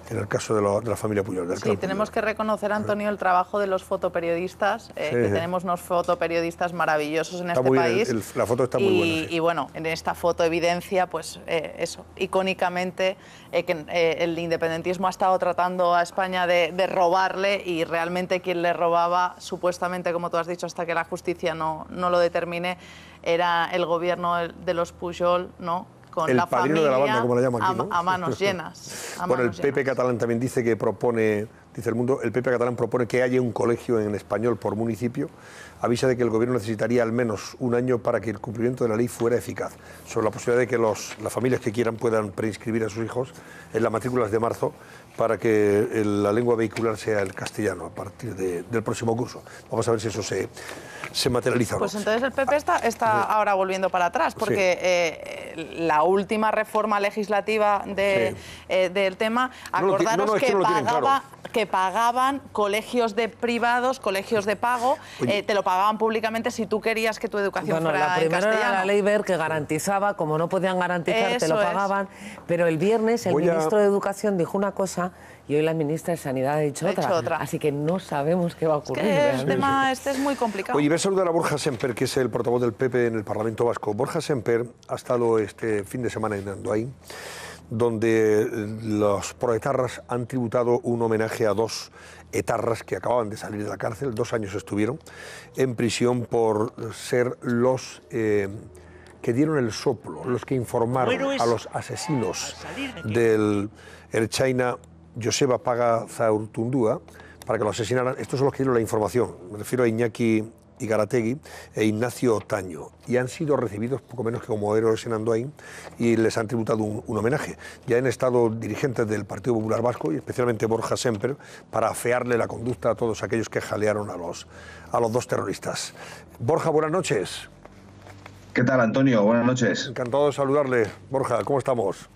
en el caso de la familia Pujol. Sí, tenemos que reconocer, Antonio, el trabajo de los fotoperiodistas, que tenemos unos fotoperiodistas maravillosos en este país. La foto está muy buena. Y bueno, en esta foto evidencia, pues eso, icónicamente, que el independentismo ha estado tratando a España de robarle, y realmente quien le robaba, supuestamente, como tú has dicho, hasta que la justicia no lo determine, era el gobierno de los Pujol, ¿no? Con el la padrino familia, de la banda, como le llama aquí, ¿no? a manos llenas. Bueno, el PP catalán también dice que propone, dice El Mundo, el PP catalán propone que haya un colegio en español por municipio. Avisa de que el gobierno necesitaría al menos un año para que el cumplimiento de la ley fuera eficaz. Sobre la posibilidad de que las familias que quieran puedan preinscribir a sus hijos en las matrículas de marzo para que la lengua vehicular sea el castellano a partir del próximo curso. Vamos a ver si eso se materializa o no. Pues entonces el PP está ahora volviendo para atrás, porque la última reforma legislativa del tema, acordaros que pagaban colegios privados, colegios de pago, te lo pagaban públicamente si tú querías que tu educación fuera en castellano. Era la ley Wert que garantizaba, como no podían garantizar, te lo pagaban, pero el viernes el ministro de Educación dijo una cosa y hoy la ministra de Sanidad ha dicho otra. Así que no sabemos qué va a ocurrir. El tema este es muy complicado. Oye, voy a saludar a Borja Semper, que es el portavoz del PP en el Parlamento Vasco. Borja Semper ha estado este fin de semana en Andoain, donde los proetarras han tributado un homenaje a dos etarras que acababan de salir de la cárcel. 2 años estuvieron en prisión por ser los que dieron el soplo, los que informaron a los asesinos del Ertzaina Joseba Pagazaurtundúa para que lo asesinaran. Estos son los que dieron la información. Me refiero a Iñaki Igarategui e Ignacio Otaño, y han sido recibidos poco menos que como héroes en Andoain y les han tributado un homenaje. Ya han estado dirigentes del Partido Popular Vasco y especialmente Borja Semper para afearle la conducta a todos aquellos que jalearon a los 2 terroristas. Borja, buenas noches. ¿Qué tal, Antonio? Buenas noches. Encantado de saludarle. Borja, ¿cómo estamos?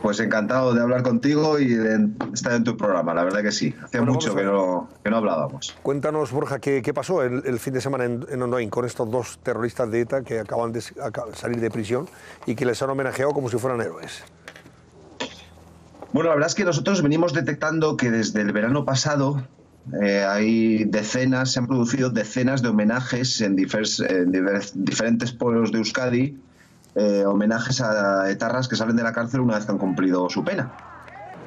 Pues encantado de hablar contigo y de estar en tu programa, la verdad que sí. Hacía mucho que no hablábamos. Cuéntanos, Borja, ¿qué pasó el fin de semana en Andoain con estos 2 terroristas de ETA que acaban de salir de prisión y que les han homenajeado como si fueran héroes? Bueno, la verdad es que nosotros venimos detectando que desde el verano pasado se han producido decenas de homenajes en diferentes pueblos de Euskadi, homenajes a etarras que salen de la cárcel una vez que han cumplido su pena.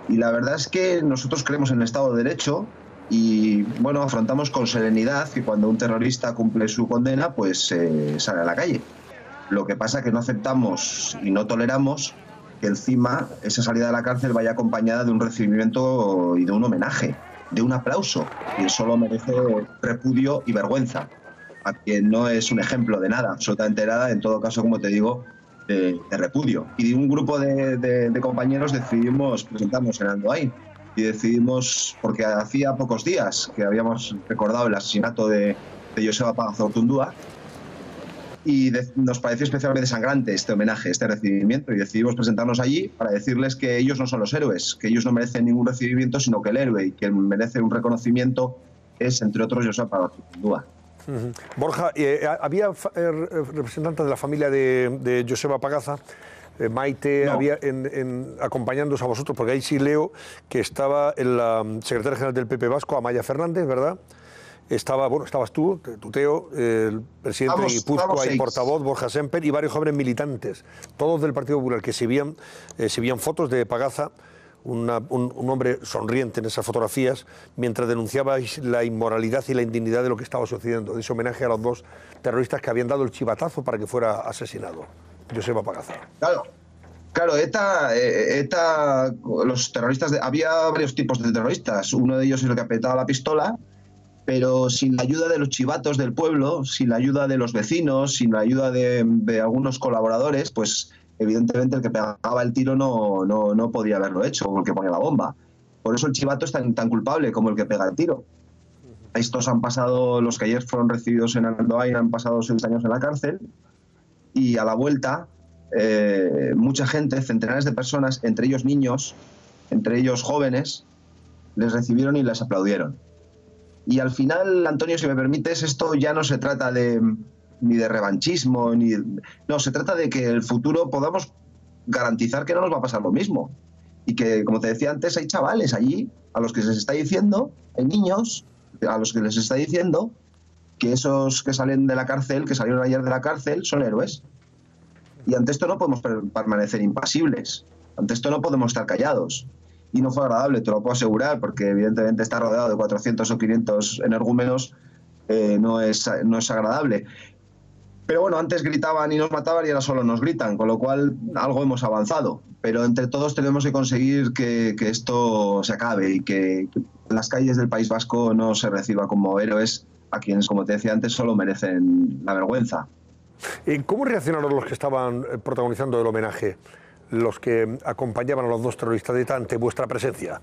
Y la verdad es que nosotros creemos en el Estado de Derecho y, bueno, afrontamos con serenidad que cuando un terrorista cumple su condena, pues sale a la calle. Lo que pasa es que no aceptamos y no toleramos que encima esa salida de la cárcel vaya acompañada de un recibimiento y de un homenaje, de un aplauso, y eso lo merece repudio y vergüenza, a quien no es un ejemplo de nada, absolutamente nada, en todo caso, como te digo, de repudio. Y de un grupo de compañeros decidimos presentarnos en Andoain, y decidimos, porque hacía pocos días que habíamos recordado el asesinato de Joseba Pagazaurtundúa, y nos pareció especialmente sangrante este homenaje, este recibimiento, y decidimos presentarnos allí para decirles que ellos no son los héroes, que ellos no merecen ningún recibimiento, sino que el héroe y quien merece un reconocimiento es, entre otros, Joseba Pagazaurtundúa. Borja, había representantes de la familia de Joseba Pagaza, Maite, había acompañándoos a vosotros, porque ahí sí leo que estaba la secretaria general del PP Vasco, Amaya Fernández, ¿verdad? Estabas tú, Tuteo, el presidente de Guipúzcoa y portavoz, Borja Semper, y varios jóvenes militantes, todos del Partido Popular, que se veían fotos de Pagaza, un hombre sonriente en esas fotografías, mientras denunciabais la inmoralidad y la indignidad de lo que estaba sucediendo, de ese homenaje a los 2 terroristas que habían dado el chivatazo para que fuera asesinado, Joseba Pagaza. Claro, ETA, los terroristas, había varios tipos de terroristas, uno de ellos es el que apretaba la pistola, pero sin la ayuda de los chivatos del pueblo, sin la ayuda de los vecinos, sin la ayuda de algunos colaboradores, pues evidentemente el que pegaba el tiro no podía haberlo hecho, o el que ponía la bomba. Por eso el chivato es tan culpable como el que pega el tiro. Estos han pasado, los que ayer fueron recibidos en Andoain, han pasado 6 años en la cárcel, y a la vuelta mucha gente, centenares de personas, entre ellos niños, entre ellos jóvenes, les recibieron y les aplaudieron. Y al final, Antonio, si me permites, esto ya no se trata ni de revanchismo, no, se trata de que en el futuro podamos garantizar que no nos va a pasar lo mismo. y que, como te decía antes, hay chavales allí a los que se les está diciendo, hay niños a los que les está diciendo que esos que salen de la cárcel, que salieron ayer de la cárcel, son héroes. Y ante esto no podemos permanecer impasibles, ante esto no podemos estar callados. Y no fue agradable, te lo puedo asegurar, porque evidentemente estar rodeado de 400 o 500 energúmenos no es agradable. Pero bueno, antes gritaban y nos mataban y ahora solo nos gritan, con lo cual algo hemos avanzado. Pero entre todos tenemos que conseguir que esto se acabe y que en las calles del País Vasco no se reciba como héroes a quienes, como te decía antes, solo merecen la vergüenza. ¿Cómo reaccionaron los que estaban protagonizando el homenaje, los que acompañaban a los dos terroristas de ETA ante vuestra presencia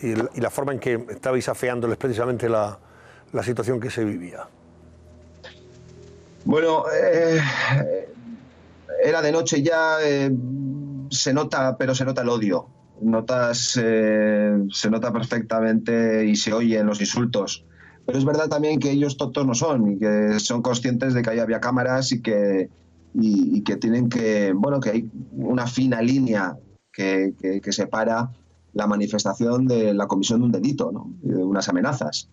y la forma en que estabais afeándoles precisamente la situación que se vivía? Bueno, era de noche ya, se nota el odio. Se nota perfectamente y se oyen los insultos. Pero es verdad también que ellos tontos no son y que son conscientes de que ahí había cámaras y que tienen que hay una fina línea que separa la manifestación de la comisión de un delito, ¿no? Y de unas amenazas.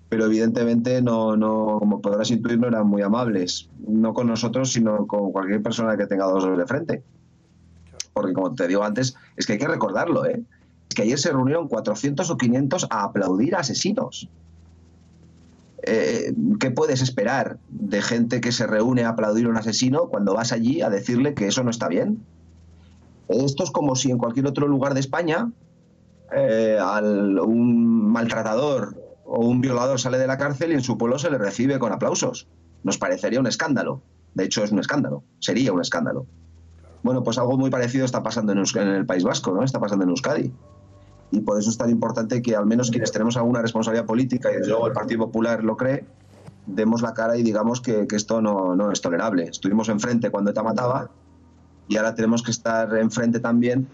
Pero evidentemente no, como podrás intuir, no eran muy amables, no con nosotros, sino con cualquier persona que tenga dos dedos de frente. Porque, como te digo antes, es que hay que recordarlo, Es que ayer se reunieron 400 o 500 a aplaudir a asesinos. ¿Qué puedes esperar de gente que se reúne a aplaudir a un asesino cuando vas allí a decirle que eso no está bien? Esto es como si en cualquier otro lugar de España un maltratador o un violador sale de la cárcel y en su pueblo se le recibe con aplausos. Nos parecería un escándalo. De hecho, es un escándalo. Sería un escándalo. Bueno, pues algo muy parecido está pasando en el País Vasco, ¿no? Está pasando en Euskadi. Y por eso es tan importante que al menos quienes tenemos alguna responsabilidad política, y desde luego el Partido Popular lo cree, demos la cara y digamos que esto no es tolerable. Estuvimos enfrente cuando ETA mataba y ahora tenemos que estar enfrente también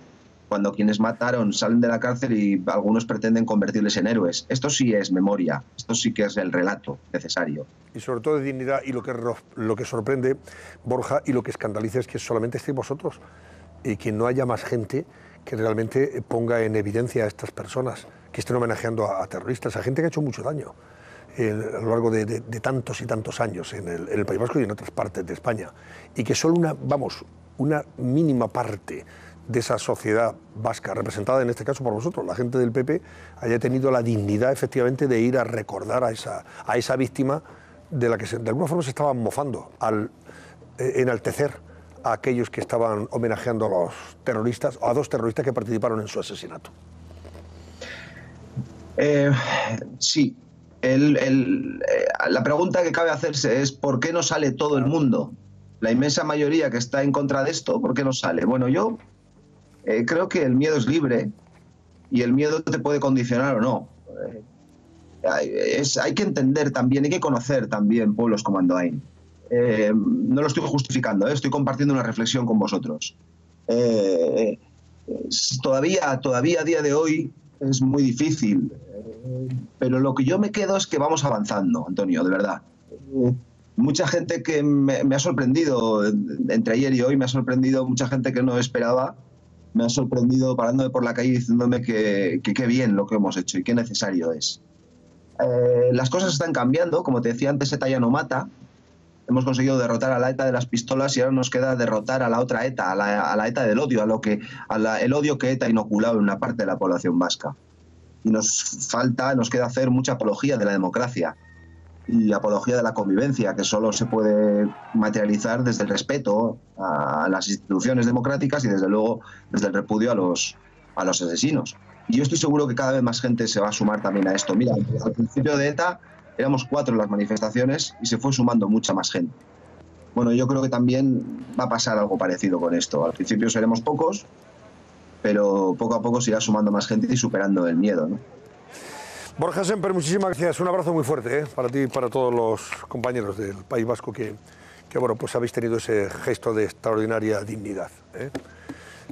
cuando quienes mataron salen de la cárcel y algunos pretenden convertirles en héroes. Esto sí es memoria, esto sí que es el relato necesario. Y sobre todo de dignidad, y lo que sorprende, Borja, y lo que escandaliza es que solamente estéis vosotros y que no haya más gente que realmente ponga en evidencia a estas personas que estén homenajeando a terroristas, a gente que ha hecho mucho daño a lo largo de tantos y tantos años en el País Vasco y en otras partes de España, y que solo una mínima parte de esa sociedad vasca, representada en este caso por vosotros, la gente del PP, haya tenido la dignidad efectivamente de ir a recordar a esa víctima de la que de alguna forma se estaban mofando, al enaltecer a aquellos que estaban homenajeando a los terroristas, o a dos terroristas que participaron en su asesinato. Sí. La pregunta que cabe hacerse es ¿por qué no sale todo el mundo? La inmensa mayoría que está en contra de esto, ¿por qué no sale? Bueno, yo creo que el miedo es libre y el miedo te puede condicionar o no. Hay que entender también, hay que conocer también pueblos como Andoain. No lo estoy justificando, estoy compartiendo una reflexión con vosotros. Todavía a día de hoy es muy difícil, pero lo que yo me quedo es que vamos avanzando, Antonio, de verdad. Mucha gente que me ha sorprendido, entre ayer y hoy me ha sorprendido, mucha gente que no esperaba, me ha sorprendido parándome por la calle diciéndome que qué bien lo que hemos hecho y qué necesario es. Las cosas están cambiando, como te decía antes, ETA ya no mata. Hemos conseguido derrotar a la ETA de las pistolas y ahora nos queda derrotar a la otra ETA, a la ETA del odio, el odio que ETA ha inoculado en una parte de la población vasca. Y nos queda hacer mucha apología de la democracia y apología de la convivencia, que solo se puede materializar desde el respeto a las instituciones democráticas y desde luego desde el repudio a los asesinos. Y yo estoy seguro que cada vez más gente se va a sumar también a esto. Mira, al principio de ETA éramos 4 en las manifestaciones y se fue sumando mucha más gente. Bueno, yo creo que también va a pasar algo parecido con esto. Al principio seremos pocos, pero poco a poco se irá sumando más gente y superando el miedo, ¿no? Borja Semper, muchísimas gracias. Un abrazo muy fuerte para ti y para todos los compañeros del País Vasco que bueno, pues habéis tenido ese gesto de extraordinaria dignidad,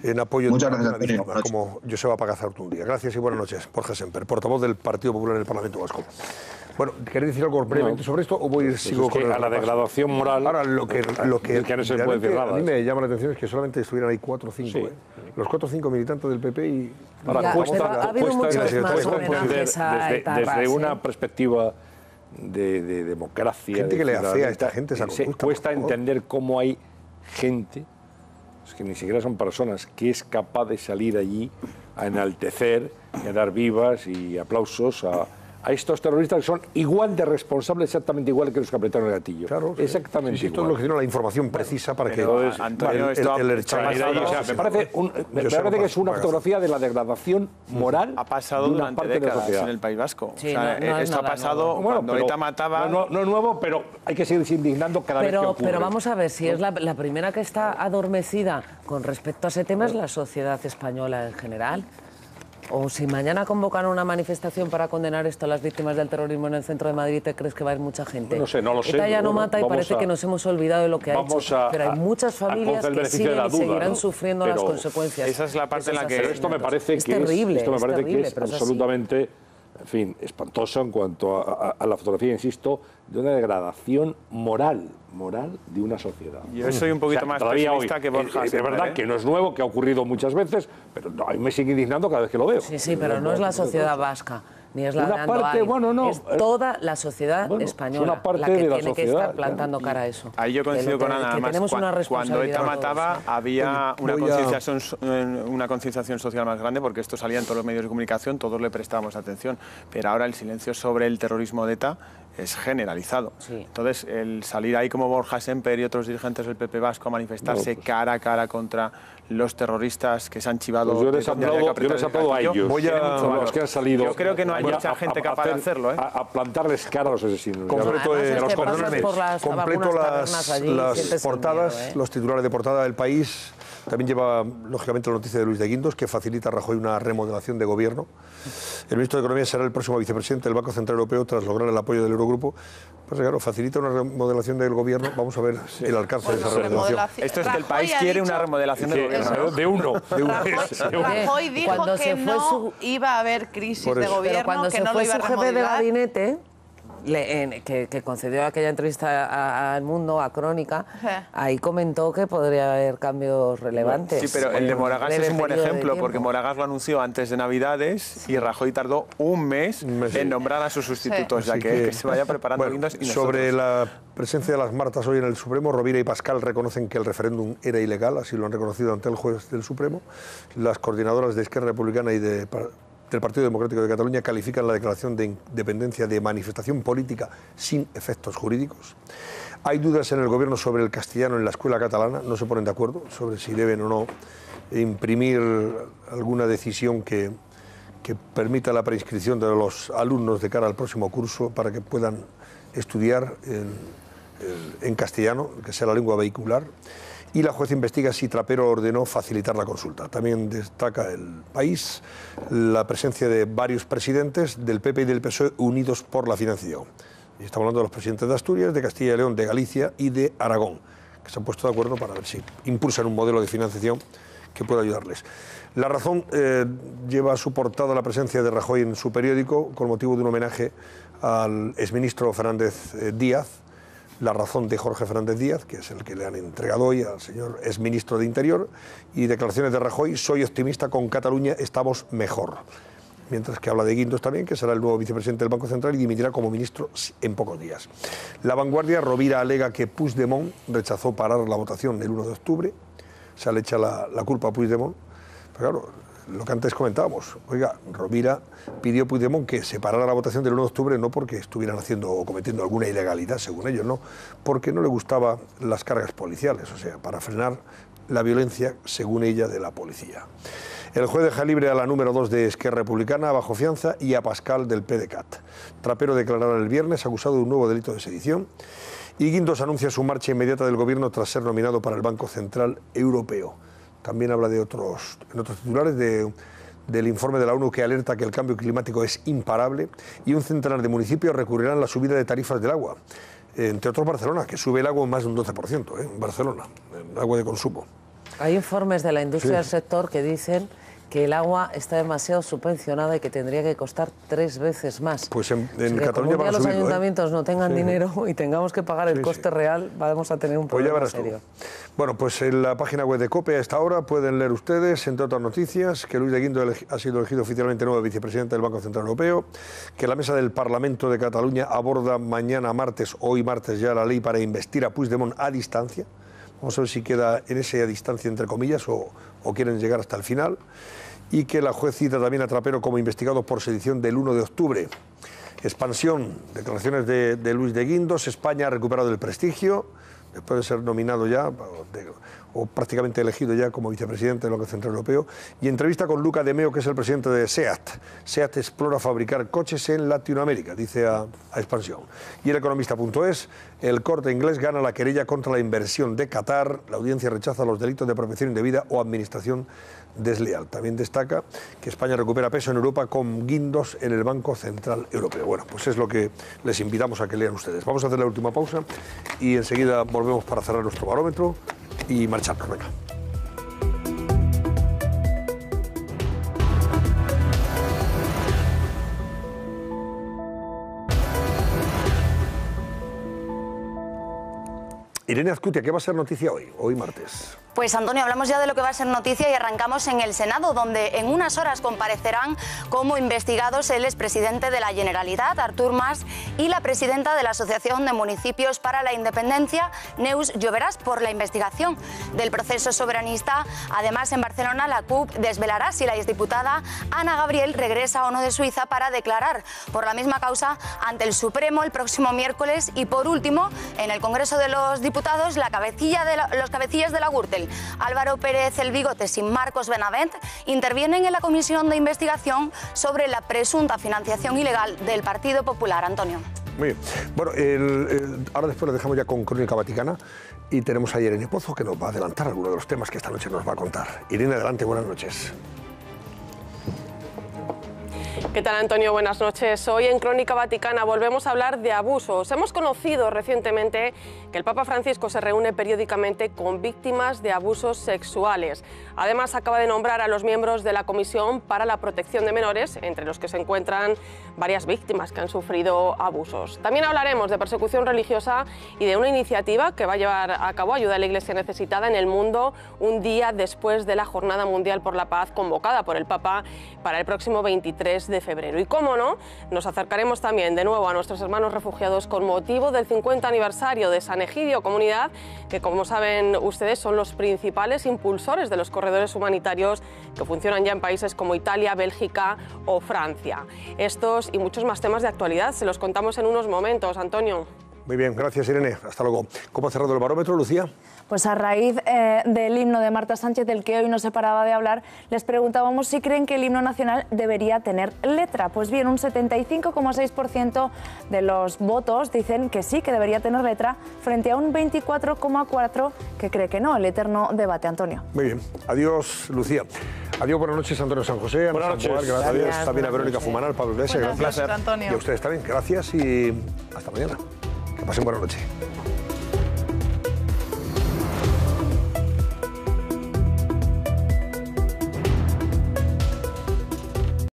en apoyo de una víctima como Joseba Pagazaurtundía. Gracias y buenas noches. Borja Semper, portavoz del Partido Popular en el Parlamento Vasco. Bueno, ¿queréis decir algo brevemente sobre esto o sigo con a la degradación moral? Ahora, lo que no se puede decir nada. A mí me llama la atención es que solamente estuvieran ahí 4 o 5, los 4 o 5 militantes del PP y... Ha habido muchos más homenajes a etarras, desde una perspectiva de democracia... Gente que le afea a esta gente esa conducta. Cuesta entender cómo hay gente, es que ni siquiera son personas, que es capaz de salir allí a enaltecer y a dar vivas y aplausos a estos terroristas que son igual de responsables, exactamente igual que los que apretaron el gatillo. Claro, exactamente sí, esto es lo que tiene la información precisa para que... Antonio, me parece que es una fotografía de la degradación moral. Ha pasado durante décadas en el País Vasco. Sí, esto ha pasado cuando ETA mataba... No es nuevo, pero hay que seguir indignando cada vez que ocurre. Pero vamos a ver, si es la primera que está adormecida con respecto a ese tema es la sociedad española en general. O si mañana convocan una manifestación para condenar esto a las víctimas del terrorismo en el centro de Madrid, ¿te crees que va a ir mucha gente? No sé, no lo sé. ETA ya no mata y parece que nos hemos olvidado de lo que ha hecho. Pero hay muchas familias que siguen y seguirán sufriendo las consecuencias. Esa es la parte en la que... Esto me parece que es absolutamente... En fin, espantoso en cuanto a la fotografía, insisto, de una degradación moral de una sociedad. Yo soy un poquito más pesimista que Borja. Es verdad que no es nuevo, que ha ocurrido muchas veces, pero a mí me sigue indignando cada vez que lo veo. Sí, pero no es la sociedad vasca, ni es la de Andoain, es toda la sociedad española la que tiene que estar plantando cara a eso. Ahí yo coincido con Ana, además, cuando ETA mataba había una concienciación social más grande, porque esto salía en todos los medios de comunicación, todos le prestábamos atención, pero ahora el silencio sobre el terrorismo de ETA es generalizado. Entonces, el salir ahí como Borja Semper y otros dirigentes del PP vasco a manifestarse cara a cara contra los terroristas que se han chivado... Yo les aplaudo a ellos. Los que han salido... Yo creo que no hay mucha gente capaz de hacerlo. A plantarles cara a los asesinos. Completo las portadas, los titulares de portada del País. También lleva, lógicamente, la noticia de Luis de Guindos, que facilita a Rajoy una remodelación de gobierno. El ministro de Economía será el próximo vicepresidente del Banco Central Europeo tras lograr el apoyo del Eurogrupo. Pues claro, facilita una remodelación del gobierno. Vamos a ver el alcance de esa remodelación. Esto es que el país quiere una remodelación del gobierno. De uno. Rajoy dijo que no iba a haber crisis de gobierno, cuando que se no fue lo iba a su jefe de remodelar. gabinete, que concedió aquella entrevista al Mundo, a Crónica, ahí comentó que podría haber cambios relevantes. Sí, pero el de Moragas es un buen ejemplo, porque Moragas lo anunció antes de Navidades y Rajoy tardó un mes en nombrar a sus sustitutos, ya que se vaya preparando Guindos. Sobre la presencia de las Martas hoy en el Supremo, Rovira y Pascal reconocen que el referéndum era ilegal, así lo han reconocido ante el juez del Supremo. Las coordinadoras de Esquerra Republicana y del Partido Democrático de Cataluña califican la declaración de independencia de manifestación política sin efectos jurídicos. Hay dudas en el gobierno sobre el castellano en la escuela catalana, no se ponen de acuerdo sobre si deben o no imprimir alguna decisión que permita la preinscripción de los alumnos de cara al próximo curso para que puedan estudiar en castellano, que sea la lengua vehicular. Y la jueza investiga si Trapero ordenó facilitar la consulta. También destaca el País la presencia de varios presidentes del PP y del PSOE unidos por la financiación. Y estamos hablando de los presidentes de Asturias, de Castilla y León, de Galicia y de Aragón, que se han puesto de acuerdo para ver si impulsan un modelo de financiación que pueda ayudarles. La Razón lleva a su portada la presencia de Rajoy en su periódico con motivo de un homenaje al exministro Fernández Díaz. La Razón de Jorge Fernández Díaz, que es el que le han entregado hoy al señor exministro de Interior, y declaraciones de Rajoy: soy optimista, con Cataluña estamos mejor. Mientras que habla de Guindos también, que será el nuevo vicepresidente del Banco Central y dimitirá como ministro en pocos días. La Vanguardia, Rovira alega que Puigdemont rechazó parar la votación el 1 de octubre, se le echa la culpa a Puigdemont, pero claro, lo que antes comentábamos, oiga, Rovira pidió a Puigdemont que se parara la votación del 1 de octubre no porque estuvieran haciendo o cometiendo alguna ilegalidad, según ellos, no, porque no le gustaban las cargas policiales, o sea, para frenar la violencia, según ella, de la policía. El juez deja libre a la número 2 de Esquerra Republicana bajo fianza y a Pascal del PDeCAT. Trapero declarará el viernes acusado de un nuevo delito de sedición. Y Guindos anuncia su marcha inmediata del gobierno tras ser nominado para el Banco Central Europeo. También habla en otros titulares del informe de la ONU que alerta que el cambio climático es imparable y un centenar de municipios recurrirán a la subida de tarifas del agua. Entre otros Barcelona, que sube el agua en más de un 12%, en Barcelona, el agua de consumo. Hay informes de la industria del sector que dicen que el agua está demasiado subvencionada y que tendría que costar 3 veces más. Pues en Cataluña Cataluña van a los subirlo, ayuntamientos no tengan dinero y tengamos que pagar el coste real, vamos a tener un problema serio. Bueno, pues en la página web de COPE a esta hora pueden leer ustedes, entre otras noticias, que Luis de Guindos ha sido elegido oficialmente nuevo vicepresidente del Banco Central Europeo, que la mesa del Parlamento de Cataluña aborda mañana martes, hoy martes ya, la ley para investir a Puigdemont a distancia. Vamos a ver si queda en esa distancia, entre comillas, o quieren llegar hasta el final. Y que la juez cita también a Trapero como investigado por sedición del 1 de octubre. Expansión, declaraciones de Luis de Guindos. España ha recuperado el prestigio, después de ser nominado ya, o prácticamente elegido ya como vicepresidente del Banco Central Europeo. Y entrevista con Luca de Meo, que es el presidente de SEAT. SEAT explora fabricar coches en Latinoamérica, dice a Expansión. Y el economista.es, el Corte Inglés gana la querella contra la inversión de Qatar. La audiencia rechaza los delitos de protección indebida o administración desleal. También destaca que España recupera peso en Europa con Guindos en el Banco Central Europeo. Bueno, pues es lo que les invitamos a que lean ustedes. Vamos a hacer la última pausa y enseguida volvemos para cerrar nuestro barómetro y marcharnos. Venga. Irene Azcutia, ¿qué va a ser noticia hoy martes? Pues Antonio, hablamos ya de lo que va a ser noticia y arrancamos en el Senado, donde en unas horas comparecerán como investigados el expresidente de la Generalitat, Artur Mas, y la presidenta de la Asociación de Municipios para la Independencia, Neus Lloveras, por la investigación del proceso soberanista. Además, en Barcelona, la CUP desvelará si la exdiputada Ana Gabriel regresa o no de Suiza para declarar por la misma causa ante el Supremo el próximo miércoles. Y por último, en el Congreso de los Diputados, los cabecillas de la Gürtel, Álvaro Pérez el Bigotes y Marcos Benavent, intervienen en la comisión de investigación sobre la presunta financiación ilegal del Partido Popular. Antonio. Muy bien. Bueno, ahora después lo dejamos ya con Crónica Vaticana y tenemos a Irene Pozo, que nos va a adelantar algunos de los temas que esta noche nos va a contar. Irene, adelante, buenas noches. ¿Qué tal, Antonio? Buenas noches. Hoy en Crónica Vaticana volvemos a hablar de abusos. Hemos conocido recientemente que el Papa Francisco se reúne periódicamente con víctimas de abusos sexuales. Además, acaba de nombrar a los miembros de la Comisión para la Protección de Menores, entre los que se encuentran varias víctimas que han sufrido abusos. También hablaremos de persecución religiosa y de una iniciativa que va a llevar a cabo Ayuda a la Iglesia Necesitada en el mundo un día después de la Jornada Mundial por la Paz convocada por el Papa para el próximo 23 de febrero. Y cómo no, nos acercaremos también de nuevo a nuestros hermanos refugiados con motivo del 50 aniversario de San Egidio Comunidad, que como saben ustedes son los principales impulsores de los corredores humanitarios que funcionan ya en países como Italia, Bélgica o Francia. Estos y muchos más temas de actualidad se los contamos en unos momentos, Antonio. Muy bien, gracias Irene, hasta luego. ¿Cómo ha cerrado el barómetro, Lucía? Pues a raíz del himno de Marta Sánchez, del que hoy no se paraba de hablar, les preguntábamos si creen que el himno nacional debería tener letra. Pues bien, un 75,6% de los votos dicen que sí, que debería tener letra, frente a un 24,4% que cree que no. El eterno debate, Antonio. Muy bien, adiós Lucía. Adiós, buenas noches, Antonio San José. Buenas noches. Gracias. Adiós, también a Verónica Fumanal, Pablo Iglesias. Gracias, gracias. Antonio. Y a ustedes también, gracias y hasta mañana. Que pasen buena noche.